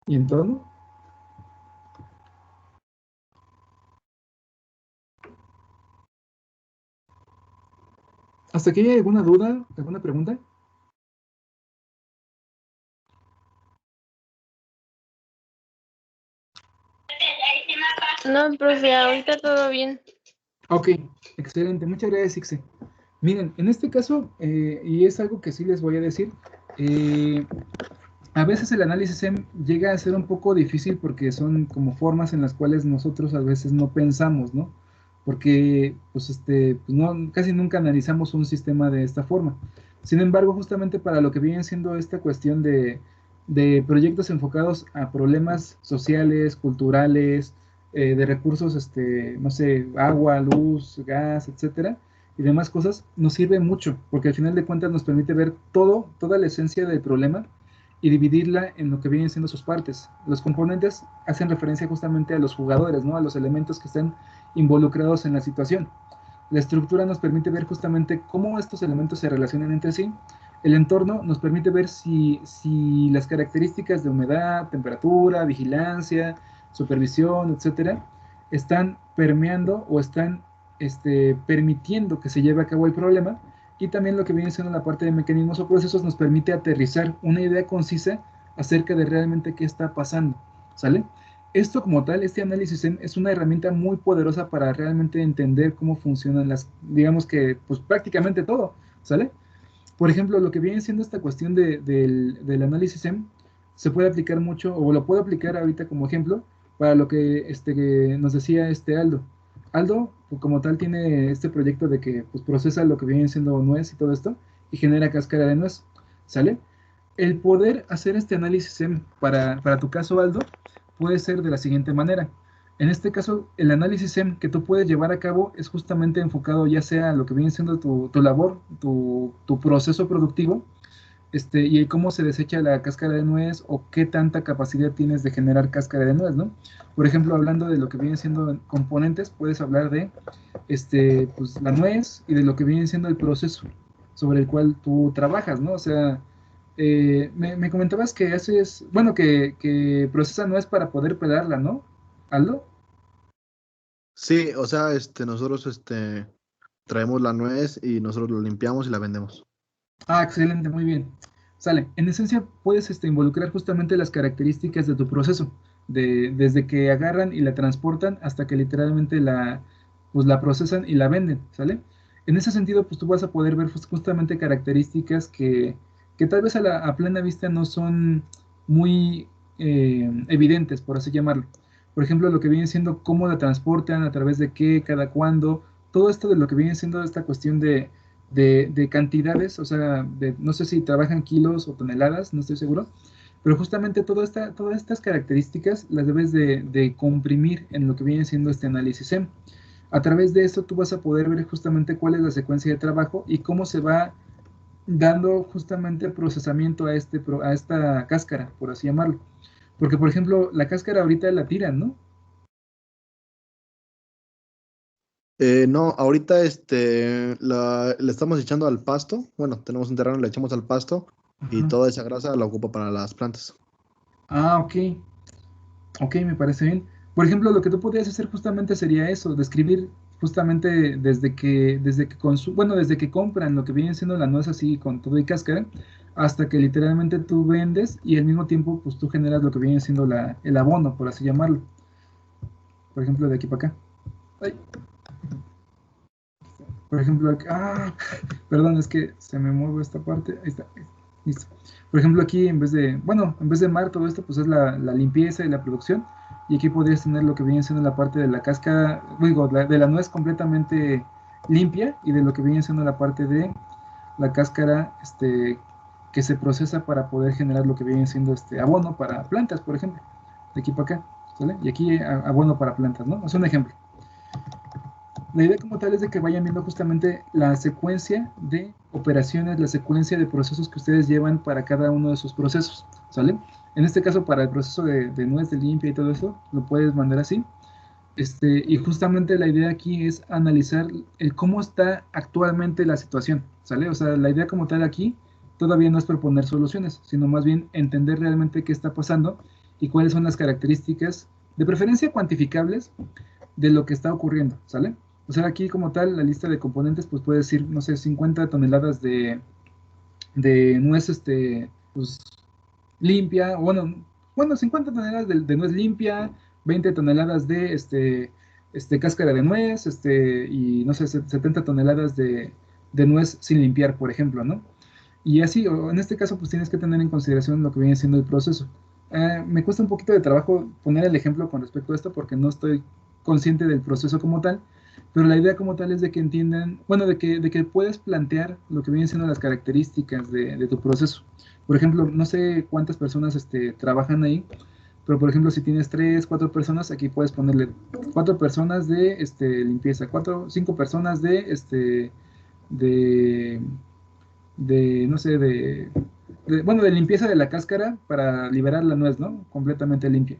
y entorno. ¿Hasta aquí hay alguna duda, alguna pregunta? No, profe, ahorita todo bien. Ok, excelente. Muchas gracias, Ixe. Miren, en este caso, y es algo que sí les voy a decir, eh, a veces el análisis SEM llega a ser un poco difícil porque son como formas en las cuales nosotros a veces no pensamos, ¿no? Porque pues pues no, casi nunca analizamos un sistema de esta forma. Sin embargo, justamente para lo que viene siendo esta cuestión de proyectos enfocados a problemas sociales, culturales, de recursos, no sé, agua, luz, gas, etcétera, y demás cosas, nos sirve mucho, porque al final de cuentas nos permite ver todo, toda la esencia del problema y dividirla en lo que vienen siendo sus partes. Los componentes hacen referencia justamente a los jugadores, ¿no? A los elementos que están involucrados en la situación. La estructura nos permite ver justamente cómo estos elementos se relacionan entre sí. El entorno nos permite ver si las características de humedad, temperatura, vigilancia, supervisión, etcétera, están permeando o están permitiendo que se lleve a cabo el problema. Y también lo que viene siendo la parte de mecanismos o procesos nos permite aterrizar una idea concisa acerca de realmente qué está pasando, ¿sale? Esto como tal, este análisis es una herramienta muy poderosa para realmente entender cómo funcionan digamos que, pues prácticamente todo, ¿sale? Por ejemplo, lo que viene siendo esta cuestión del análisis SEM se puede aplicar mucho, o lo puedo aplicar ahorita como ejemplo, para lo que nos decía Aldo. Aldo, pues, como tal, tiene este proyecto de que pues, procesa lo que viene siendo nuez y todo esto, y genera cáscara de nuez, ¿sale? El poder hacer este análisis SEM para tu caso, Aldo, puede ser de la siguiente manera. En este caso, el análisis SEM que tú puedes llevar a cabo es justamente enfocado ya sea a lo que viene siendo tu labor, tu proceso productivo, y cómo se desecha la cáscara de nuez o qué tanta capacidad tienes de generar cáscara de nuez, ¿no? Por ejemplo, hablando de lo que vienen siendo componentes, puedes hablar de pues, la nuez y de lo que viene siendo el proceso sobre el cual tú trabajas, ¿no? O sea, me comentabas que haces, bueno, que procesa nuez para poder pelarla, ¿no? ¿Aldo? Sí, o sea, nosotros traemos la nuez y nosotros lo limpiamos y la vendemos. Ah, excelente, muy bien. Sale. En esencia, puedes involucrar justamente las características de tu proceso, desde que agarran y la transportan hasta que literalmente pues, la procesan y la venden, ¿sale? En ese sentido, pues tú vas a poder ver justamente características que tal vez a plena vista no son muy evidentes, por así llamarlo. Por ejemplo, lo que viene siendo cómo la transportan, a través de qué, cada cuándo, todo esto de lo que viene siendo esta cuestión de cantidades, o sea, no sé si trabajan kilos o toneladas, no estoy seguro, pero justamente todas estas características las debes de comprimir en lo que viene siendo este análisis SEM. A través de esto tú vas a poder ver justamente cuál es la secuencia de trabajo y cómo se va dando justamente procesamiento a esta cáscara, por así llamarlo. Porque, por ejemplo, la cáscara ahorita la tiran, ¿no? No, ahorita le estamos echando al pasto. Bueno, tenemos un terreno, le echamos al pasto y Ajá. toda esa grasa la ocupa para las plantas. Ah, ok. Ok, me parece bien. Por ejemplo, lo que tú podrías hacer justamente sería eso, describir justamente desde que compran lo que viene siendo la nuez así con todo y cáscara, hasta que literalmente tú vendes y al mismo tiempo pues tú generas lo que viene siendo el abono, por así llamarlo. Por ejemplo, de aquí para acá. Ay, por ejemplo, perdón, es que se me mueve esta parte. Ahí está, listo. Por ejemplo, aquí en vez de mar, todo esto, pues es la limpieza y la producción. Y aquí podrías tener lo que viene siendo la parte de la cáscara, digo, de la nuez completamente limpia y de lo que viene siendo la parte de la cáscara, que se procesa para poder generar lo que viene siendo este abono para plantas, por ejemplo. De aquí para acá, ¿sale? Y aquí abono para plantas, ¿no? Es un ejemplo. La idea como tal es de que vayan viendo justamente la secuencia de operaciones, la secuencia de procesos que ustedes llevan para cada uno de sus procesos, ¿sale? En este caso, para el proceso de nuez, de limpia y todo eso, lo puedes mandar así. Y justamente la idea aquí es analizar el cómo está actualmente la situación, ¿sale? O sea, la idea como tal aquí todavía no es proponer soluciones, sino más bien entender realmente qué está pasando y cuáles son las características, de preferencia cuantificables, de lo que está ocurriendo, ¿sale? O sea, aquí como tal, la lista de componentes, pues puede decir, no sé, 50 toneladas de nuez, pues, limpia, bueno, 50 toneladas de nuez limpia, 20 toneladas de cáscara de nuez, y no sé, 70 toneladas de nuez sin limpiar, por ejemplo, ¿no? Y así, o en este caso, pues tienes que tener en consideración lo que viene siendo el proceso. Me cuesta un poquito de trabajo poner el ejemplo con respecto a esto porque no estoy consciente del proceso como tal, pero la idea como tal es de que entiendan, bueno, de que puedes plantear lo que vienen siendo las características de tu proceso. Por ejemplo, no sé cuántas personas trabajan ahí, pero por ejemplo, si tienes 3, 4 personas, aquí puedes ponerle 4 personas de limpieza, 5 personas de, no sé, bueno, de limpieza de la cáscara para liberar la nuez, ¿no? Completamente limpia.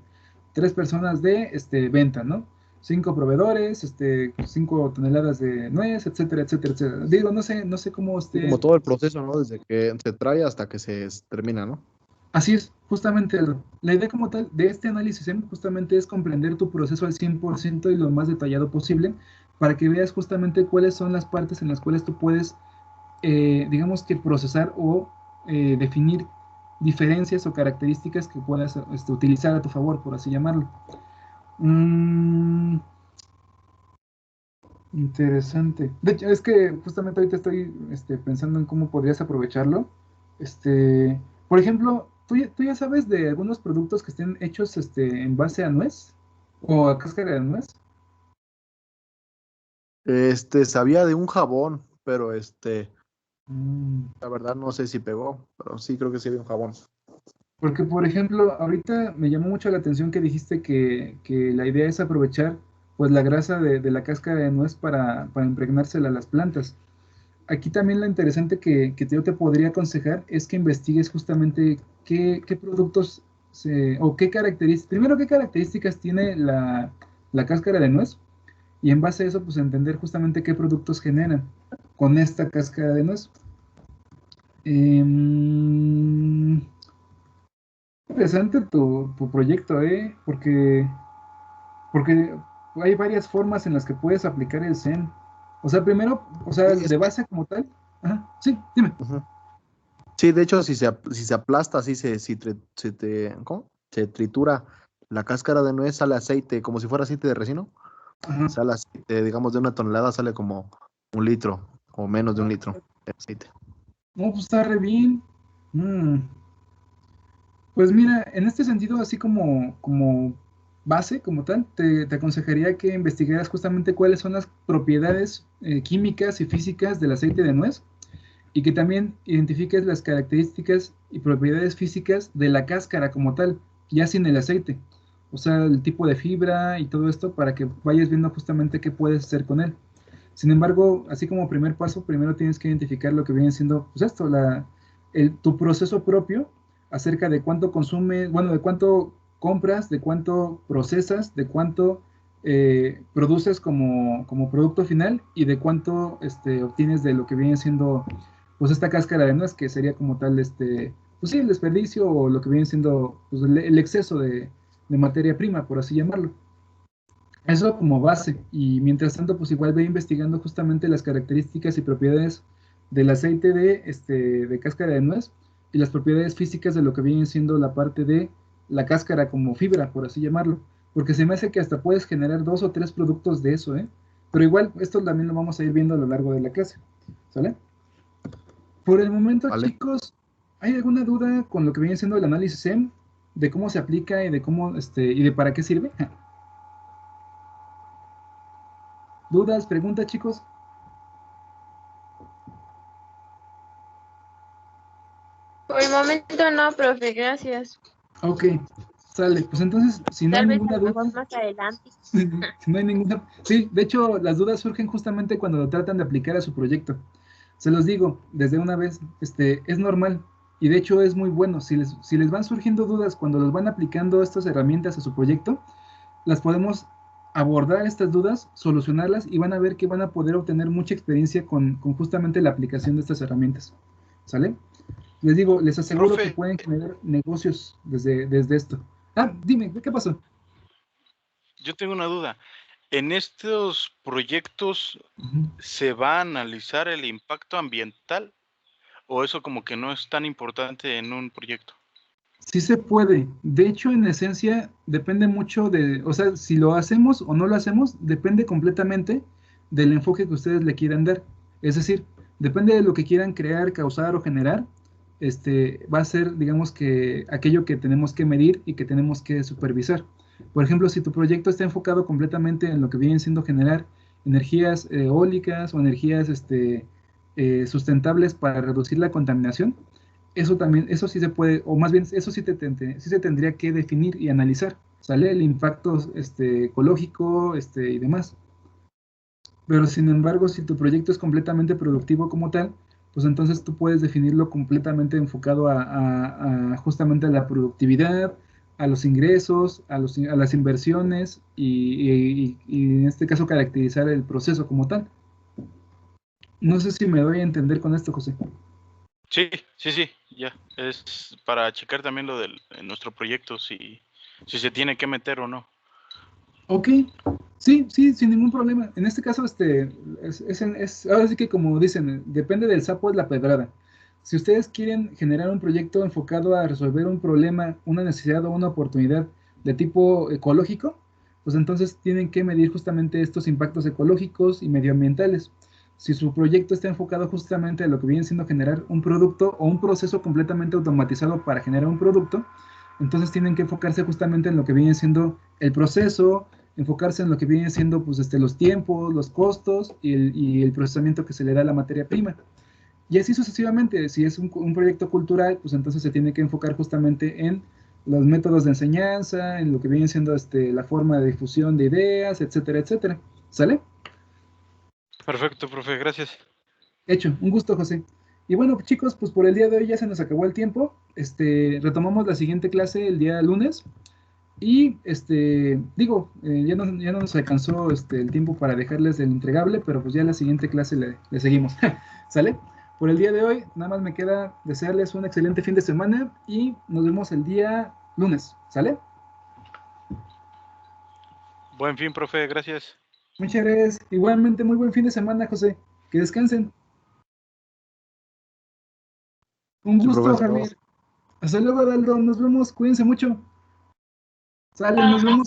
3 personas de venta, ¿no? 5 proveedores, 5 toneladas de nuez, etcétera, etcétera, etcétera. Digo, no sé cómo Sí, como todo el proceso, ¿no? Desde que se trae hasta que se termina, ¿no? Así es, justamente la idea como tal de este análisis justamente es comprender tu proceso al 100% y lo más detallado posible para que veas justamente cuáles son las partes en las cuales tú puedes, digamos que procesar o definir diferencias o características que puedas utilizar a tu favor, por así llamarlo. Mm, interesante. De hecho, es que justamente ahorita estoy pensando en cómo podrías aprovecharlo. Por ejemplo, ¿tú ya sabes de algunos productos que estén hechos en base a nuez o a cáscara de nuez? Sabía de un jabón, pero Mm, la verdad no sé si pegó, pero sí creo que sí había un jabón. Porque, por ejemplo, ahorita me llamó mucho la atención que dijiste que la idea es aprovechar pues la grasa de la cáscara de nuez para impregnársela a las plantas. Aquí también lo interesante que yo te podría aconsejar es que investigues justamente qué productos o qué características, primero qué características tiene la cáscara de nuez y en base a eso pues entender justamente qué productos generan con esta cáscara de nuez. Em, Interesante tu proyecto, porque hay varias formas en las que puedes aplicar el Zen. O sea, primero, o sea, Sí, es de que, base como tal. Ajá, sí, dime. ujú. Sí, de hecho, si se aplasta así, ¿cómo? Se tritura la cáscara de nuez, sale aceite, como si fuera aceite de resino. Ajá. Sale aceite, digamos, de una tonelada sale como 1 litro o menos de 1 litro de aceite. No, pues está re bien. Mm, Pues mira, en este sentido, así como base, como tal, te aconsejaría que investigaras justamente cuáles son las propiedades químicas y físicas del aceite de nuez y que también identifiques las características y propiedades físicas de la cáscara como tal, ya sin el aceite. O sea, el tipo de fibra y todo esto para que vayas viendo justamente qué puedes hacer con él. Sin embargo, así como primer paso, primero tienes que identificar lo que viene siendo, pues esto, tu proceso propio acerca de cuánto consumes, bueno, de cuánto compras, de cuánto procesas, de cuánto produces como producto final y de cuánto obtienes de lo que viene siendo, pues esta cáscara de nuez, que sería como tal, pues sí, el desperdicio o lo que viene siendo pues, el exceso de materia prima, por así llamarlo. Eso como base. Y mientras tanto, pues igual ve investigando justamente las características y propiedades del aceite de cáscara de nuez y las propiedades físicas de lo que viene siendo la parte de la cáscara como fibra, por así llamarlo. Porque se me hace que hasta puedes generar 2 o 3 productos de eso, ¿eh? Pero igual, esto también lo vamos a ir viendo a lo largo de la clase. ¿Sale? Por el momento, ¿Vale? chicos, ¿hay alguna duda con lo que viene siendo el análisis SEM? De cómo se aplica y de cómo, y de para qué sirve. ¿Dudas, preguntas, chicos? Por el momento no, profe, gracias. Ok, sale. Pues entonces, si no hay Tal vez a ninguna lo duda, mejor más adelante. si no hay ninguna... Sí, de hecho, las dudas surgen justamente cuando lo tratan de aplicar a su proyecto. Se los digo desde una vez, es normal y de hecho es muy bueno. Si les van surgiendo dudas cuando los van aplicando estas herramientas a su proyecto, las podemos abordar estas dudas, solucionarlas y van a ver que van a poder obtener mucha experiencia con justamente la aplicación de estas herramientas. ¿Sale? Les digo, les aseguro que Profe, pueden generar negocios desde esto. Ah, dime, ¿qué pasó? yo tengo una duda. ¿En estos proyectos Ujú. se va a analizar el impacto ambiental o eso como que no es tan importante en un proyecto? Sí se puede. De hecho, en esencia, depende mucho de, o sea, si lo hacemos o no lo hacemos, depende completamente del enfoque que ustedes le quieran dar. Es decir, depende de lo que quieran crear, causar o generar, va a ser, digamos que, aquello que tenemos que medir y que tenemos que supervisar. Por ejemplo, si tu proyecto está enfocado completamente en lo que viene siendo generar energías eólicas o energías sustentables para reducir la contaminación, eso también, eso sí se puede, o más bien, eso sí se tendría que definir y analizar, ¿sale? El impacto ecológico y demás. Pero sin embargo, si tu proyecto es completamente productivo como tal, pues entonces tú puedes definirlo completamente enfocado a justamente a la productividad, a los ingresos, a las inversiones y en este caso caracterizar el proceso como tal. No sé si me doy a entender con esto, José. Sí, sí, sí, ya. Es para checar también lo del en nuestro proyecto, si se tiene que meter o no. Ok, sí, sí, sin ningún problema. En este caso, ahora sí que como dicen, depende del sapo es la pedrada. Si ustedes quieren generar un proyecto enfocado a resolver un problema, una necesidad o una oportunidad de tipo ecológico, pues entonces tienen que medir justamente estos impactos ecológicos y medioambientales. Si su proyecto está enfocado justamente a lo que viene siendo generar un producto o un proceso completamente automatizado para generar un producto, entonces tienen que enfocarse justamente en lo que viene siendo el proceso, enfocarse en lo que viene siendo pues, los tiempos, los costos y el procesamiento que se le da a la materia prima. Y así sucesivamente, si es un proyecto cultural, pues entonces se tiene que enfocar justamente en los métodos de enseñanza, en lo que viene siendo la forma de difusión de ideas, etcétera, etcétera. ¿Sale? Perfecto, profe, gracias. Hecho, un gusto, José. Y bueno, chicos, pues por el día de hoy ya se nos acabó el tiempo. Retomamos la siguiente clase el día lunes. Y ya no nos alcanzó el tiempo para dejarles el entregable, pero pues ya en la siguiente clase le seguimos. ¿Sale? Por el día de hoy, nada más me queda desearles un excelente fin de semana y nos vemos el día lunes. ¿Sale? Buen fin, profe, gracias. Muchas gracias. Igualmente, muy buen fin de semana, José. Que descansen. Un Sí, gusto, profesor. Javier. Hasta luego, Adaldo. Nos vemos. Cuídense mucho. Sale, nos vemos.